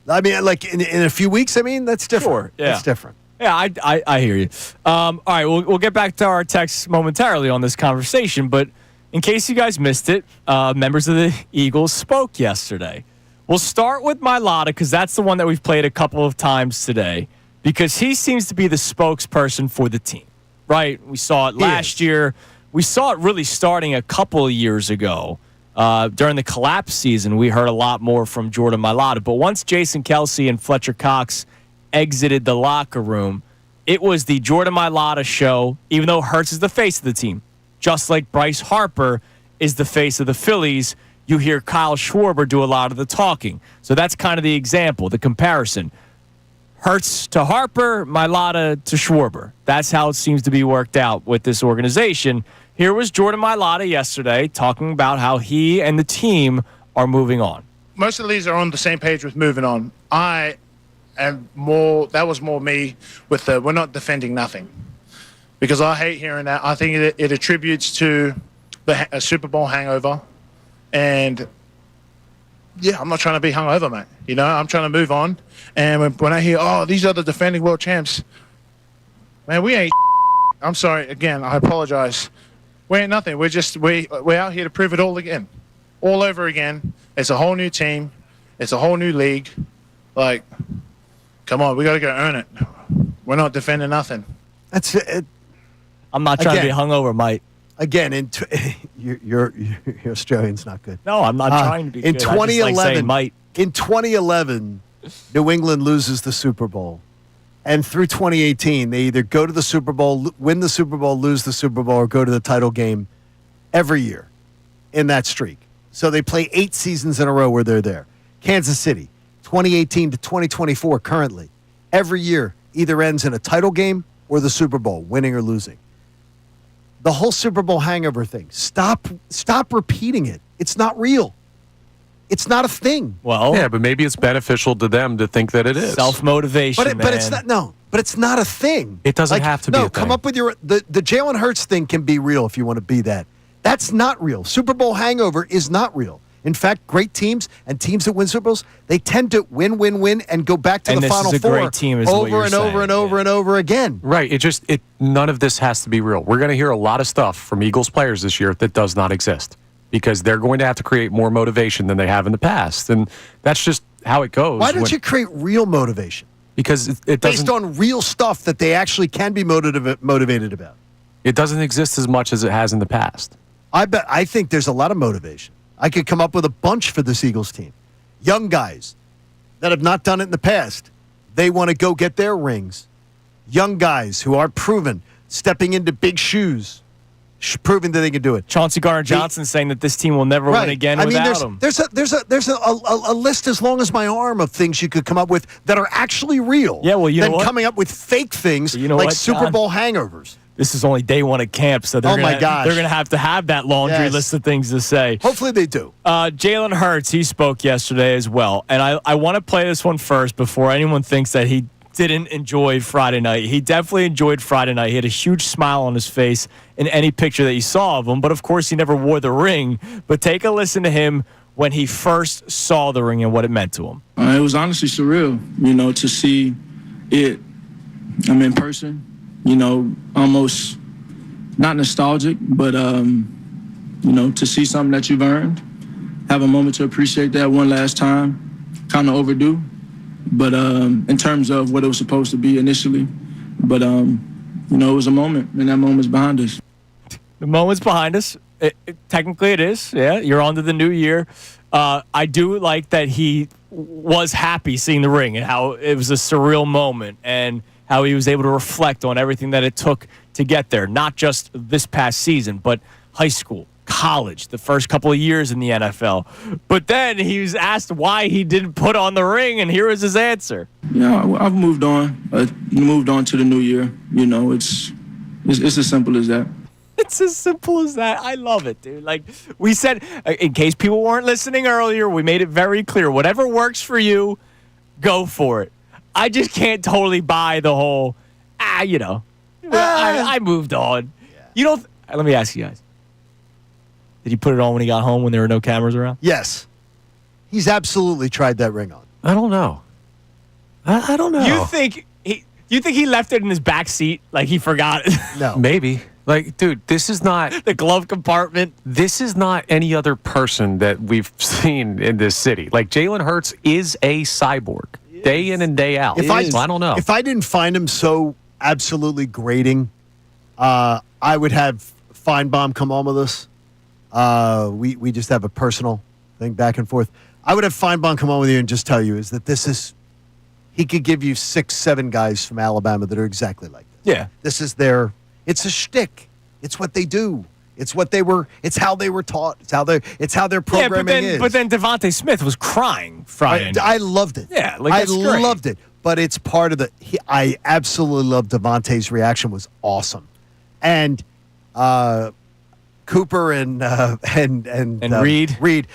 I mean, like in a few weeks, I mean, that's different. Sure, yeah. That's different. Yeah, I hear you. All right, we'll get back to our text momentarily on this conversation, but in case you guys missed it, members of the Eagles spoke yesterday. We'll start with Mailata because that's the one that we've played a couple of times today because he seems to be the spokesperson for the team, right? We saw it last year. We saw it really starting a couple of years ago. During the collapse season, we heard a lot more from Jordan Mailata. But once Jason Kelce and Fletcher Cox exited the locker room, it was the Jordan Mailata show, even though Hurts is the face of the team. Just like Bryce Harper is the face of the Phillies, you hear Kyle Schwarber do a lot of the talking. So that's kind of the example, the comparison. Hurts to Harper, Mailata to Schwarber. That's how it seems to be worked out with this organization. Here was Jordan Mailata yesterday talking about how he and the team are moving on. Most of these are on the same page with moving on. That was more me with we're not defending nothing. Because I hate hearing that. I think it attributes to a Super Bowl hangover. And, yeah, I'm not trying to be hungover, mate. You know, I'm trying to move on. And when I hear, these are the defending world champs, man, we ain't I'm sorry, again, I apologize. We ain't nothing. We're out here to prove it all again. All over again. It's a whole new team. It's a whole new league. Like, come on, we got to go earn it. We're not defending nothing. That's it. I'm not trying to be hungover, Mike. Again, your Australian's not good. No, I'm not trying to be in good. 2011, Mike. In 2011, New England loses the Super Bowl. And through 2018, they either go to the Super Bowl, win the Super Bowl, lose the Super Bowl, or go to the title game every year in that streak. So they play 8 seasons in a row where they're there. Kansas City, 2018 to 2024 currently. Every year either ends in a title game or the Super Bowl, winning or losing. The whole Super Bowl hangover thing, stop repeating it. It's not real. It's not a thing. Well, yeah, but maybe it's beneficial to them to think that it is. Self-motivation, but it's not. No, but it's not a thing. It doesn't have to be a thing. Come up with the Jalen Hurts thing can be real if you want to be that. That's not real. Super Bowl hangover is not real. In fact, great teams and teams that win Super Bowls, they tend to win, and go back to the Final Four great team is over and over again. Right. None of this has to be real. We're going to hear a lot of stuff from Eagles players this year that does not exist because they're going to have to create more motivation than they have in the past. And that's just how it goes. Why don't you create real motivation? Because it doesn't. Based on real stuff that they actually can be motivated about. It doesn't exist as much as it has in the past. I think there's a lot of motivation. I could come up with a bunch for this Eagles team. Young guys that have not done it in the past. They want to go get their rings. Young guys who are proven, stepping into big shoes, proving that they can do it. Chauncey Gardner-Johnson saying that this team will never win again without him. There's a list as long as my arm of things you could come up with that are actually real. Yeah, well, you know what? Coming up with fake things like Super Bowl hangovers. This is only day one at camp, so they're going to have that laundry list of things to say. Hopefully they do. Jalen Hurts, he spoke yesterday as well, and I want to play this one first before anyone thinks that he didn't enjoy Friday night. He definitely enjoyed Friday night. He had a huge smile on his face in any picture that you saw of him, but of course he never wore the ring. But take a listen to him when he first saw the ring and what it meant to him. It was honestly surreal, to see it in person, almost not nostalgic, but to see something that you've earned, have a moment to appreciate that one last time, kind of overdue. But in terms of what it was supposed to be initially, but it was a moment, and that moment's behind us. The moment's behind us. Technically, it is. Yeah, you're on to the new year. I do like that he was happy seeing the ring and how it was a surreal moment and how he was able to reflect on everything that it took to get there. Not just this past season, but high school, college, the first couple of years in the NFL. But then he was asked why he didn't put on the ring, and here is his answer. Yeah, I've moved on. Moved on to the new year. It's as simple as that. It's as simple as that. I love it, dude. Like we said, in case people weren't listening earlier, we made it very clear. Whatever works for you, go for it. I just can't totally buy the whole, I moved on. Yeah. You don't. Let me ask you guys. Did he put it on when he got home when there were no cameras around? Yes. He's absolutely tried that ring on. I don't know. I don't know. You think he left it in his back seat like he forgot it? No. Maybe. Like, dude, this is not the glove compartment. This is not any other person that we've seen in this city. Like, Jalen Hurts is a cyborg day in and day out. I don't know. If I didn't find him so absolutely grating, I would have Feinbaum come on with us. We just have a personal thing back and forth. I would have Feinbaum come on with you and just tell you is that he could give you 6-7 guys from Alabama that are exactly like this. Yeah. This is it's a shtick. It's what they do. It's how they were taught. It's how their programming is. But then Devontae Smith was crying Friday. I loved it. Yeah, that's great. Loved it. But it's part of I absolutely loved Devontae's reaction. Was awesome. And Cooper and Reed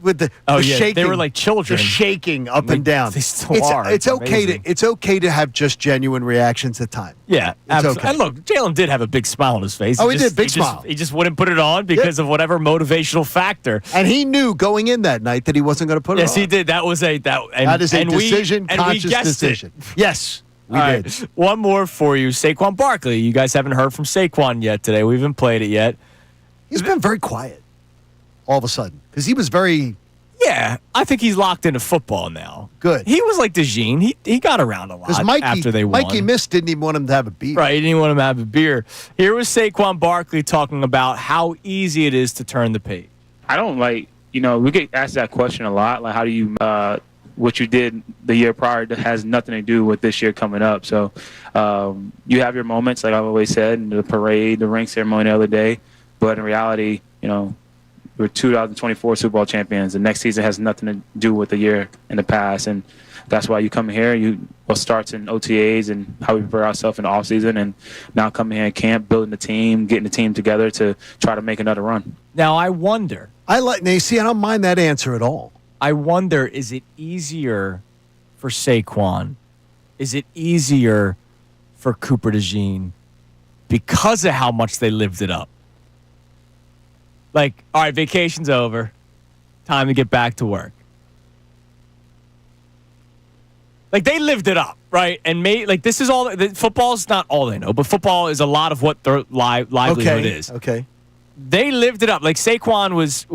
with the shaking. They were like children. The shaking up and down. They still are. It's okay to have just genuine reactions at times. Yeah, absolutely. Okay. And look, Jalen did have a big smile on his face. He did, big smile. He just wouldn't put it on because of whatever motivational factor. And he knew going in that night that he wasn't going to put it on. Yes, he did. That is a decision, conscious decision. Yes. We did. Right. One more for you, Saquon Barkley. You guys haven't heard from Saquon yet today. We haven't played it yet. He's been very quiet all of a sudden because he was very. Yeah, I think he's locked into football now. Good. He was like DeJean. He got around a lot after they won. Mikey Miss didn't even want him to have a beer. Right, he didn't want him to have a beer. Here was Saquon Barkley talking about how easy it is to turn the page. I don't we get asked that question a lot. Like, how do you, what you did the year prior has nothing to do with this year coming up. So you have your moments, like I've always said, the parade, the ring ceremony the other day. But in reality, we're 2024 Super Bowl champions. The next season has nothing to do with the year in the past. And that's why you come here. What starts in OTAs and how we prepare ourselves in the offseason, and now coming here in camp, building the team, getting the team together to try to make another run. Now, I wonder. I don't mind that answer at all. I wonder, is it easier for Saquon? Is it easier for Cooper DeJean because of how much they lived it up? Like, all right, vacation's over. Time to get back to work. Like, they lived it up, right? And this is all. Football's not all they know, but football is a lot of what their livelihood is. Okay. They lived it up. Like, Saquon was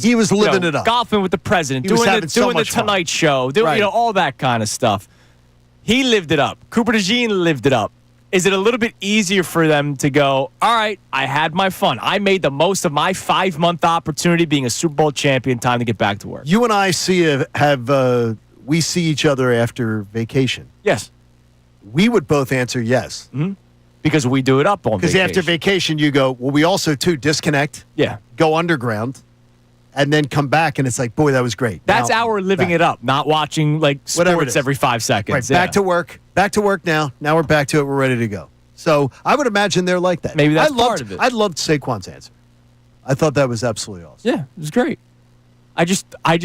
he was living it up, golfing with the president, doing the Tonight Show, all that kind of stuff. He lived it up. Cooper DeJean lived it up. Is it a little bit easier for them to go, all right, I had my fun. I made the most of my 5-month opportunity being a Super Bowl champion. Time to get back to work. You and I we see each other after vacation. Yes. We would both answer yes. Mm-hmm. Because we do it up on vacation. Because after vacation, you go, well, we also, too, disconnect. Yeah. Go underground. And then come back, and it's like, boy, that was great. That's our living it up, not watching sports every 5 seconds. Right, back to work. Back to work now. Now we're back to it. We're ready to go. So I would imagine they're like that. Maybe that's part of it. I loved Saquon's answer. I thought that was absolutely awesome. Yeah, it was great. I just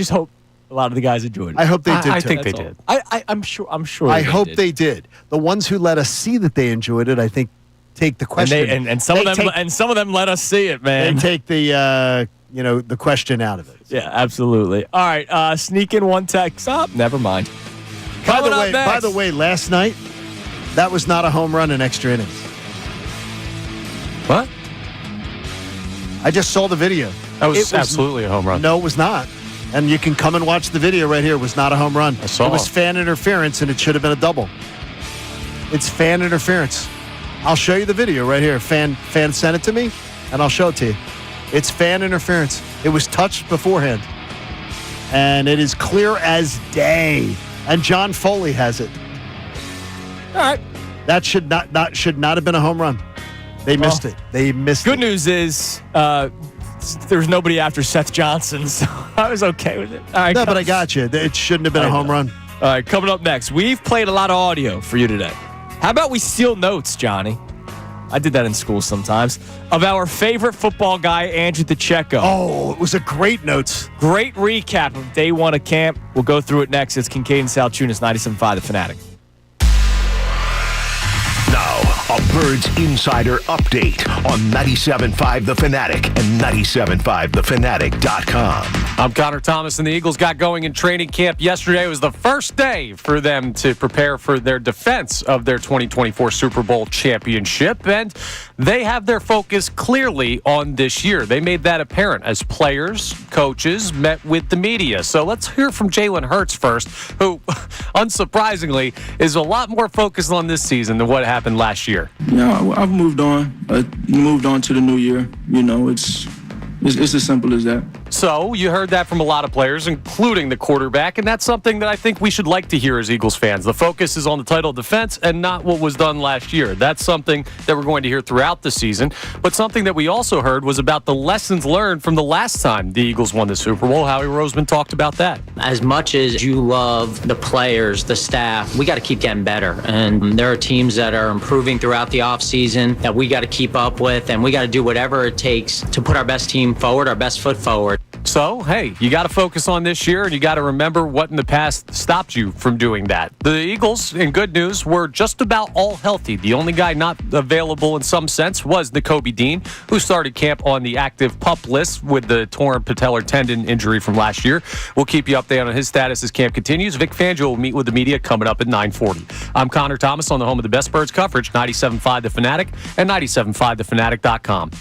hope a lot of the guys enjoyed it. I hope they did, too. I think they did. I'm sure I hope they did. The ones who let us see that they enjoyed it, I think, take the question. And some of them let us see it, man. They take the the question out of it. Yeah, absolutely. All right, sneak in one text. Never mind. By the way, last night, that was not a home run in extra innings. What? I just saw the video. That was absolutely a home run. No, it was not. And you can come and watch the video right here. It was not a home run. I saw it was fan interference, and it should have been a double. It's fan interference. I'll show you the video right here. Fan sent it to me, and I'll show it to you. It's fan interference. It was touched beforehand. And it is clear as day. And John Foley has it. All right. That should not have been a home run. They missed it. They missed it. Good news is there's nobody after Seth Johnson, so I was okay with it. All right, no, but I got you. It shouldn't have been a home run. All right, coming up next, we've played a lot of audio for you today. How about we steal notes, Johnny? I did that in school sometimes. Of our favorite football guy, Andrew DeCecco. Oh, it was a great notes. Great recap of day one of camp. We'll go through it next. It's Kincade Salciunas, 97.5 The Fanatic. Now, a Birds Insider update on 97.5 The Fanatic and 97.5thefanatic.com. I'm Connor Thomas, and the Eagles got going in training camp yesterday. It was the first day for them to prepare for their defense of their 2024 Super Bowl championship, and they have their focus clearly on this year. They made that apparent as players, coaches met with the media. So let's hear from Jalen Hurts first, who, unsurprisingly, is a lot more focused on this season than what happened last year. Yeah, I've moved on. Moved on to the new year. You know, it's as simple as that. So you heard that from a lot of players, including the quarterback, and that's something that I think we should like to hear as Eagles fans. The focus is on the title defense and not what was done last year. That's something that we're going to hear throughout the season. But something that we also heard was about the lessons learned from the last time the Eagles won the Super Bowl. Howie Roseman talked about that. As much as you love the players, the staff, we got to keep getting better. And there are teams that are improving throughout the offseason that we got to keep up with, and we got to do whatever it takes to put our best team forward, our best foot forward. So, hey, you got to focus on this year, and you got to remember what in the past stopped you from doing that. The Eagles, in good news, were just about all healthy. The only guy not available in some sense was Nakobe Dean, who started camp on the active PUP list with the torn patellar tendon injury from last year. We'll keep you updated on his status as camp continues. Vic Fangio will meet with the media coming up at 9:40. I'm Connor Thomas on the home of the best Birds coverage, 97.5 The Fanatic and 97.5thefanatic.com.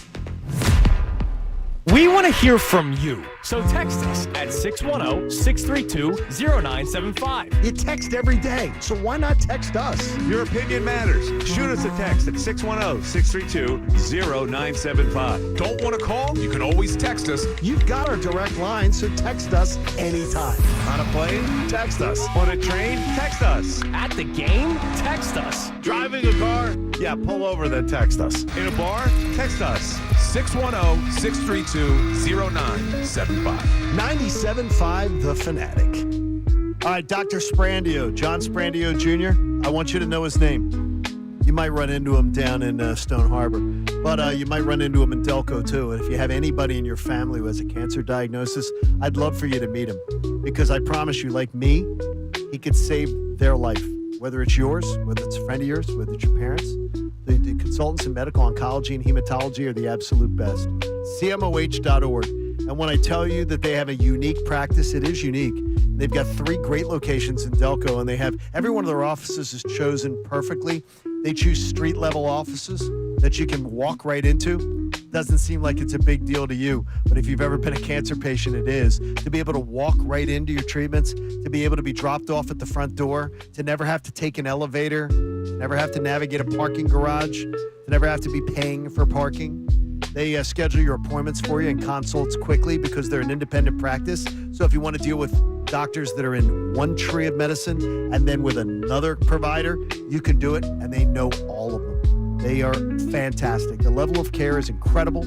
We want to hear from you. So text us at 610-632-0975. You text every day, so why not text us? Your opinion matters. Shoot us a text at 610-632-0975. Don't want to call? You can always text us. You've got our direct line, so text us anytime. On a plane? Text us. On a train? Text us. At the game? Text us. Driving a car? Yeah, pull over, then text us. In a bar? Text us. 610-632-0975. 97.5 The Fanatic. All right, Dr. Sprandio, John Sprandio Jr., I want you to know his name. You might run into him down in Stone Harbor, but you might run into him in Delco, too. And if you have anybody in your family who has a cancer diagnosis, I'd love for you to meet him, because I promise you, like me, he could save their life, whether it's yours, whether it's a friend of yours, whether it's your parents. The consultants in medical oncology and hematology are the absolute best. CMOH.org. And when I tell you that they have a unique practice, it is unique. They've got 3 great locations in Delco, and they have every one of their offices is chosen perfectly. They choose street-level offices that you can walk right into. Doesn't seem like it's a big deal to you, but if you've ever been a cancer patient, it is. To be able to walk right into your treatments, to be able to be dropped off at the front door, to never have to take an elevator, never have to navigate a parking garage, to never have to be paying for parking. They schedule your appointments for you and consults quickly because they're an independent practice. So if you want to deal with doctors that are in one tree of medicine and then with another provider, you can do it, and they know all of them. They are fantastic. The level of care is incredible.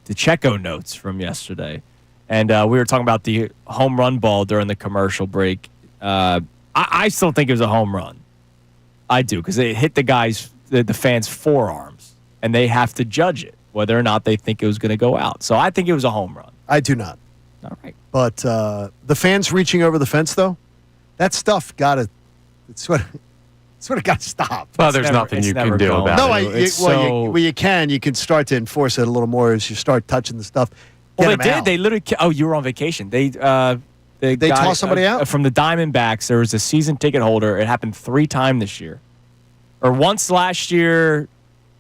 DeCecco notes from yesterday. And we were talking about the home run ball during the commercial break. I still think it was a home run. I do, because it hit the fans' forearms, and they have to judge it, whether or not they think it was going to go out. So I think it was a home run. I do not. All right. But the fans reaching over the fence, though, that stuff got to sort of got to stop. Well, there's nothing you can do about it. No, you can. You can start to enforce it a little more as you start touching the stuff. Well, they did. Out. They literally. Oh, you were on vacation. They tossed somebody out from the Diamondbacks. There was a season ticket holder. It happened 3 times this year, or once last year,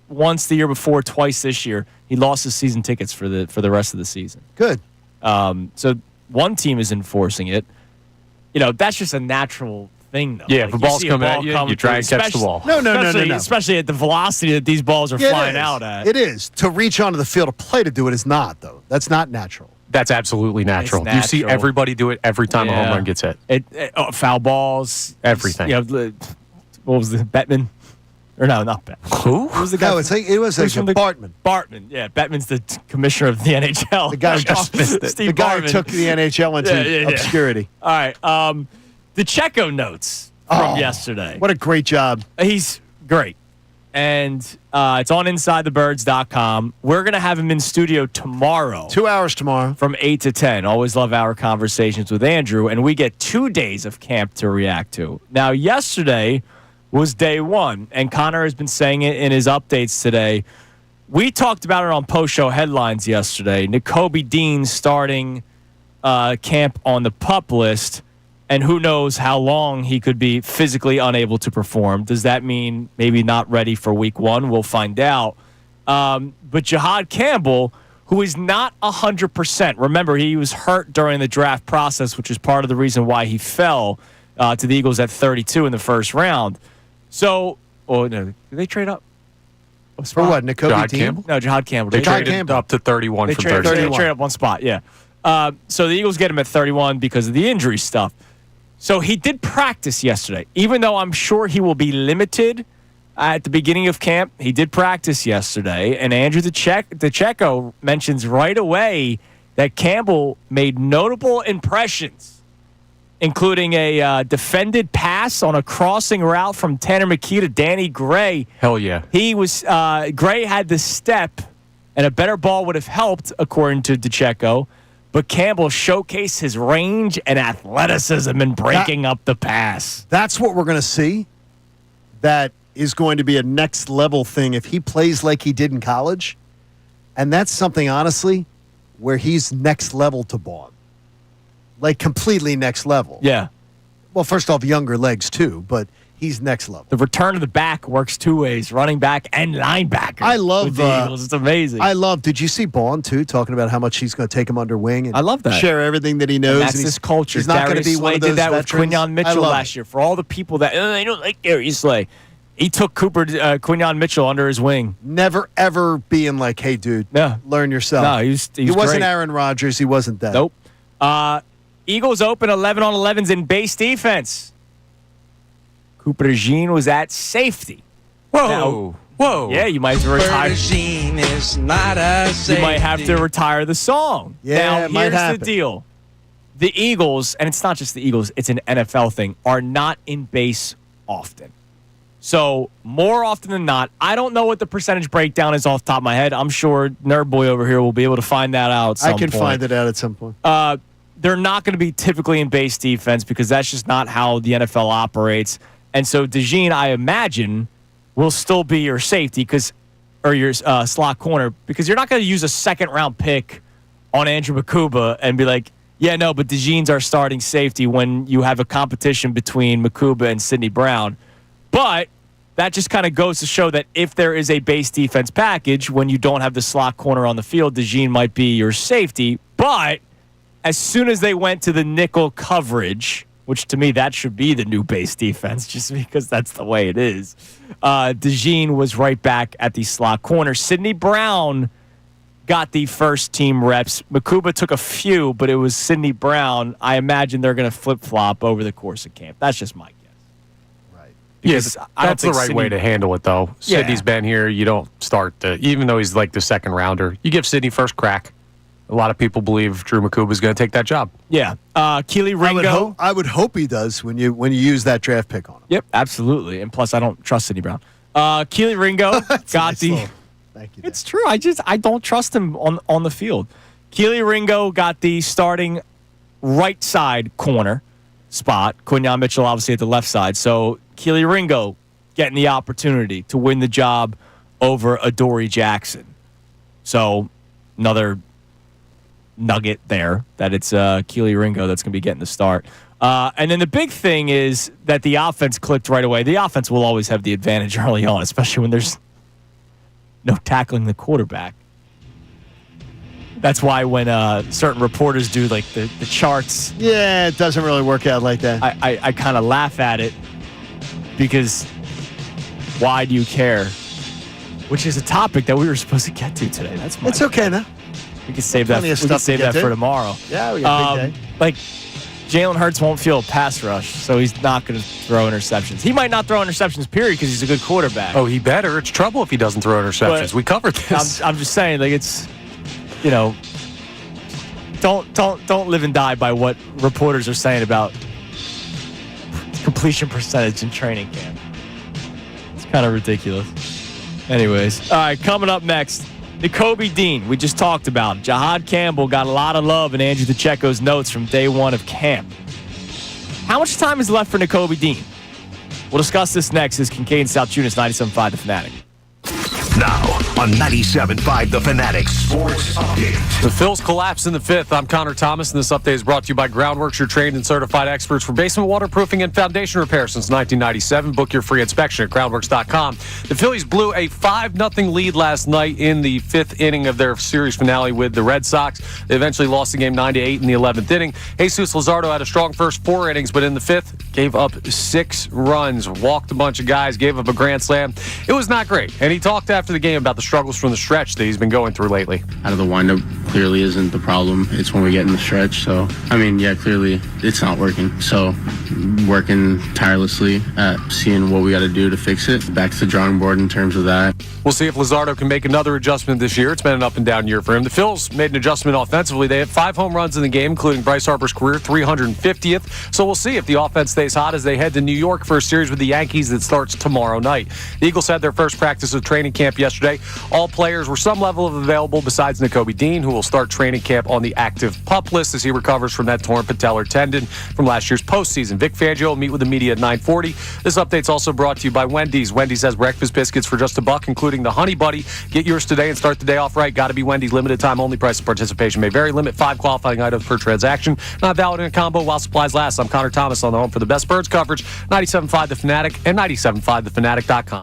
once the year before, twice this year. He lost his season tickets for the rest of the season. Good. So one team is enforcing it. That's just a natural thing, though. Yeah, if a ball's coming at you, you try and catch the ball. No. Especially at the velocity that these balls are flying out at. It is. To reach onto the field of play to do it is not, though. That's not natural. That's absolutely natural. You see everybody do it every time a home run gets hit. Foul balls. Everything. What was the Bettman? Or no, not Bettman. Who? Who was the guy? No, it was Bartman. Bartman. Yeah, Bettman's the commissioner of the NHL. The guy just missed it. The guy who took the NHL into obscurity. All right. DeCecco notes from yesterday. What a great job. He's great. And it's on InsideTheBirds.com. We're going to have him in studio tomorrow. 2 hours tomorrow. From 8 to 10. Always love our conversations with Andrew. And we get 2 days of camp to react to. Now, yesterday was day 1. And Connor has been saying it in his updates today. We talked about it on post-show headlines yesterday. Nakobe Dean starting camp on the PUP list. And who knows how long he could be physically unable to perform. Does that mean maybe not ready for week 1? We'll find out. But Jihad Campbell, who is not 100%. Remember, he was hurt during the draft process, which is part of the reason why he fell to the Eagles at 32 in the first round. So, no, did they trade up? For what, Nakobe Dean? Campbell? No, Jihad Campbell. They traded up to 31 from 30. They traded up one spot, yeah. So the Eagles get him at 31 because of the injury stuff. So he did practice yesterday, even though I'm sure he will be limited at the beginning of camp. He did practice yesterday, and Andrew DeCecco mentions right away that Campbell made notable impressions, including a defended pass on a crossing route from Tanner McKee to Danny Gray. Hell yeah. He was Gray had the step, and a better ball would have helped, according to DeCecco. But Campbell showcased his range and athleticism in breaking up the pass. That's what we're going to see. That is going to be a next level thing if he plays like he did in college. And that's something, honestly, where he's next level to Vaughn. Like completely next level. Yeah. Well, first off, younger legs too, but he's next level. The return of the back works 2 ways, running back and linebacker. I love with the Eagles. It's amazing. Did you see Vaughn too, talking about how much he's going to take him under wing and I love that. Share everything that he knows. And that's his culture. He's not going to be one of those did that veterans. with Quinyon Mitchell last year. For all the people that they don't like Darius Slay, he took Quinyon Mitchell under his wing. Never ever being like, "Hey, dude, learn yourself." No, he wasn't great. Aaron Rodgers. He wasn't that. Nope. Eagles open 11-on-11s in base defense. Cooper DeJean was at safety. Whoa. Yeah, you might have to retire. Is not a safety. You might have to retire the song. Yeah, now, it might here's happen. the deal. The Eagles, and it's not just the Eagles, it's an NFL thing, are not in base often. So, more often than not, I don't know what the percentage breakdown is off the top of my head. I'm sure Nerd Boy over here will be able to find that out at some point. Find it out at some point. They're not going to be typically in base defense because that's just not how the NFL operates. And so DeJean, I imagine, will still be your safety or your slot corner because you're not going to use a second-round pick on Andrew Makuba and be like, yeah, no, but DeJean's our starting safety when you have a competition between Makuba and Sidney Brown. But that just kind of goes to show that if there is a base defense package, when you don't have the slot corner on the field, DeJean might be your safety. But as soon as they went to the nickel coverage, which to me that should be the new base defense just because that's the way it is, DeJean was right back at the slot corner. Sidney Brown got the first team reps. Makuba took a few, but it was Sidney Brown. I imagine they're going to flip-flop over the course of camp. That's just my guess. Because Yes, I don't that's the think right way Sidney- to handle it, though. Yeah. Sidney's been here. You don't start, even though he's like the second rounder, you give Sidney first crack. A lot of people believe Drew Makuba is going to take that job. Yeah. Keely Ringo. I would hope he does when you use that draft pick on him. Yep, absolutely. And plus, I don't trust Sidney Brown. Keely Ringo got the. Thank you. It's true. I don't trust him on the field. Keely Ringo got the starting right side corner spot. Quinyon Mitchell obviously at the left side. So Keely Ringo getting the opportunity to win the job over Adoree Jackson. So another nugget there that it's Keely Ringo that's going to be getting the start. And then the big thing is that the offense clicked right away. The offense will always have the advantage early on, especially when there's no tackling the quarterback. That's why when certain reporters do like the charts, Yeah, it doesn't really work out like that. I kind of laugh at it because why do you care? Which is a topic that we were supposed to get to today. That's It's okay now. we can save that. Plenty We of can stuff to save get that to. for tomorrow. Yeah, we got a big day. Like Jalen Hurts won't feel a pass rush, so he's not going to throw interceptions. He might not throw interceptions, period, because he's a good quarterback. Oh, he better. It's trouble if he doesn't throw interceptions. But We covered this. I'm just saying, like it's, don't live and die by what reporters are saying about completion percentage in training camp. It's kind of ridiculous. Anyways, all right, coming up next, Nakobe Dean. We just talked about him. Jahad Campbell got a lot of love in Andrew DeCecco's notes from day one of camp. How much time is left for Nakobe Dean? We'll discuss this next as Kincade Salciunas, 97.5 The Fanatic. Now on 97.5 The Fanatic Sports Update. The Phils collapse in the fifth. I'm Connor Thomas, and this update is brought to you by Groundworks, your trained and certified experts for basement waterproofing and foundation repair since 1997. Book your free inspection at groundworks.com. The Phillies blew a 5-0 lead last night in the fifth inning of their series finale with the Red Sox. They eventually lost the game 9-8 in the 11th inning. Jesus Luzardo had a strong first 4 innings, but in the fifth, gave up 6 runs, walked a bunch of guys, gave up a grand slam. It was not great, and he talked after the game about the struggles from the stretch that he's been going through lately. Out of the windup clearly isn't the problem. It's when we get in the stretch. So, clearly it's not working. So, working tirelessly at seeing what we got to do to fix it. Back to the drawing board in terms of that. We'll see if Luzardo can make another adjustment this year. It's been an up and down year for him. The Phils made an adjustment offensively. They had 5 home runs in the game, including Bryce Harper's career 350th. So we'll see if the offense stays hot as they head to New York for a series with the Yankees that starts tomorrow night. The Eagles had their first practice of training camp yesterday. All players were some level of available besides Nakobe Dean, who will start training camp on the active PUP list as he recovers from that torn patellar tendon from last year's postseason. Vic Fangio will meet with the media at 9:40. This update's also brought to you by Wendy's. Wendy's has breakfast biscuits for just $1, including the Honey Buddy. Get yours today and start the day off right. Got to be Wendy's. Limited time only. Price of participation may vary. Limit 5 qualifying items per transaction. Not valid in a combo while supplies last. I'm Connor Thomas on the home for the best Birds coverage. 97.5 The Fanatic and 97.5thefanatic.com.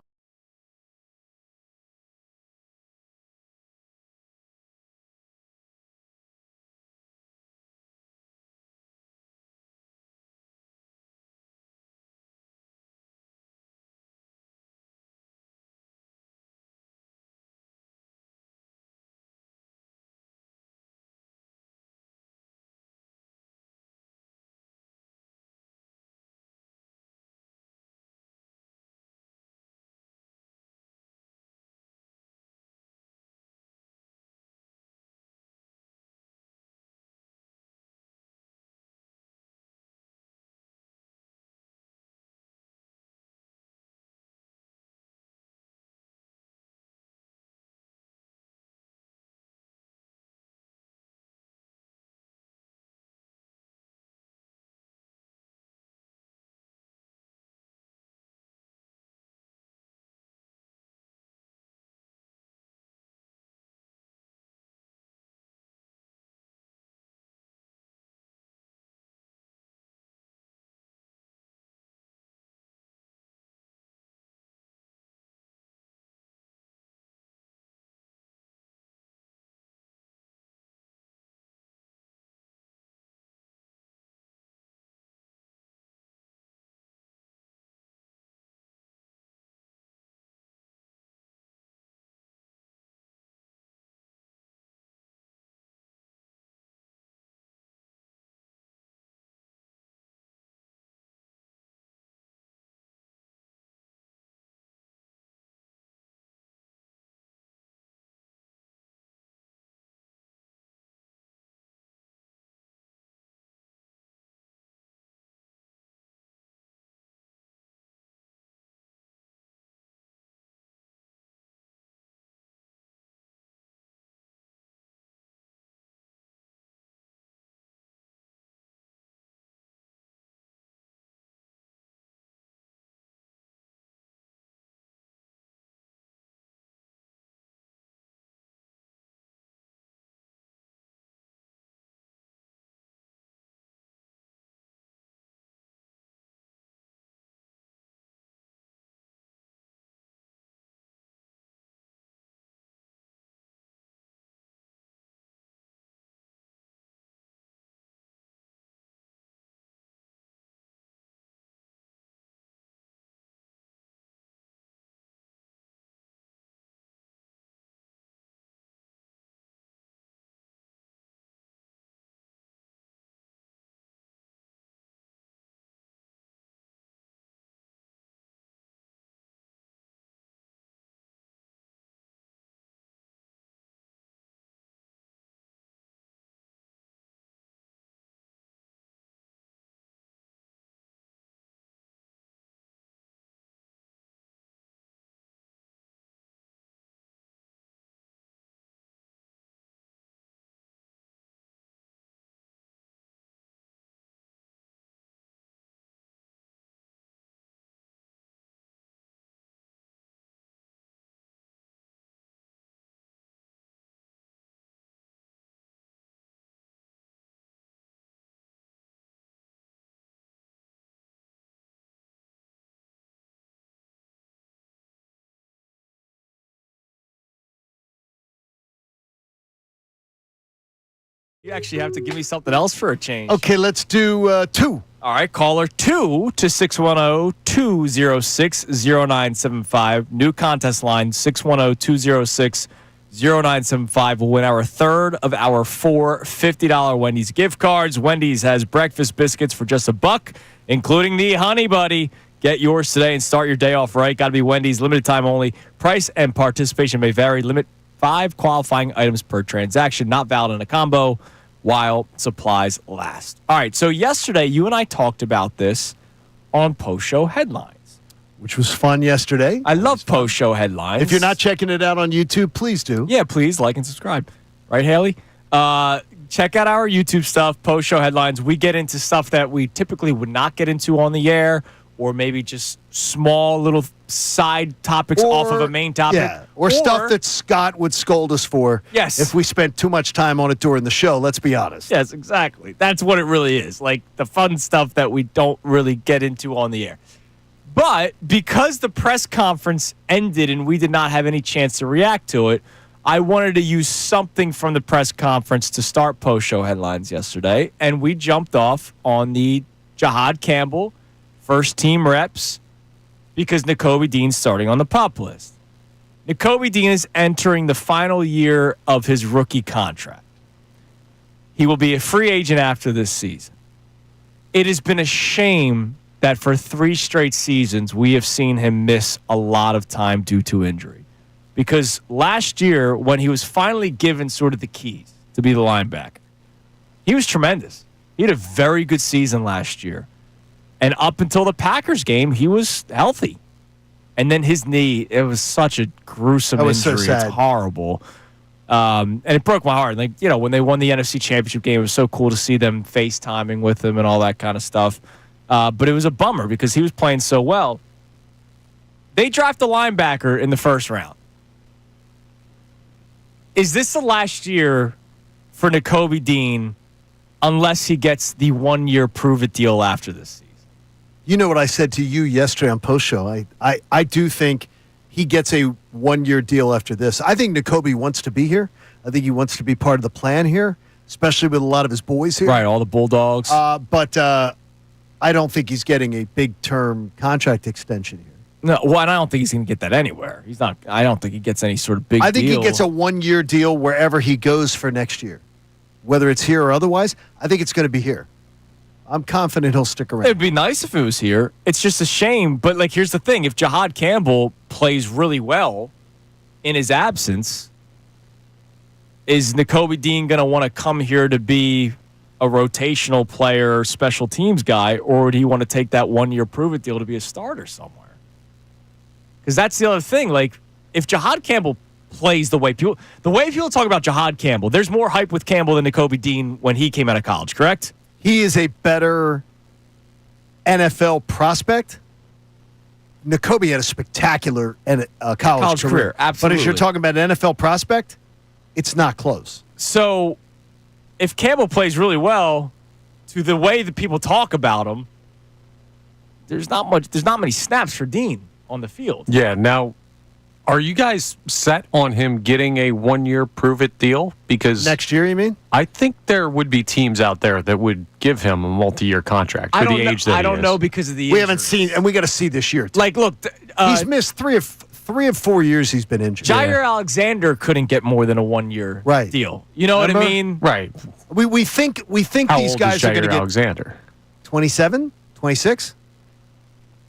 You actually have to give me something else for a change. Okay, let's do 2. All right, caller 2 to 610-206-0975. New contest line, 610-206-0975 will win our third of our 4 $50 Wendy's gift cards. Wendy's has breakfast biscuits for just $1, including the Honey Buddy. Get yours today and start your day off right. Got to be Wendy's, limited time only. Price and participation may vary. Limit 5 qualifying items per transaction, not valid in a combo while supplies last. All right, so yesterday you and I talked about this on post-show headlines. Which was fun yesterday. I love post-show headlines. If you're not checking it out on YouTube, please do. Yeah, please like and subscribe. Right, Haley? Check out our YouTube stuff, post-show headlines. We get into stuff that we typically would not get into on the air, or maybe just small little side topics off of a main topic. Yeah, or stuff that Scott would scold us for. Yes. If we spent too much time on it during the show, let's be honest. Yes, exactly. That's what it really is. Like the fun stuff that we don't really get into on the air. But because the press conference ended and we did not have any chance to react to it, I wanted to use something from the press conference to start post-show headlines yesterday, and we jumped off on the Jahad Campbell first team reps because Nakobe Dean's starting on the PUP list. Nakobe Dean is entering the final year of his rookie contract. He will be a free agent after this season. It has been a shame that for 3 straight seasons we have seen him miss a lot of time due to injury. Because last year, when he was finally given sort of the keys to be the linebacker, he was tremendous. He had a very good season last year. And up until the Packers game, he was healthy. And then his knee, it was such a gruesome injury. So sad. It's horrible. And it broke my heart. Like, you know, when they won the NFC Championship game, it was so cool to see them FaceTiming with him and all that kind of stuff. But it was a bummer because he was playing so well. They draft a linebacker in the first round. Is this the last year for Nakobe Dean unless he gets the 1-year prove-it deal after this season? You know what I said to you yesterday on post show. I do think he gets a 1-year deal after this. I think Nakobe wants to be here. I think he wants to be part of the plan here, especially with a lot of his boys here. Right, all the Bulldogs. But I don't think he's getting a big-term contract extension here. No, well, and I don't think he's going to get that anywhere. He's not. I don't think he gets any sort of big deal. I think he gets a 1-year deal wherever he goes for next year. Whether it's here or otherwise, I think it's going to be here. I'm confident he'll stick around. It'd be nice if it was here. It's just a shame. But, like, here's the thing. If Jahad Campbell plays really well in his absence, is Nakobe Dean going to want to come here to be a rotational player, special teams guy, or would he want to take that 1-year prove-it deal to be a starter somewhere? Because that's the other thing. Like, if Jahad Campbell plays the way people talk about Jahad Campbell, there's more hype with Campbell than Nakobe Dean when he came out of college, correct? He is a better NFL prospect. Nakobe had a spectacular college career. Absolutely. But as you're talking about an NFL prospect, it's not close. So if Campbell plays really well, to the way that people talk about him, there's not many snaps for Dean on the field. Yeah, now, are you guys set on him getting a 1-year prove-it deal? Because next year, you mean? I think there would be teams out there that would give him a multi-year contract for the age that he is. I don't know because of the We injury. haven't seen, and we got to see this year. Like, look, he's missed 3 of 4 years he's been injured. Jair Alexander couldn't get more than a 1-year deal. You know what I mean? Right. We think How these old guys is are going to Jair get Alexander? 27, 26.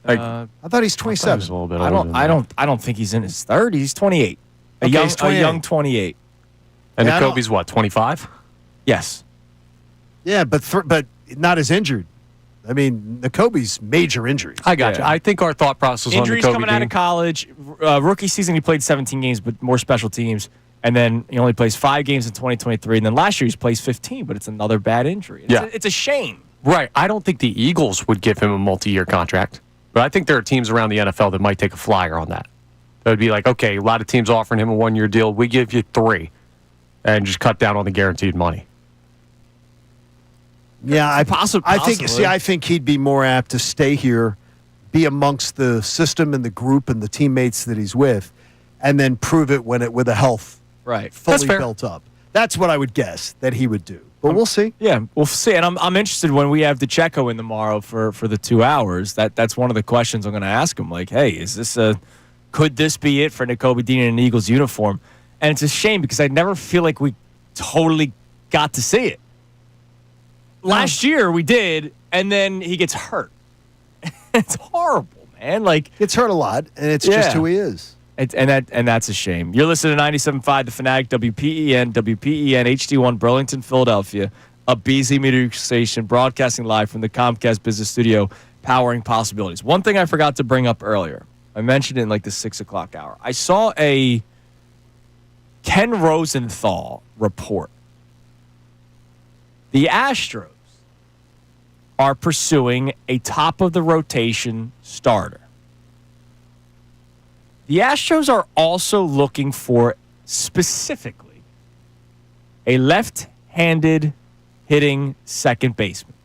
I thought he's 27. He's a little bit older than that. I don't think he's in his 30s. He's 28. A young 28. And Nakobe's what, 25? Yes. Yeah, but not as injured. I mean, Nakobe's major injuries. I got you. I think our thought process Injuries on Nakobe coming out of college. Rookie season, he played 17 games, but more special teams. And then he only plays 5 games in 2023. And then last year he plays 15, but it's another bad injury. It's a shame. Right. I don't think the Eagles would give him a multi-year contract. But I think there are teams around the NFL that might take a flyer on that. That would be like, okay, a lot of teams offering him a 1-year deal. We give you 3 and just cut down on the guaranteed money. Yeah, I think he'd be more apt to stay here, be amongst the system and the group and the teammates that he's with, and then prove it with a health right fully built up. That's what I would guess that he would do. but we'll see. Yeah, we'll see. And I'm interested when we have DeCecco in tomorrow for the 2 hours. That's one of the questions I'm going to ask him. Like, hey, could this be it for Nakobe Dean in an Eagles uniform? And it's a shame because I never feel like we totally got to see it. Last year we did, and then he gets hurt. It's horrible, man. Like, gets hurt a lot, and it's just who he is. And that's a shame. You're listening to 97.5 The Fanatic, WPEN HD1 Burlington, Philadelphia, a BZ media station broadcasting live from the Comcast Business Studio, powering possibilities. One thing I forgot to bring up earlier, I mentioned it in like the 6 o'clock hour. I saw a Ken Rosenthal report. The Astros are pursuing a top-of-the-rotation starter. The Astros are also looking for, specifically, a left-handed hitting second baseman.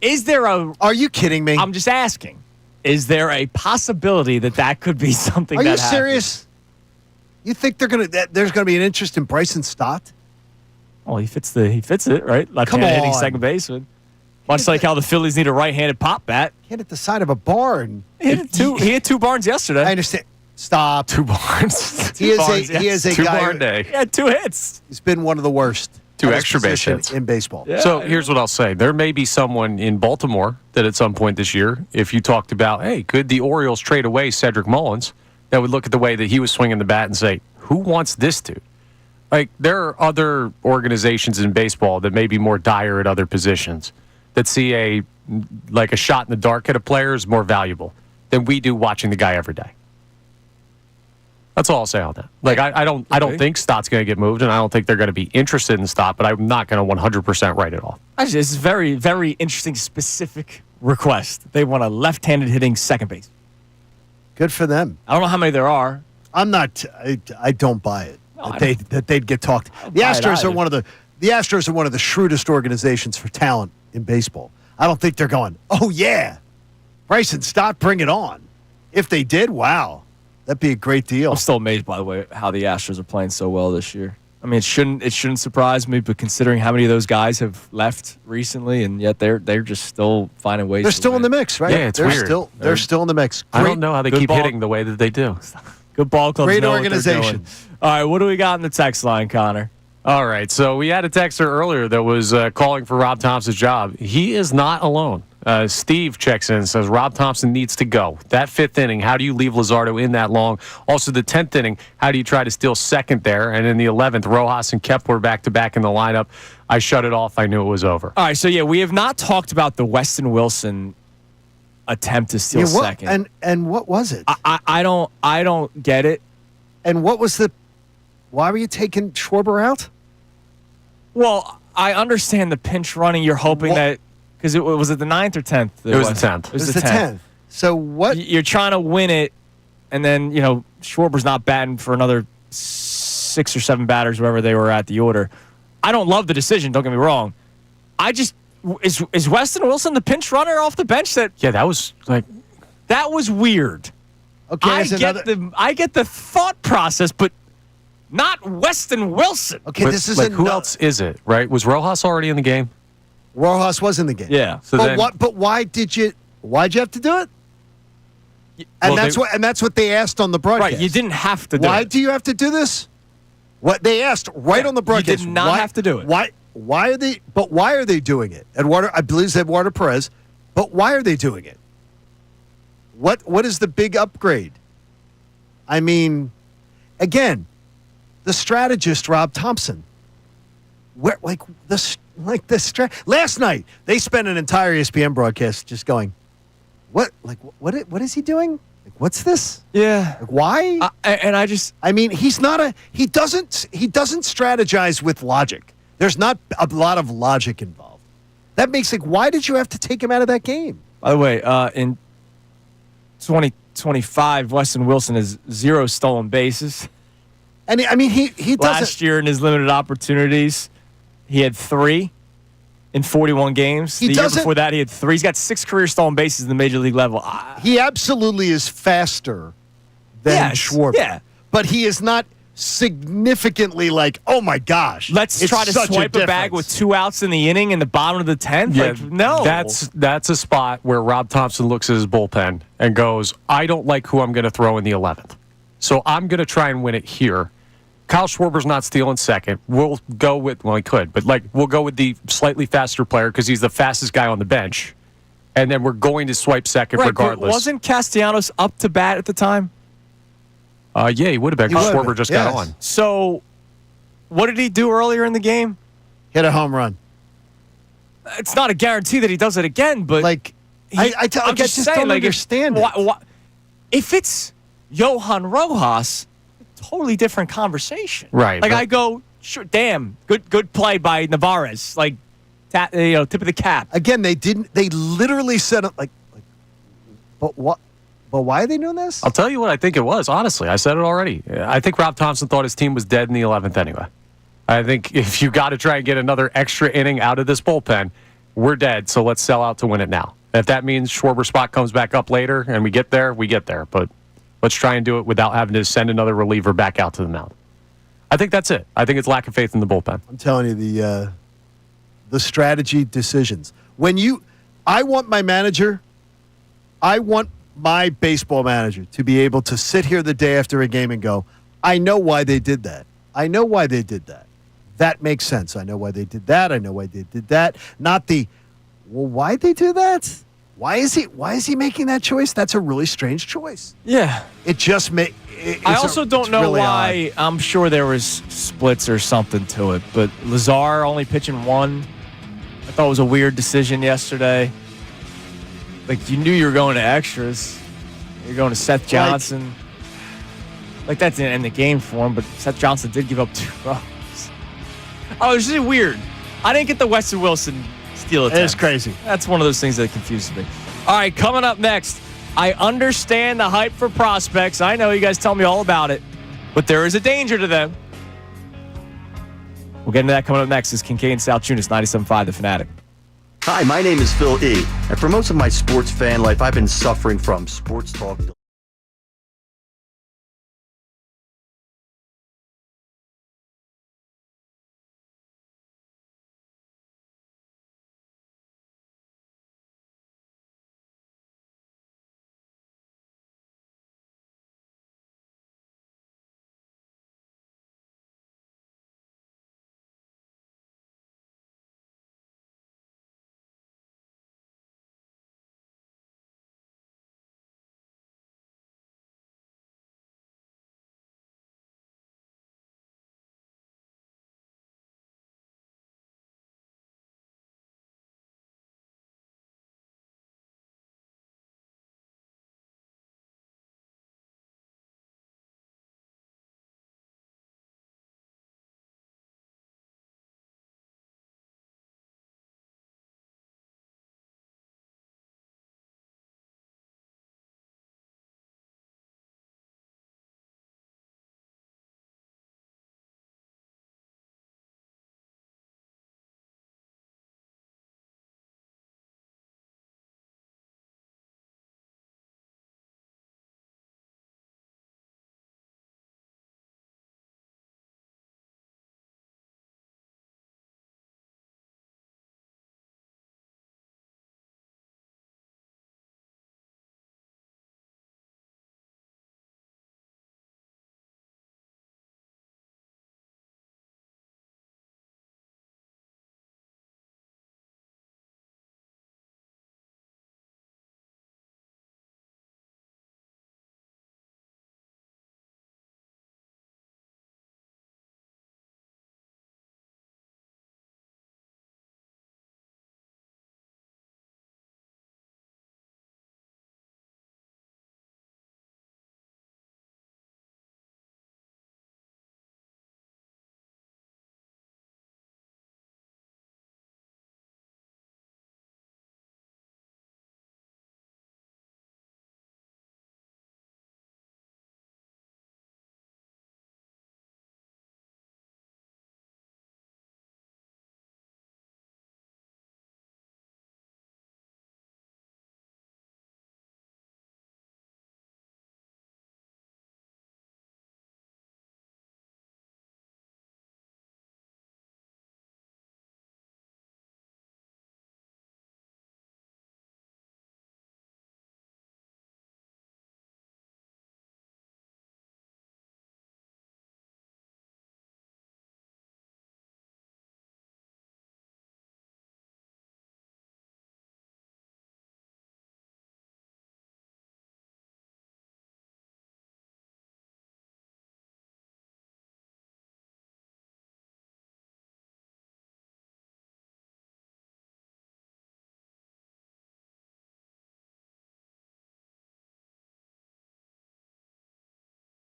Is there a... Are you kidding me? I'm just asking. Is there a possibility that could be something that happens? Are you serious? You think there's going to be an interest in Bryson Stott? Well, he fits it, right? Left-handed hitting second baseman. Much like how the Phillies need a right-handed pop bat. He hit at the side of a barn. He hit two barns yesterday. I understand. Stop. 2 barns. He is a guy. Barn day. He had 2 hits. He's been one of the worst. 2 extra base hits in baseball. Yeah. So here's what I'll say. There may be someone in Baltimore that at some point this year, if you talked about, hey, could the Orioles trade away Cedric Mullins, that would look at the way that he was swinging the bat and say, who wants this dude? Like, there are other organizations in baseball that may be more dire at other positions that see a shot in the dark at a player is more valuable than we do watching the guy every day. That's all I'll say on that. Like, I don't think Stott's going to get moved, and I don't think they're going to be interested in Stott, but I'm not going to 100% write it off. Actually, this is a very, very interesting, specific request. They want a left-handed hitting second base. Good for them. I don't know how many there are. I'm not. I don't buy it. No, that they'd get talked. The Astros are one of the shrewdest organizations for talent in baseball. I don't think they're going, oh yeah, Bryson Stott, bring it on. If they did, wow, that'd be a great deal. I'm still amazed, by the way, how the Astros are playing so well this year. I mean, it shouldn't surprise me, but considering how many of those guys have left recently, and yet they're just still finding ways. They're still in the mix, right? Yeah, it's weird. They're still in the mix. I don't know how they keep hitting the way that they do. Good ball clubs. Great know organization. What they're doing. All right, what do we got in the text line, Connor? All right, so we had a texter earlier that was calling for Rob Thompson's job. He is not alone. Steve checks in and says, Rob Thompson needs to go. That 5th inning, how do you leave Luzardo in that long? Also, the 10th inning, how do you try to steal second there? And in the 11th, Rojas and Kepler back-to-back in the lineup. I shut it off. I knew it was over. All right, so yeah, we have not talked about the Weston Wilson attempt to steal second. And what was it? I don't get it. And what was why were you taking Schwarber out? Well, I understand the pinch running. You're hoping that because it was it the 9th or 10th? It was the 10th. It was the 10th. So what? You're trying to win it, and then Schwarber's not batting for another 6 or 7 batters, wherever they were at the order. I don't love the decision. Don't get me wrong. I just is Weston Wilson the pinch runner off the bench? That was weird. Okay, I get the thought process, but not Weston Wilson. Okay, but, this is who else is it? Right? Was Rojas already in the game? Rojas was in the game. Yeah. So but why'd you have to do it? And that's what they asked on the broadcast. Right, you didn't have to do it. Why do you have to do this? What they asked on the broadcast. You did not have to do it. Why are they doing it? I believe it's Eduardo Perez, but why are they doing it? What is the big upgrade? I mean, again, the strategist Rob Thompson. Last night they spent an entire ESPN broadcast just going, what is he doing? Like, what's this? Yeah. Like, why? I mean, he doesn't strategize with logic. There's not a lot of logic involved. That makes why did you have to take him out of that game? By the way, in 2025, Weston Wilson has 0 stolen bases. And I mean, he doesn't. Last year in his limited opportunities, he had 3 in 41 games. The year before that, he had 3. He's got 6 career stolen bases in the major league level. He absolutely is faster than Schwarber. Yeah. But he is not significantly like, oh my gosh. Let's it's try to such swipe a bag with 2 outs in the inning in the bottom of the 10th? Yeah, Like, no. That's a spot where Rob Thompson looks at his bullpen and goes, I don't like who I'm going to throw in the 11th. So I'm going to try and win it here. Kyle Schwarber's not stealing second. We'll go with, well, he could, but we'll go with the slightly faster player because he's the fastest guy on the bench. And then we're going to swipe second regardless. Wasn't Castellanos up to bat at the time? Yeah, he would have been because Schwarber just got on. So, what did he do earlier in the game? Hit a home run. It's not a guarantee that he does it again, but I just don't understand it. If it's Johan Rojas, totally different conversation. Right. Like, I go, sure, damn, good play by Navarez. Like, tip of the cap. Again, they literally said it but what? But why are they doing this? I'll tell you what I think it was, honestly. I said it already. I think Rob Thompson thought his team was dead in the 11th anyway. I think if you got to try and get another extra inning out of this bullpen, we're dead, so let's sell out to win it now. If that means Schwarber's spot comes back up later and we get there, we get there. But let's try and do it without having to send another reliever back out to the mound. I think that's it. I think it's lack of faith in the bullpen. I'm telling you, the strategy decisions. I want my baseball manager to be able to sit here the day after a game and go, I know why they did that. I know why they did that. That makes sense. I know why they did that. I know why they did that. Not why'd they do that? Why is he making that choice? That's a really strange choice. Yeah. It just I also don't know really why. Odd. I'm sure there was splits or something to it, but Lazar only pitching 1. I thought it was a weird decision yesterday. Like, you knew you were going to extras. You're going to Seth Johnson. Like that didn't end the game for him, but Seth Johnson did give up 2 runs. Oh, it's just weird. I didn't get the Weston Wilson steal attempt. It's crazy. That's one of those things that confuses me. All right, coming up next, I understand the hype for prospects. I know you guys tell me all about it, but there is a danger to them. We'll get into that coming up next. This is Kincade Salciunas, 97.5 The Fanatic. Hi, my name is Phil E., and for most of my sports fan life, I've been suffering from sports talk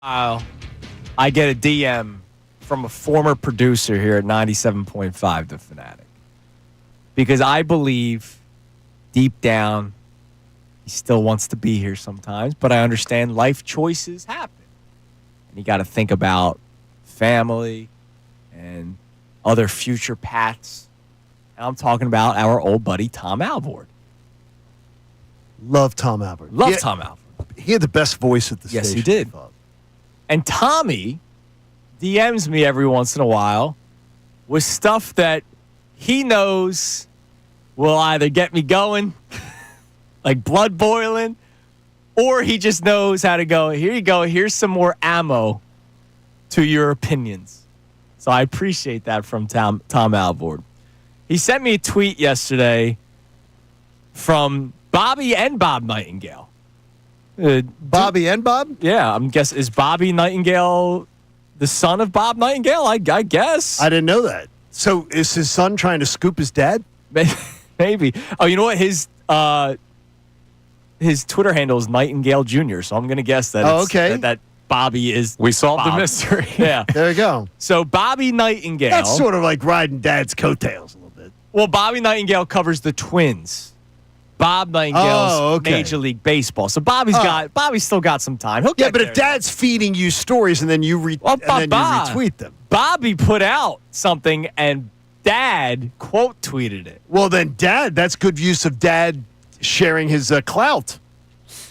I get a DM from a former producer here at 97.5 The Fanatic. Because I believe deep down he still wants to be here sometimes, but I understand life choices happen. And you got to think about family and other future paths. And I'm talking about our old buddy Tom Alvord. Love Tom Alvord. Tom Alvord. He had the best voice at the station. Yes, he did. And Tommy DMs me every once in a while with stuff that he knows will either get me going, like blood boiling, or he just knows how to go, here you go, here's some more ammo to your opinions. So I appreciate that from Tom Alvord. He sent me a tweet yesterday from Bobby and Bob Nightingale. Bobby and Bob? Yeah, I'm guessing. Is Bobby Nightingale the son of Bob Nightingale? I guess. I didn't know that. So is his son trying to scoop his dad? Maybe. Oh, you know what? His Twitter handle is Nightingale Jr., so I'm going to guess that that Bobby is We solved Bob. the mystery. Yeah. There you go. So Bobby Nightingale. That's sort of like riding dad's coattails a little bit. Well, Bobby Nightingale covers the Twins. Bob Nightingale's Major League Baseball. So Bobby's still got some time. He'll get but there. if dad's feeding you stories and then you retweet them. Bobby put out something and dad quote tweeted it. Well, then that's good use of dad sharing his clout.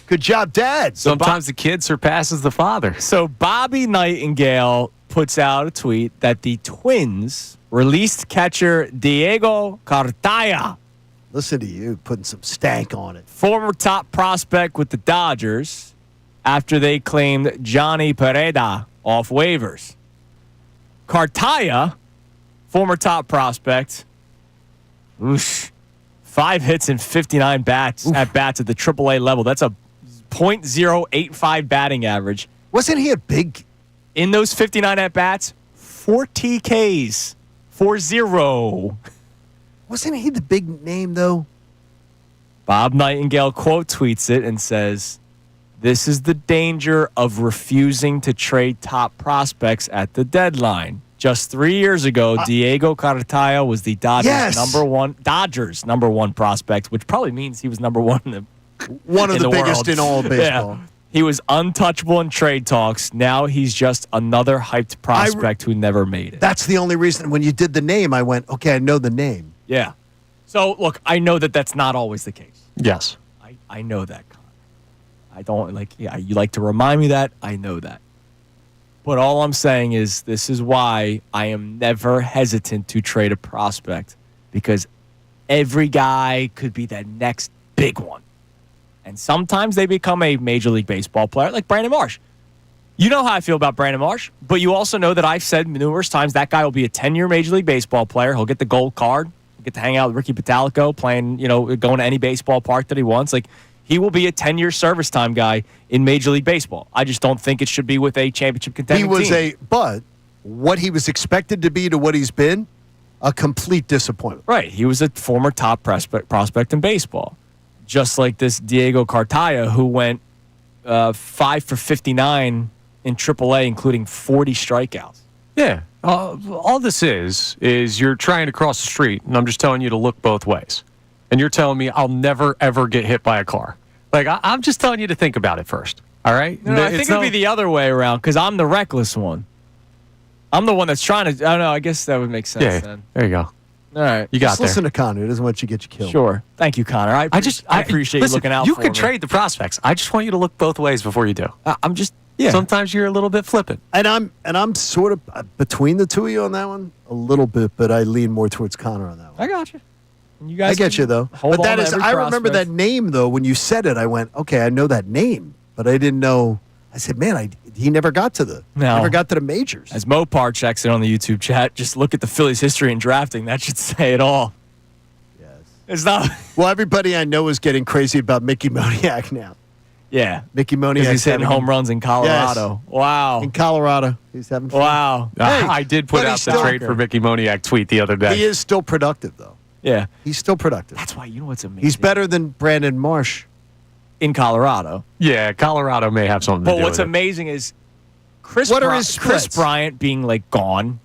Good job, dad. Sometimes the kid surpasses the father. So Bobby Nightingale puts out a tweet that the Twins released catcher Diego Cartaya. Listen to you putting some stank on it. Former top prospect with the Dodgers after they claimed Johnny Pereda off waivers. Cartaya, former top prospect, 5 hits and 59 at bats at the AAA level. That's a .085 batting average. Wasn't he a big... In those 59 at bats, 4 TKs, 4-0. Wasn't he the big name, though? Bob Nightingale quote tweets it and says, "This is the danger of refusing to trade top prospects at the deadline. Just 3 years ago, Diego Cartaya was the Dodgers' number one prospect, which probably means he was number one in the one of the biggest world. in all of baseball. Yeah. He was untouchable in trade talks. Now he's just another hyped prospect who never made it." That's the only reason. When you did the name, I went, okay, I know the name. Yeah. So, look, I know that that's not always the case. Yes. I know that, Connor. I don't you like to remind me that. I know that. But all I'm saying is this is why I am never hesitant to trade a prospect, because every guy could be that next big one. And sometimes they become a Major League Baseball player, like Brandon Marsh. You know how I feel about Brandon Marsh, but you also know that I've said numerous times that guy will be a 10-year Major League Baseball player. He'll get the gold card. He'll get to hang out with Ricky Pitalico, playing, going to any baseball park that he wants. Like, he will be a 10-year service time guy in Major League Baseball. I just don't think it should be with a championship contending team. But what he was expected to be to what he's been, a complete disappointment. Right. He was a former top prospect in baseball. Just like this Diego Cartaya, who went 5 for 59 in AAA, including 40 strikeouts. Yeah. All this is you're trying to cross the street, and I'm just telling you to look both ways. And you're telling me I'll never, ever get hit by a car. Like, I'm just telling you to think about it first. All right? No, I think it would be the other way around, because I'm the reckless one. I'm the one that's trying to... I don't know. I guess that would make sense then. There you go. All right. You got Just there. listen to Connor. He doesn't want you to get you killed. Sure. Thank you, Connor. I appreciate you looking out you for can me. trade the prospects. I just want you to look both ways before you do. I'm just... Yeah. Sometimes you're a little bit flippant. And I'm sort of between the two of you on that one a little bit, but I lean more towards Connor on that one. I got you. You guys I get you though. Hold But that on is to every I remember prospect. that name though. When you said it, I went, okay, I know that name, but I didn't know. I said, man, he never got to the majors. As Mopar checks in on the YouTube chat, just look at the Phillies' history in drafting. That should say it all. Yes. It's not. Well, everybody I know is getting crazy about Mickey Moniak now. Yeah. Mickey Moniak. Because he's hitting home runs in Colorado. Yes. Wow. In Colorado. He's having fun. Wow. Hey, I did put but out he's the still- trade for Mickey Moniak tweet the other day. He is still productive though. Yeah. He's still productive. That's why, you know what's amazing? He's better than Brandon Marsh. In Colorado. Yeah, Colorado may have something to But do what's with it. amazing is Chris Bryant being like gone.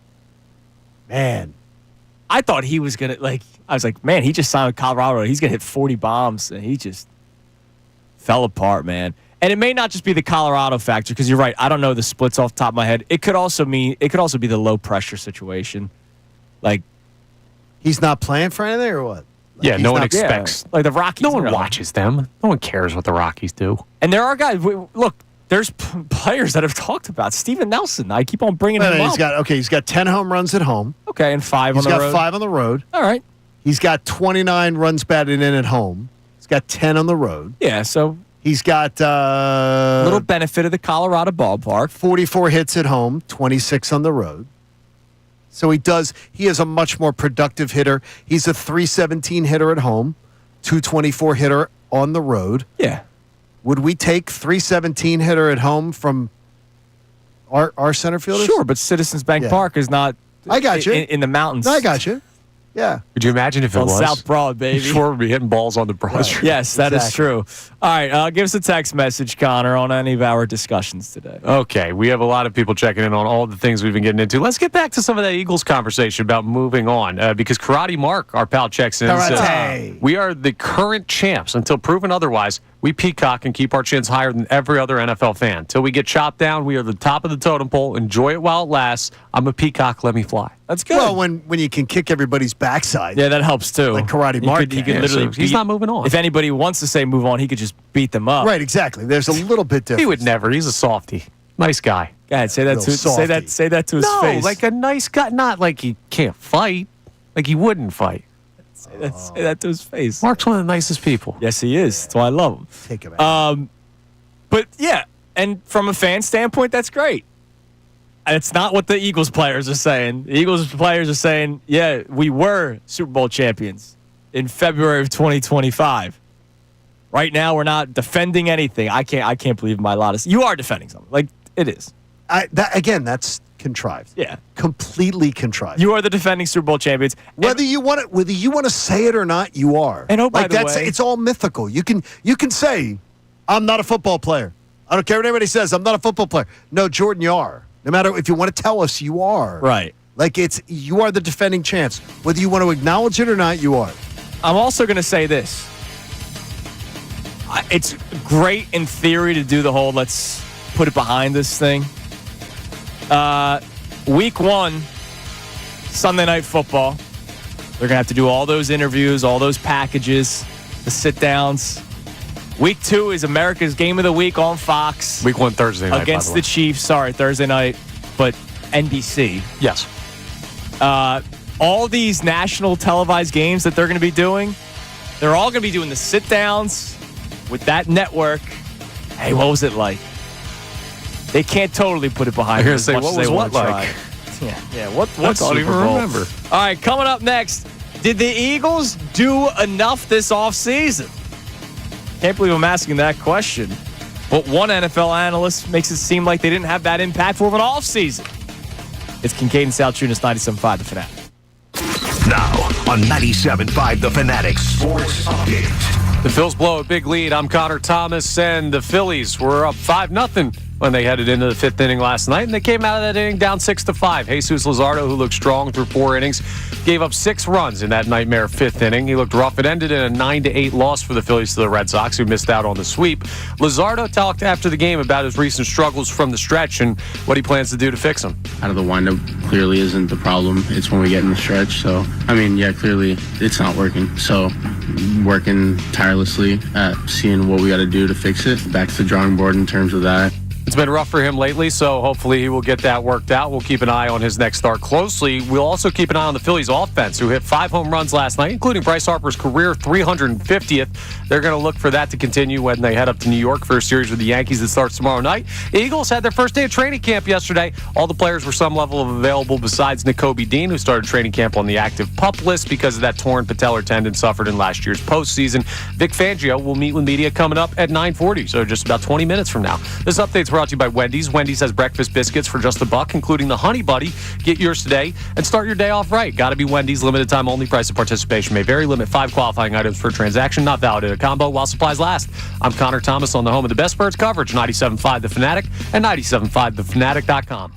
Man, I thought he was gonna I was like, man, he just signed with Colorado. He's gonna hit 40 bombs, and he just fell apart, man. And it may not just be the Colorado factor, because you're right. I don't know the splits off the top of my head. It could also be the low pressure situation. Like, he's not playing for anything or what? No one expects. Like the Rockies. No one watches them. No one cares what the Rockies do. And there are guys. Look, there's players that have talked about Steven Nelson. I keep on bringing him up. He's got 10 home runs at home. Okay, and 5 on the road. He's got 5 on the road. All right. He's got 29 runs batted in at home. He's got 10 on the road. Yeah, so he's got little benefit of the Colorado ballpark. 44 hits at home, 26 on the road. So he is a much more productive hitter. He's a 317 hitter at home, 224 hitter on the road. Yeah. Would we take 317 hitter at home from our center fielders? Sure, but Citizens Bank Park is not I got you. In the mountains. I got you. Yeah. Could you imagine if it was? South Broad, baby. Sure, we'd be hitting balls on the Broad Street. Yes, that is true. All right, give us a text message, Connor, on any of our discussions today. Okay, we have a lot of people checking in on all the things we've been getting into. Let's get back to some of that Eagles conversation about moving on, because Karate Mark, our pal, checks in and says, we are the current champs. Until proven otherwise, we peacock and keep our chins higher than every other NFL fan. Till we get chopped down, we are the top of the totem pole. Enjoy it while it lasts. I'm a peacock. Let me fly. That's good. Well, when you can kick everybody's backside. Yeah, that helps too. Like Karate Mark. He could literally he's not moving on. If anybody wants to say move on, he could just beat them up. Right, exactly. There's a little bit different. He would never. He's a softie. Nice guy. Go ahead, say that to his face. No, like a nice guy. Not like he can't fight. Like he wouldn't fight. Say that to his face. Mark's one of the nicest people. Yes, he is. That's why I love him. Take him out. But yeah, and from a fan standpoint, that's great. And it's not what the Eagles players are saying. The Eagles players are saying, yeah, we were Super Bowl champions in February of 2025. Right now, we're not defending anything. I can't believe my loudest. You are defending something. Like, it is. That's contrived. Yeah. Completely contrived. You are the defending Super Bowl champions. Whether you want to say it or not, you are. And by the way, it's all mythical. You can say, I'm not a football player. I don't care what anybody says. I'm not a football player. No, Jordan, you are. No matter if you want to tell us, you are. Right. Like you are the defending champs. Whether you want to acknowledge it or not, you are. I'm also going to say this. It's great in theory to do the whole let's put it behind this thing. Week 1, Sunday Night Football. They're going to have to do all those interviews, all those packages, the sit-downs. Week 2 is America's Game of the Week on Fox. Week 1, Thursday night, against the Chiefs. Sorry, Thursday night, but NBC. Yes. All these national televised games that they're going to be doing, they're all going to be doing the sit-downs with that network. Hey, what was it like? They can't totally put it behind them as much as they want to try. Yeah. What I don't even remember. All right, coming up next, did the Eagles do enough this offseason? Can't believe I'm asking that question. But one NFL analyst makes it seem like they didn't have that impactful of an offseason. It's Kincade and Salciunas, 97.5 The Fanatic. Now on 97.5 The Fanatic Sports Update. The Phils blow a big lead. I'm Connor Thomas, and the Phillies were up 5-0 when they headed into the 5th inning last night, and they came out of that inning down 6-5. Jesus Luzardo, who looked strong through 4 innings, gave up 6 runs in that nightmare 5th inning. He looked rough. It ended in a 9-8 loss for the Phillies to the Red Sox, who missed out on the sweep. Luzardo talked after the game about his recent struggles from the stretch and what he plans to do to fix them. Out of the windup clearly isn't the problem. It's when we get in the stretch. So, clearly it's not working. So, working tirelessly at seeing what we got to do to fix it. Back to the drawing board in terms of that. It's been rough for him lately, so hopefully he will get that worked out. We'll keep an eye on his next start closely. We'll also keep an eye on the Phillies offense, who hit 5 home runs last night, including Bryce Harper's career 350th. They're going to look for that to continue when they head up to New York for a series with the Yankees that starts tomorrow night. The Eagles had their first day of training camp yesterday. All the players were some level of available besides Nakobe Dean, who started training camp on the active PUP list because of that torn patellar tendon suffered in last year's postseason. Vic Fangio will meet with media coming up at 9:40, so just about 20 minutes from now. This update's It's brought to you by Wendy's. Wendy's has breakfast biscuits for just $1, including the Honey Buddy. Get yours today and start your day off right. Got to be Wendy's. Limited time only. Price of participation may vary. Limit 5 qualifying items per transaction. Not valid in a combo while supplies last. I'm Connor Thomas on the home of the best birds coverage, 97.5 The Fanatic and 97.5thefanatic.com.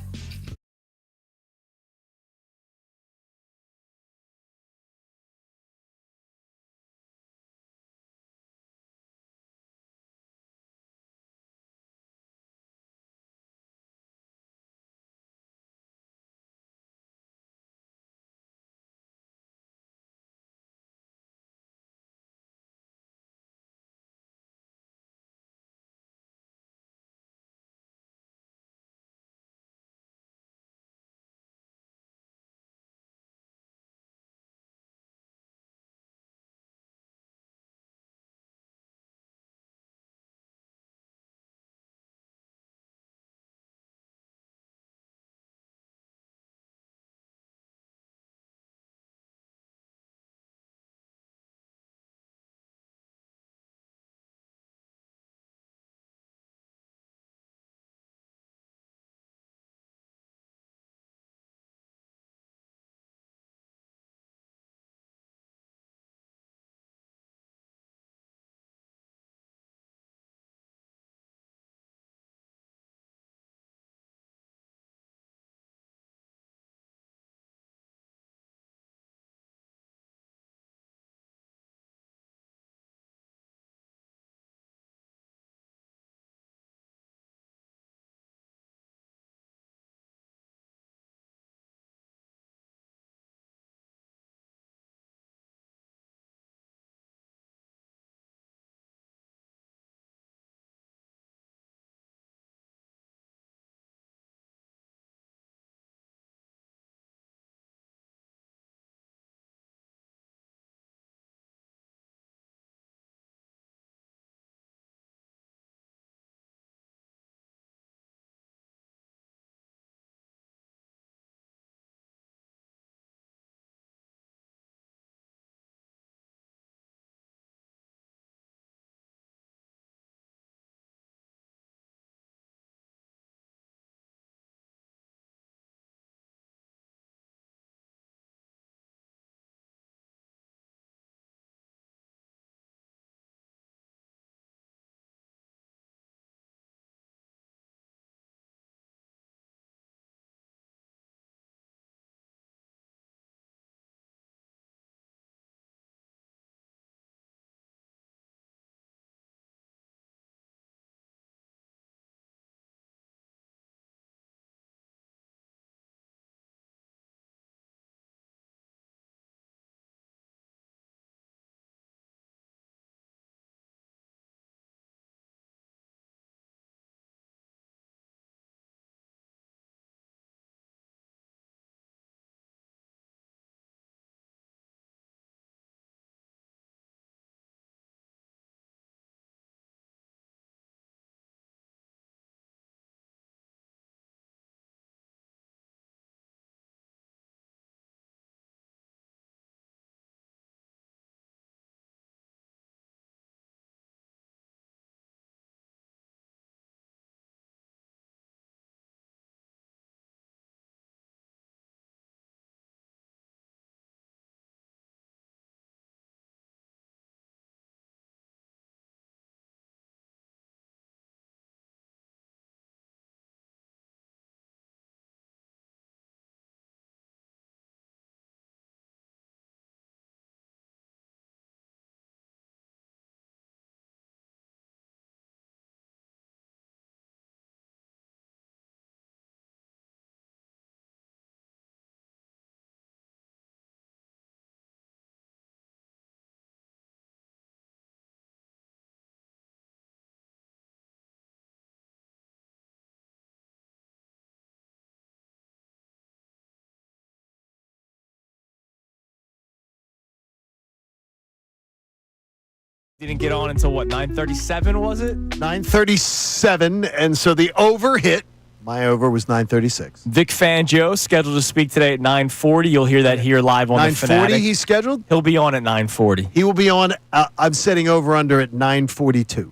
Didn't get on until what, 9:37 was it? 9:37, and so the over hit. My over was 9:36. Vic Fangio scheduled to speak today at 9:40. You'll hear that here live on the Fanatic. 9:40 he's scheduled? He'll be on at 9:40. He will be on, I'm setting over under at 9:42.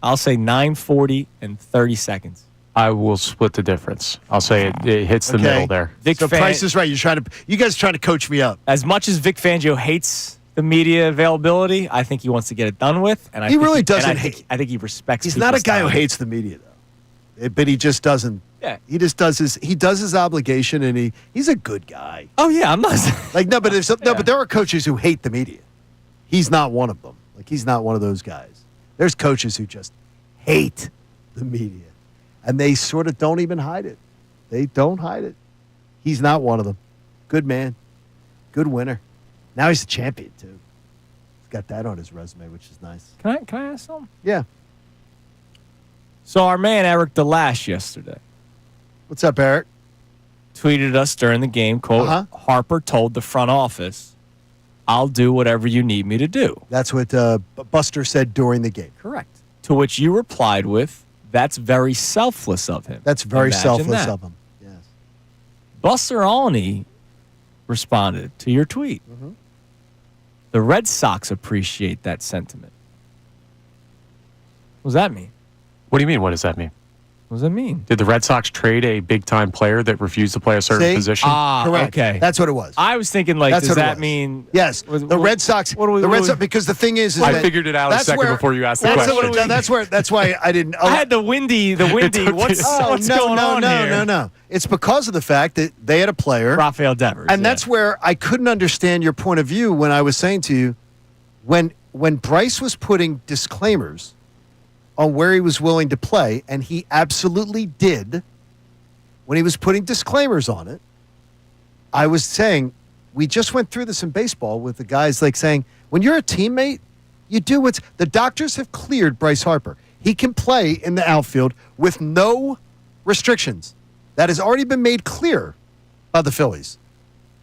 I'll say 9:40 and 30 seconds. I will split the difference. I'll say it hits the middle there. So Price is right. You guys trying to coach me up. As much as Vic Fangio hates the media availability, I think he wants to get it done with. And He really doesn't hate. I think he respects. He's not a people's guy who time. hates the media, though. But he just doesn't. Yeah. He just does his obligation, and he's a good guy. Oh yeah, I'm not like no, but but there are coaches who hate the media. He's not one of them. Like he's not one of those guys. There's coaches who just hate the media, and they sort of don't even hide it. They don't hide it. He's not one of them. Good man, good winner. Now he's a champion too. He's got that on his resume, which is nice. Can I ask something? Yeah. So our man Eric DeLash yesterday. What's up, Eric? Tweeted us during the game, quote, Harper told the front office, I'll do whatever you need me to do. That's what Buster said during the game. Correct. To which you replied with, that's very selfless of him. That's very Imagine selfless that. of him. Yes. Buster Olney responded to your tweet. Mm-hmm. The Red Sox appreciate that sentiment. What does that mean? What do you mean? What does that mean? What does that mean? Did the Red Sox trade a big-time player that refused to play a certain position? Correct. Okay. That's what it was. I was thinking, like, That's does what it that was. mean? Yes. The Red Sox. Because the thing is I that figured it out a that's second where- before you asked the that's question. That's why I didn't. I had the windy. What's going on here? No. It's because of the fact that they had a player, Rafael Devers, and that's where I couldn't understand your point of view when I was saying to you, when Bryce was putting disclaimers on where he was willing to play, and he absolutely did when he was putting disclaimers on it. I was saying, we just went through this in baseball with the guys like saying, when you're a teammate, you do what's the doctors have cleared Bryce Harper. He can play in the outfield with no restrictions. That has already been made clear by the Phillies.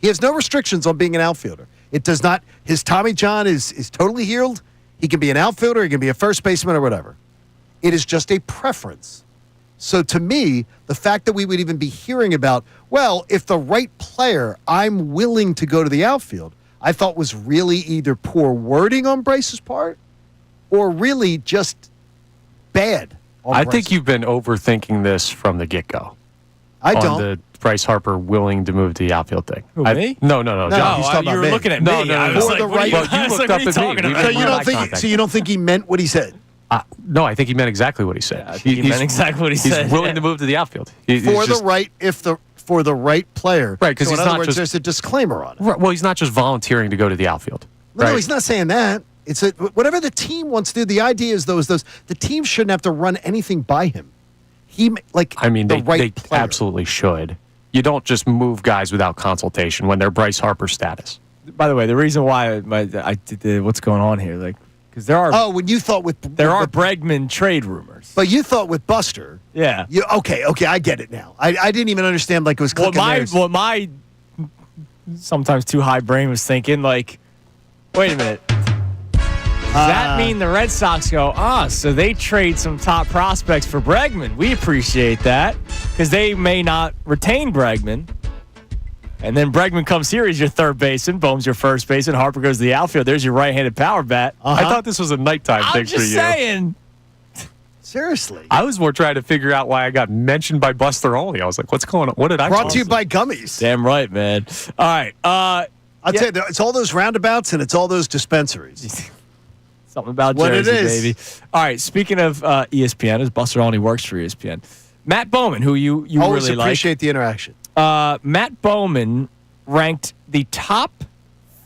He has no restrictions on being an outfielder. It does not, his Tommy John is totally healed. He can be an outfielder, he can be a first baseman or whatever. It is just a preference. So to me, the fact that we would even be hearing about, well, if the right player, I'm willing to go to the outfield, I thought was really either poor wording on Bryce's part or really just bad on I Bryce's think you've been overthinking this from the get-go. I on don't. the Bryce Harper willing to move to the outfield thing. Who, me? No, No, John. he's talking you about were me. looking at No, me. no, I no, was no. like, For the what are you, right- Well, you looked what up are you at me. talking We about? So didn't you have don't eye think contact. so you don't think he meant what he said? No, I think he meant exactly what he said. I think he meant exactly what he said. He's willing to move to the outfield. For the right player. Right, 'cause so he's in other not words, just- there's a disclaimer on it. Right, well, he's not just volunteering to go to the outfield. No, right? he's not saying that. It's whatever the team wants to do. The idea is those the team shouldn't have to run anything by him. I mean, the they right player. absolutely should. You don't just move guys without consultation when they're Bryce Harper status. By the way, the reason why I did what's going on here, like, because there are when you thought there are Bregman trade rumors. But you thought with Buster. Yeah. Okay, I get it now. I didn't even understand like it was clicking there. What my sometimes too high brain was thinking, like, wait a minute. Does that mean the Red Sox go, so they trade some top prospects for Bregman? We appreciate that because they may not retain Bregman. And then Bregman comes here, he's your third baseman, Bohm's your first baseman, Harper goes to the outfield. There's your right-handed power bat. I thought this was a nighttime thing for you. I'm just saying. Seriously. I was more trying to figure out why I got mentioned by Buster only. I was like, what's going on? What did I Brought to you by Gummies. Damn right, man. All right. I'll tell you, it's all those roundabouts and it's all those dispensaries. Something about What it Jersey, is. baby. All right, speaking of ESPN, as Buster only works for ESPN, Matt Bowman, who you Always really appreciate the interaction. Matt Bowman ranked the top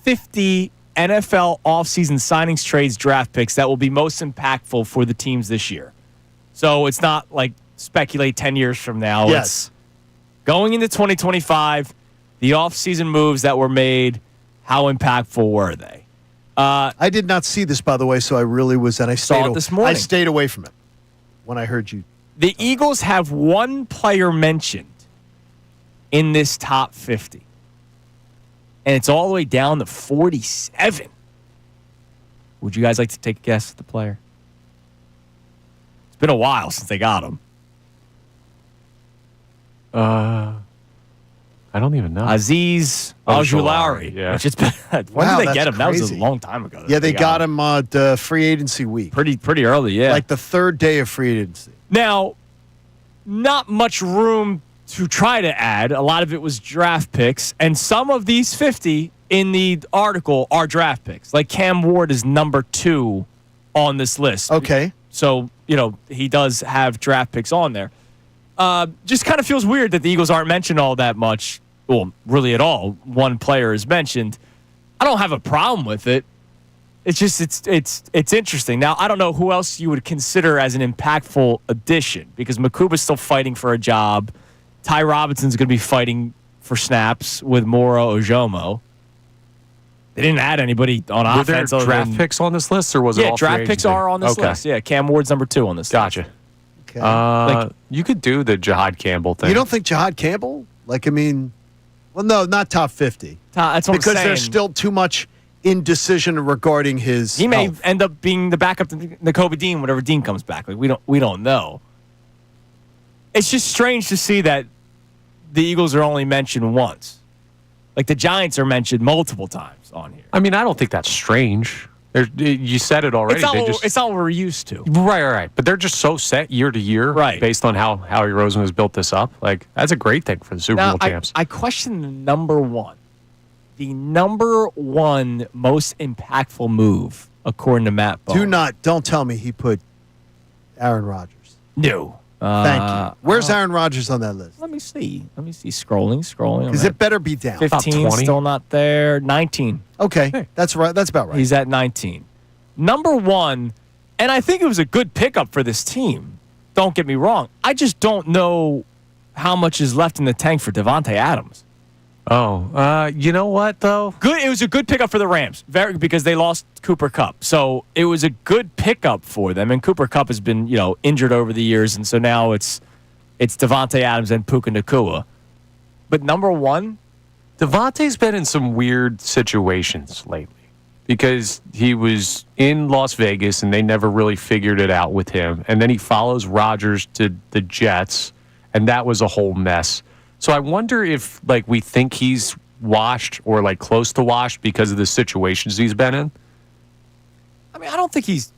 50 NFL offseason signings, trades, draft picks that will be most impactful for the teams this year. So it's not like speculate 10 years from now. Yes. It's going into 2025, the offseason moves that were made, how impactful were they? I did not see this, by the way, so I really was, and I Saw stayed it this morning. I stayed away from it when I heard you. The Eagles have one player mentioned in this top 50. And it's all the way down to 47. Would you guys like to take a guess at the player? It's been a while since they got him. I I don't even know. Aziz Ojulari. Yeah. Which is bad. When Wow, did they get that's him? That was a crazy. long time ago. Yeah, they got him at free agency week. Pretty early, yeah. Like the third day of free agency. Now, not much room to try to add. A lot of it was draft picks, and some of these 50 in the article are draft picks. Like Cam Ward is number 2 on this list. Okay. So, he does have draft picks on there. Just kind of feels weird that the Eagles aren't mentioned all that much. Well, really at all. One player is mentioned. I don't have a problem with it. It's just it's interesting. Now, I don't know who else you would consider as an impactful addition because Makuba's still fighting for a job. Ty Robinson's going to be fighting for snaps with Moro Ojomo. They didn't add anybody on offense. Were there draft picks on this list, or was it all draft free picks agency? are on this list. Yeah, Cam Ward's number 2 on this Gotcha. list. Okay. You could do the Jahad Campbell thing. You don't think Jahad Campbell? Well, no, not top 50. That's what I'm because saying. there's still too much indecision regarding his He may health. end up being the backup to Nakobe Dean whenever Dean comes back. Like we don't know. It's just strange to see that the Eagles are only mentioned once. Like the Giants are mentioned multiple times on here. I mean, I don't think that's strange. You said it already. It's not what we're used to. Right. But they're just so set year to year, right? Based on how Howie Roseman has built this up. Like that's a great thing for the Super Bowl champs. I question the number one most impactful move according to Matt Bowen. Don't tell me he put Aaron Rodgers. No. Thank you. Where's Aaron Rodgers on that list? Let me see. Scrolling. Because it better be down. 15, still not there. 19. Okay, that's right. That's about right. He's at 19. Number 1, and I think it was a good pickup for this team. Don't get me wrong. I just don't know how much is left in the tank for Devontae Adams. Oh, you know what though? Good. It was a good pickup for the Rams, because they lost Cooper Kupp. So it was a good pickup for them. And Cooper Kupp has been, injured over the years, and so now it's Devontae Adams and Puka Nacua. But number 1, Devontae's been in some weird situations lately because he was in Las Vegas and they never really figured it out with him, and then he follows Rodgers to the Jets, and that was a whole mess. So I wonder if we think he's washed or close to washed because of the situations he's been in. I mean, I don't think he's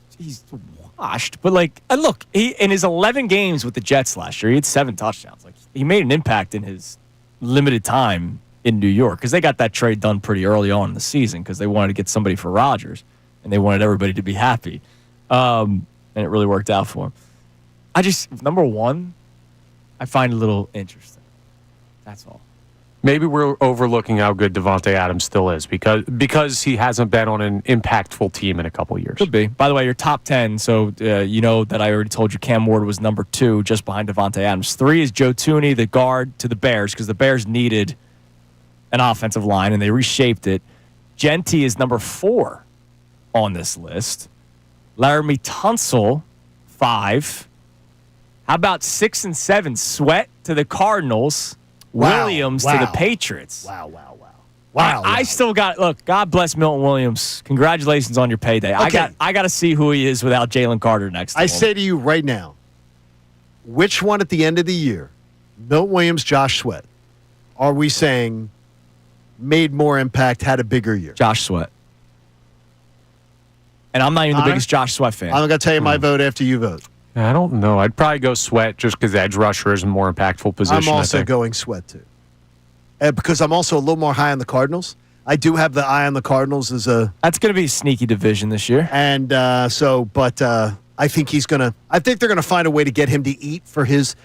washed, but look, he in his 11 games with the Jets last year, he had 7 touchdowns. He made an impact in his limited time in New York because they got that trade done pretty early on in the season because they wanted to get somebody for Rodgers and they wanted everybody to be happy, and it really worked out for him. Number 1, I find a little interesting. That's all. Maybe we're overlooking how good Devontae Adams still is because he hasn't been on an impactful team in a couple of years. Could be. By the way, you're top 10, so you know that I already told you Cam Ward was number 2, just behind Devontae Adams. 3 is Joe Thuney, the guard to the Bears, because the Bears needed an offensive line, and they reshaped it. Genty is number 4 on this list. Laramie Tunsil, 5. How about 6 and 7? Sweat to the Cardinals. Wow, Williams to the Patriots. Wow. I still got, look, God bless Milton Williams. Congratulations on your payday. Okay. I got to see who he is without Jalen Carter next to him. I say to you right now, which one at the end of the year, Milton Williams, Josh Sweat, are we saying made more impact, had a bigger year? Josh Sweat. And I'm not even the biggest Josh Sweat fan. I'm going to tell you my vote after you vote. I don't know. I'd probably go Sweat just because edge rusher is a more impactful position. I'm also going Sweat too. Because I'm also a little more high on the Cardinals. I do have the eye on the Cardinals as a. That's going to be a sneaky division this year. And I think they're going to find a way to get him to eat for his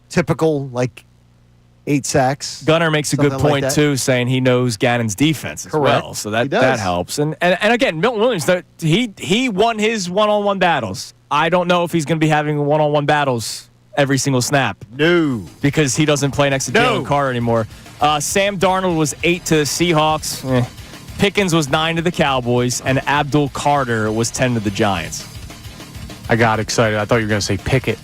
typical 8 sacks. Gunnar makes a good point too, saying he knows Gannon's defense as well, so that helps. And again, Milton Williams, he won his one-on-one battles. I don't know if he's going to be having one-on-one battles every single snap. No, because he doesn't play next to Jalen Carter anymore. Sam Darnold was 8 to the Seahawks. Pickens was 9 to the Cowboys, and Abdul Carter was 10 to the Giants. I got excited. I thought you were going to say Pickett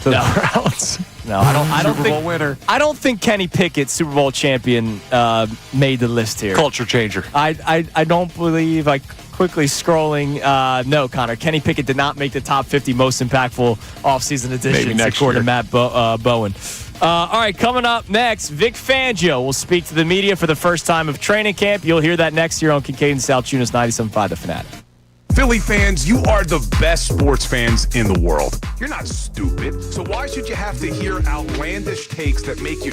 to the Browns. No, I don't Super think. Bowl winner. I don't think Kenny Pickett, Super Bowl champion, made the list here. Culture changer. I don't believe. Quickly scrolling. No, Connor. Kenny Pickett did not make the top 50 most impactful offseason additions, according to Matt Bowen. All right, coming up next, Vic Fangio will speak to the media for the first time of training camp. You'll hear that next year on Kincade Salciunas 97.5 The Fanatic. Philly fans, you are the best sports fans in the world. You're not stupid, so why should you have to hear outlandish takes that make you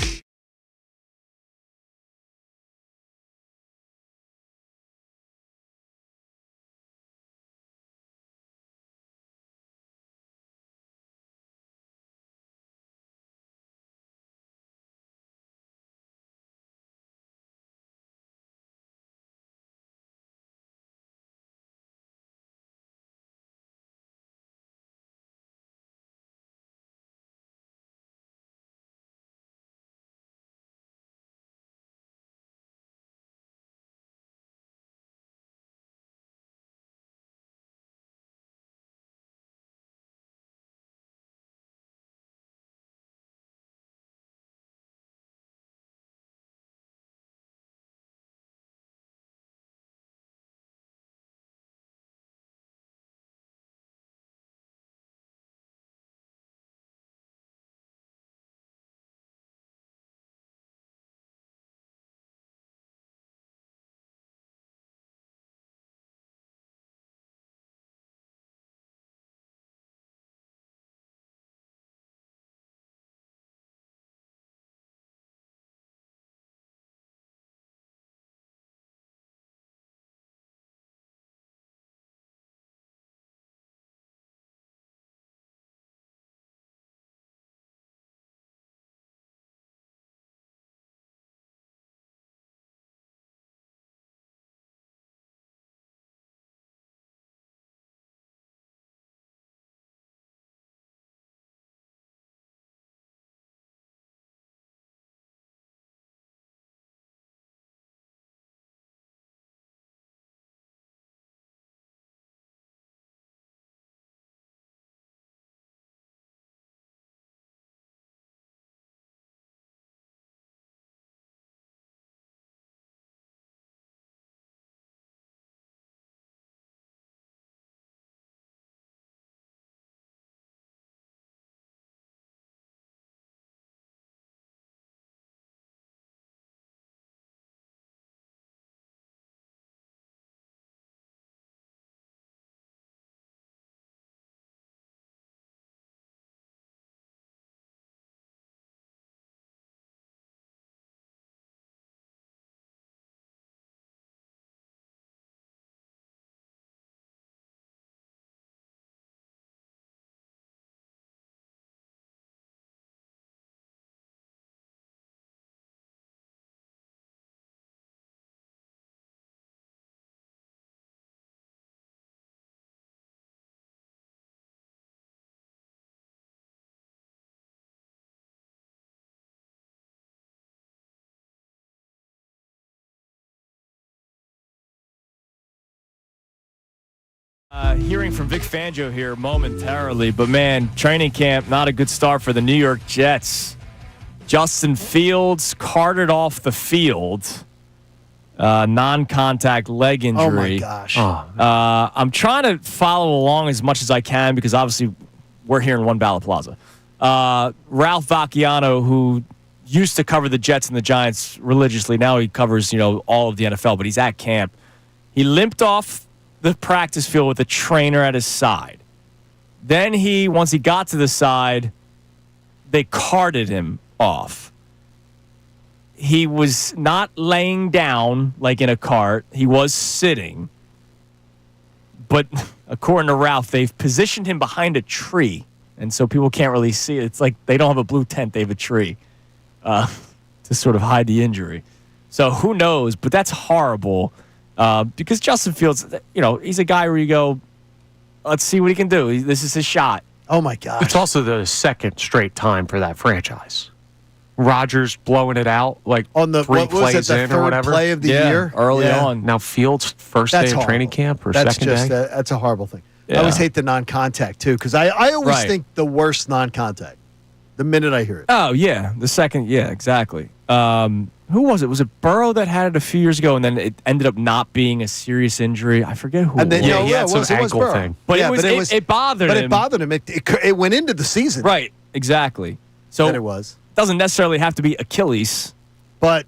Hearing from Vic Fangio here momentarily, but man, training camp, not a good start for the New York Jets. Justin Fields carted off the field, non-contact leg injury. Oh my gosh. I'm trying to follow along as much as I can because obviously we're here in One Ballot Plaza. Ralph Vacchiano, who used to cover the Jets and the Giants religiously, now he covers all of the NFL, but he's at camp. He limped off the practice field with a trainer at his side. Then once he got to the side, they carted him off. He was not laying down like in a cart. He was sitting. But according to Ralph, they've positioned him behind a tree. And so people can't really see it. It's like they don't have a blue tent. They have a tree to sort of hide the injury. So who knows? But that's horrible. Because Justin Fields, he's a guy where you go, let's see what he can do. This is his shot. Oh, my gosh. It's also the second straight time for that franchise. Rodgers blowing it out like on the three plays in or whatever. Play of the year early on. Now Fields first day of training camp or second day. That's a horrible thing. Yeah. I always hate the non-contact too because I always think the worst non-contact the minute I hear it. Oh, yeah. The second, yeah, exactly. Who was it? Was it Burrow that had it a few years ago, and then it ended up not being a serious injury? I forget who And then, it was. Yeah, he had some ankle Burrow. thing. But Yeah, it bothered him. But it bothered him. It went into the season. Right, exactly. So That it was. doesn't necessarily have to be Achilles, But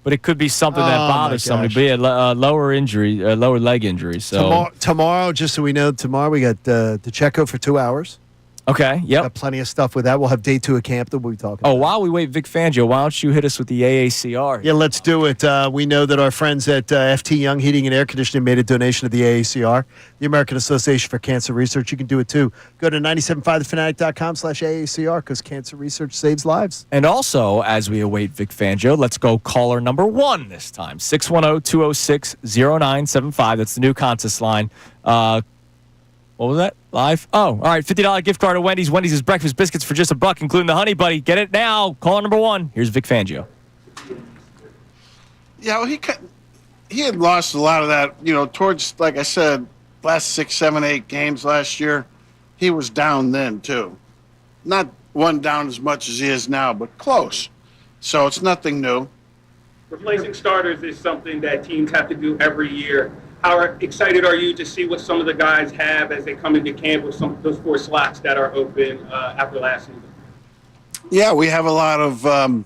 it could be something that Oh, my bothers somebody. gosh. Be a lower injury, a lower leg injury. So tomorrow, just so we know, tomorrow we got DeCecco for 2 hours. okay, yep. Got plenty of stuff with that. We'll have day 2 of camp that we'll be talking Oh, about. while we wait, Vic Fangio, why don't you hit us with the AACR? Yeah, let's do it. We know that our friends at FT Young Heating and Air Conditioning made a donation to the AACR, the American Association for Cancer Research. You can do it too. Go to 975thefanatic.com/AACR because cancer research saves lives. And also, as we await Vic Fangio, let's go caller number 1 this time. 610-206-0975. That's the new contest line. What was that? Live? Oh, all right. $50 gift card to Wendy's. Wendy's is breakfast biscuits for just $1, including the Honey Buddy. Get it now. Caller number 1. Here's Vic Fangio. Yeah, well, he had lost a lot of that, towards, like I said, last 6, 7, 8 games last year. He was down then, too. Not one down as much as he is now, but close. So it's nothing new. Replacing starters is something that teams have to do every year. How excited are you to see what some of the guys have as they come into camp with some of those 4 slots that are open after last season? Yeah, we have a lot of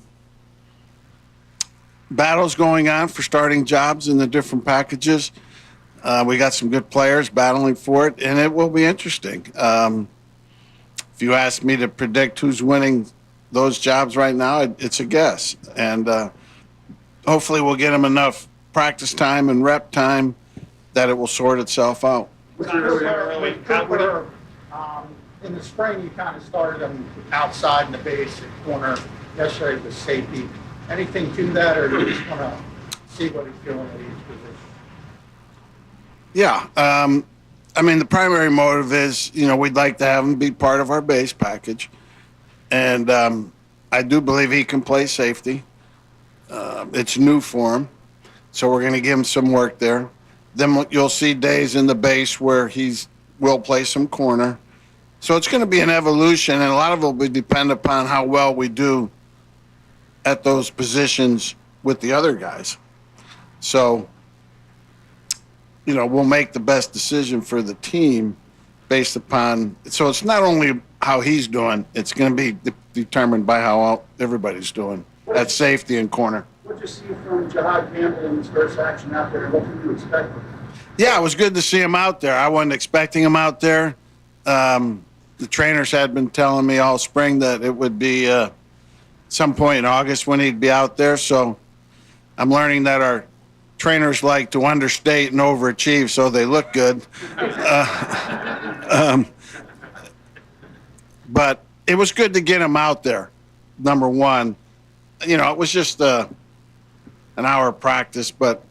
battles going on for starting jobs in the different packages. We got some good players battling for it, and it will be interesting. If you ask me to predict who's winning those jobs right now, it's a guess. And hopefully we'll get them enough practice time and rep time that it will sort itself out. In the spring, you kind of started them outside in the base at corner. Yesterday was safety. Anything to that, or you just want to see what he's doing at each position? Yeah. The primary motive is, we'd like to have him be part of our base package. And I do believe he can play safety. It's new for him. So we're going to give him some work there. Then you'll see days in the base where will play some corner. So it's going to be an evolution, and a lot of it will depend upon how well we do at those positions with the other guys. So, we'll make the best decision for the team based upon. So it's not only how he's doing; it's going to be determined by how everybody's doing at safety and corner. What did you see from Jahad Campbell in his first action out there? What can you expect? Yeah, it was good to see him out there. I wasn't expecting him out there. The trainers had been telling me all spring that it would be some point in August when he'd be out there. So I'm learning that our trainers like to understate and overachieve so they look good. But it was good to get him out there, number one. It was just an hour of practice, but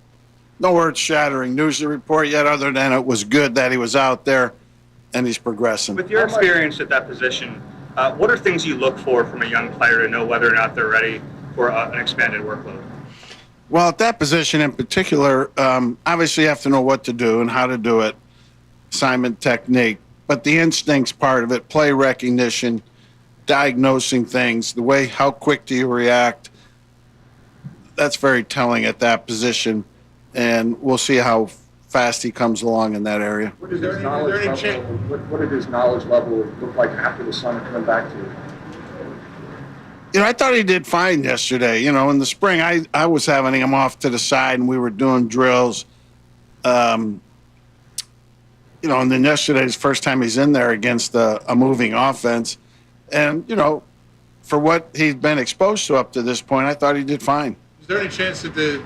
no earth-shattering news to report yet other than it was good that he was out there and he's progressing. With your experience at that position, what are things you look for from a young player to know whether or not they're ready for an expanded workload? Well, at that position in particular, obviously you have to know what to do and how to do it, assignment technique, but the instincts part of it, play recognition, diagnosing things, how quick do you react, that's very telling at that position, and we'll see how fast he comes along in that area. What did his knowledge level look like after the summer coming back to you? I thought he did fine yesterday. In the spring, I was having him off to the side, and we were doing drills. And then yesterday's first time he's in there against a moving offense. And, for what he's been exposed to up to this point, I thought he did fine. Is there any chance that the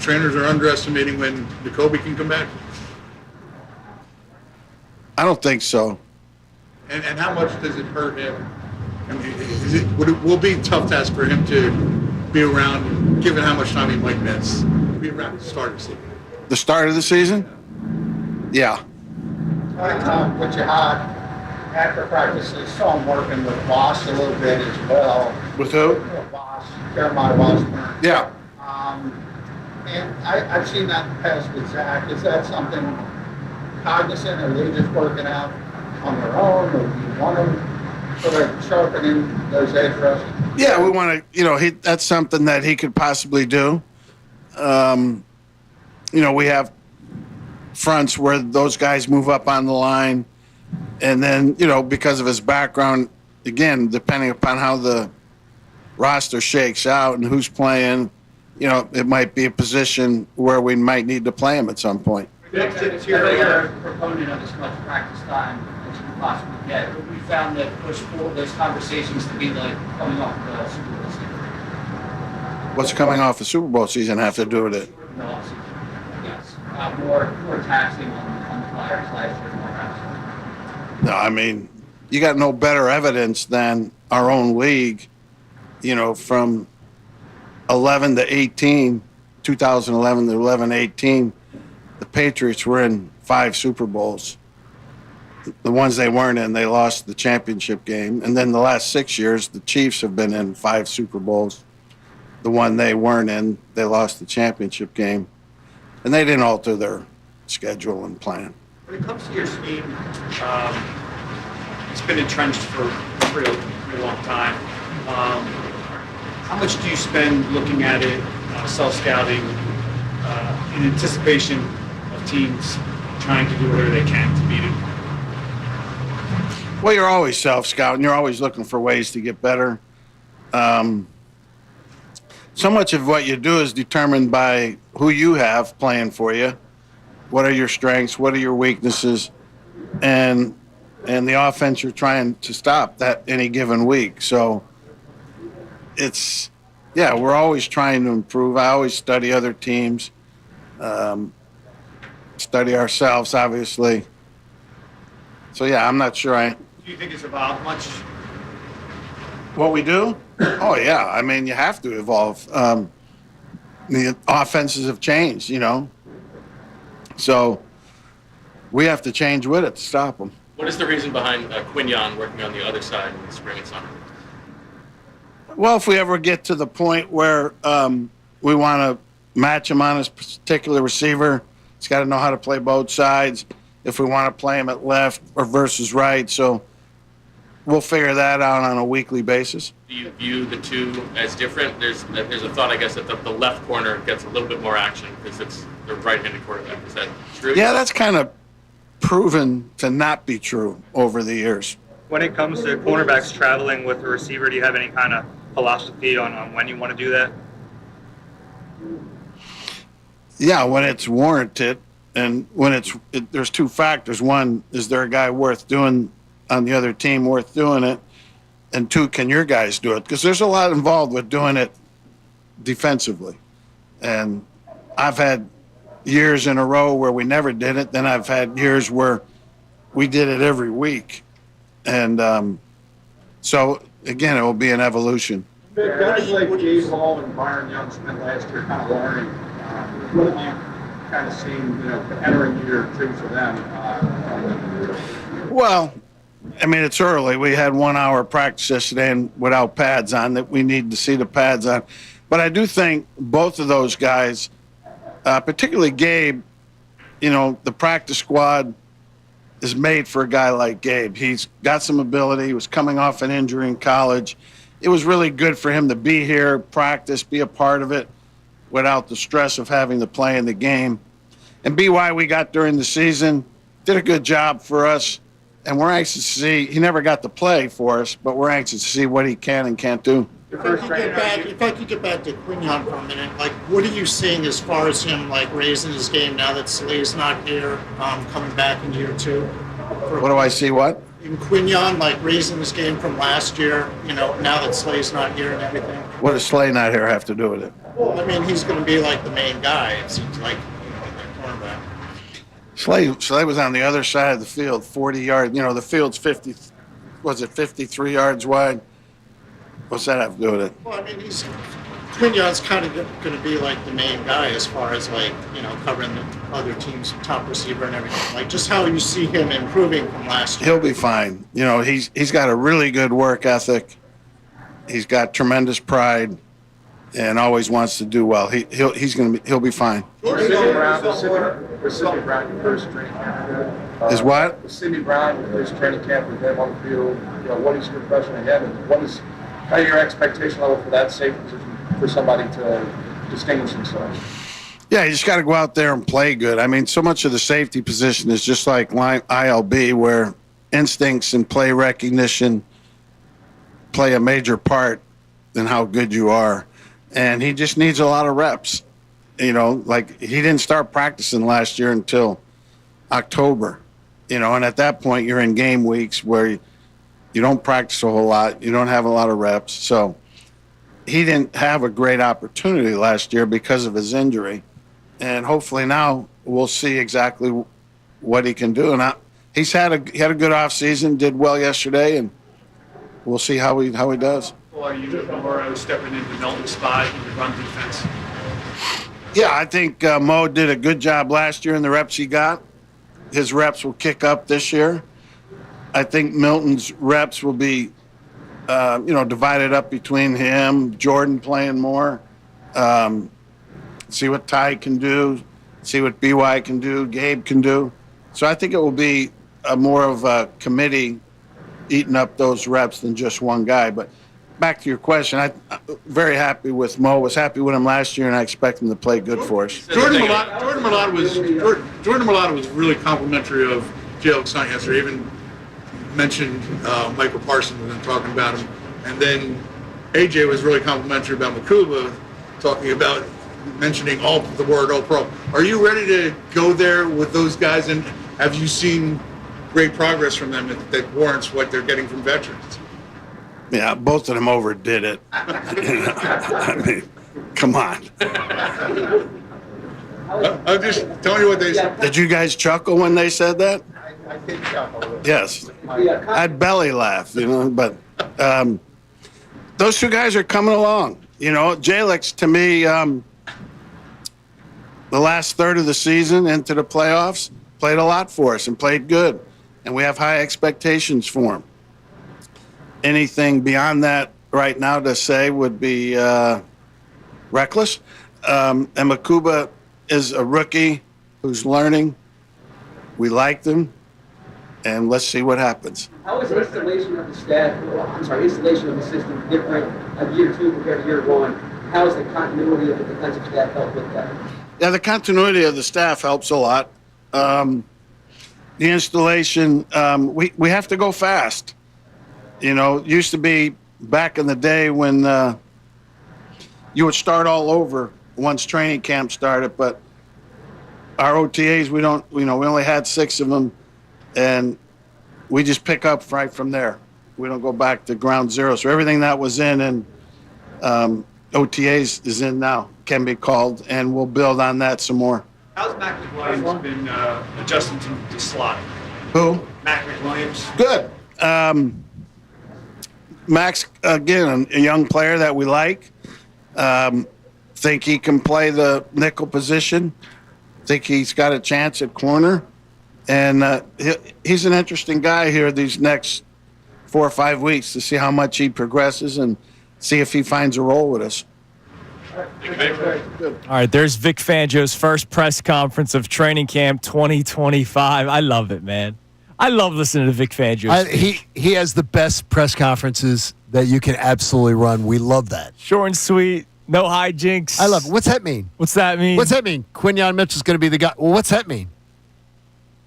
trainers are underestimating when Jacoby can come back? I don't think so. And how much does it hurt him? I mean, will it be a tough task for him to be around, given how much time he might miss, be around the start of the season? The start of the season? Yeah. What you had after practice, I saw him working with Voss a little bit as well. With who? Voss, Jeremiah Voss. Yeah. And I've seen that in the past with Zach. Is that something cognizant, or are they just working out on their own, or do you want them sort of sharpening those edge rushes? Yeah, we want to, that's something that he could possibly do. We have fronts where those guys move up on the line. And then, because of his background, again, depending upon how the roster shakes out and who's playing, it might be a position where we might need to play him at some point. You're a proponent of as much practice time as you can possibly get. We found that those conversations to be like coming off the Super Bowl season. What's coming off the Super Bowl season have to do with it? No, yes. More taxing on the players last year. No, I mean, you got no better evidence than our own league, from 11 to 18, 2011 to 11-18, the Patriots were in 5 Super Bowls. The ones they weren't in, they lost the championship game. And then the last 6 years, the Chiefs have been in 5 Super Bowls. The one they weren't in, they lost the championship game. And they didn't alter their schedule and plan. When it comes to your scheme, it's been entrenched for a pretty long time. How much do you spend looking at it, self-scouting, in anticipation of teams trying to do whatever they can to beat it? Well, you're always self-scouting. You're always looking for ways to get better. So much of what you do is determined by who you have playing for you. What are your strengths? What are your weaknesses? And the offense you're trying to stop that any given week. So we're always trying to improve. I always study other teams, study ourselves, obviously. So, I'm not sure Do you think it's about much? What we do? Oh, yeah. I mean, you have to evolve. The offenses have changed, So we have to change with it to stop them. What is the reason behind Quinyon working on the other side in the spring and summer? Well, if we ever get to the point where we want to match him on his particular receiver, he's got to know how to play both sides. If we want to play him at left or versus right, so we'll figure that out on a weekly basis. Do you view the two as different? There's a thought, I guess, that the left corner gets a little bit more action because it's the right-handed quarterback. Is that true? Yeah, that's kind of proven to not be true over the years. When it comes to cornerbacks traveling with a receiver, do you have any kind of philosophy on when you want to do that? Yeah, when it's warranted, and when there's two factors. One, is there a guy worth doing on the other team worth doing it? And two, can your guys do it? Because there's a lot involved with doing it defensively. And I've had years in a row where we never did it. Then I've had years where we did it every week. And so, again, it will be an evolution. Guys like Gabe Hall and Byron Young spent last year kind of learning. What have you kind of seen, entering year 2 for them? Well, I mean, it's early. We had 1 hour practice yesterday and without pads on that we need to see the pads on. But I do think both of those guys, particularly Gabe, the practice squad is made for a guy like Gabe. He's got some ability. He was coming off an injury in college. It was really good for him to be here, practice, be a part of it without the stress of having to play in the game. And BY we got during the season, did a good job for us. And we're anxious to see, he never got to play for us, but we're anxious to see what he can and can't do. If I could get back to Quinyon for a minute, what are you seeing as far as him, raising his game now that Slay's not here, coming back in year 2? What do I see, what? In Quinyon, raising his game from last year, now that Slay's not here and everything. What does Slay not here have to do with it? Well, I mean, he's going to be, the main guy, it seems like, that cornerback. Slay was on the other side of the field, 40 yards. The field's 53 yards wide? What's that have to do with it? Well, I mean, Quinyon's kind of going to be the main guy as far as covering the other team's top receiver and everything. Just how you see him improving from last year. He'll be fine. He's got a really good work ethic. He's got tremendous pride, and always wants to do well. He'll be fine. Pacific Brown, your first string. Is what? With Sidney Brown, with his training camp with him on the field, what is your impression of him, and what is kind of your expectation level for that safety position for somebody to distinguish themselves? Yeah, you just got to go out there and play good. I mean, so much of the safety position is just like ILB, where instincts and play recognition play a major part in how good you are. And he just needs a lot of reps. Like he didn't start practicing last year until October, and at that point you're in game weeks where you don't practice a whole lot. You don't have a lot of reps. So he didn't have a great opportunity last year because of his injury. And hopefully now we'll see exactly what he can do. And he had a good offseason, did well yesterday, and we'll see how he does. Well, are you more stepping into Milton's spot in the run defense? Yeah, I think Mo did a good job last year in the reps he got. His reps will kick up this year. I think Milton's reps will be, divided up between him, Jordan playing more. See what Ty can do, see what BY can do, Gabe can do. So I think it will be more of a committee eating up those reps than just one guy. But back to your question, I'm very happy with Mo. Was happy with him last year, and I expect him to play good for us. Jordan Mailata was really complimentary of Jalen Hurts yesterday. Even mentioned Michael Parsons when talking about him, and then AJ was really complimentary about Makuba, talking about mentioning the word All Pro. Are you ready to go there with those guys, and have you seen great progress from them that warrants what they're getting from veterans? Yeah, both of them overdid it. I mean, come on. I'm just telling you what they said. Did you guys chuckle when they said that? I did chuckle. Yes. I'd belly laugh, but those two guys are coming along. Jalix, to me, the last third of the season into the playoffs, played a lot for us and played good. And we have high expectations for him. Anything beyond that right now to say would be reckless. And Makuba is a rookie who's learning. We like them, and let's see what happens. How is installation of the installation of the system different of year two compared to year one? How is the continuity of the defensive staff help with that? Yeah, the continuity of the staff helps a lot. The installation, we have to go fast. It used to be back in the day when you would start all over once training camp started, but our OTAs, we only had 6 of them, and we just pick up right from there. We don't go back to ground zero. So everything that was in OTAs is in now, can be called, and we'll build on that some more. How's Mac McWilliams been adjusting to the slot? Who? Mac McWilliams. Good. Max, again, a young player that we like. Think he can play the nickel position. Think he's got a chance at corner. And he's an interesting guy here these next 4 or 5 weeks to see how much he progresses and see if he finds a role with us. All right, there's Vic Fangio's first press conference of training camp 2025. I love it, man. I love listening to Vic Fangio. He has the best press conferences that you can absolutely run. We love that. Short and sweet, no hijinks. I love it. What's that mean? What's that mean? What's that mean? Quinyon Mitchell's going to be the guy. Well, what's that mean?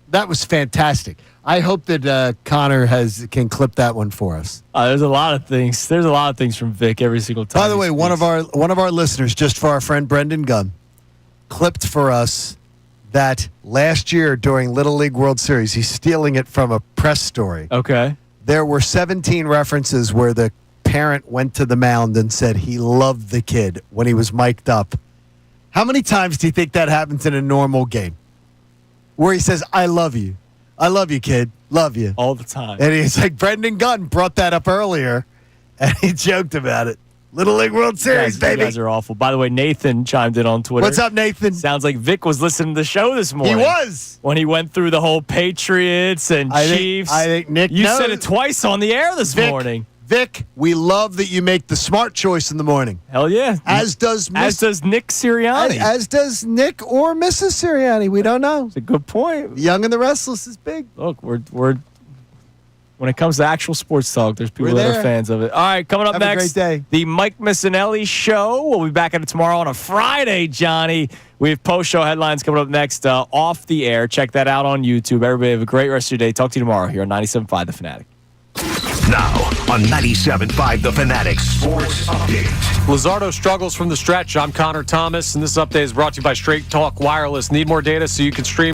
That was fantastic. I hope that Connor can clip that one for us. There's a lot of things. There's a lot of things from Vic every single time. By the way, one of our listeners, just for our friend Brendan Gunn, clipped for us that last year during Little League World Series, he's stealing it from a press story. Okay. There were 17 references where the parent went to the mound and said he loved the kid when he was mic'd up. How many times do you think that happens in a normal game? Where he says, I love you. I love you, kid. Love you. All the time. And he's like, Brendan Gunn brought that up earlier, and he joked about it. Little League World Series, baby. You guys are awful. By the way, Nathan chimed in on Twitter. What's up, Nathan? Sounds like Vic was listening to the show this morning. He was. When he went through the whole Patriots and Chiefs. I think Nick You knows. said it twice on the air this morning. Vic, we love that you make the smart choice in the morning. Hell yeah. As does Nick Sirianni. As does Nick or Mrs. Sirianni. We don't know. It's a good point. Young and the Restless is big. Look, we're when it comes to actual sports talk, there's people We're that there. are fans of it. All right, coming up Have a next, great day. the Mike Missanelli Show. We'll be back at it tomorrow on a Friday, Johnny. We have post-show headlines coming up next off the air. Check that out on YouTube. Everybody have a great rest of your day. Talk to you tomorrow here on 97.5 The Fanatic. Now on 97.5 The Fanatic Sports Update. Luzardo struggles from the stretch. I'm Connor Thomas, and this update is brought to you by Straight Talk Wireless. Need more data so you can stream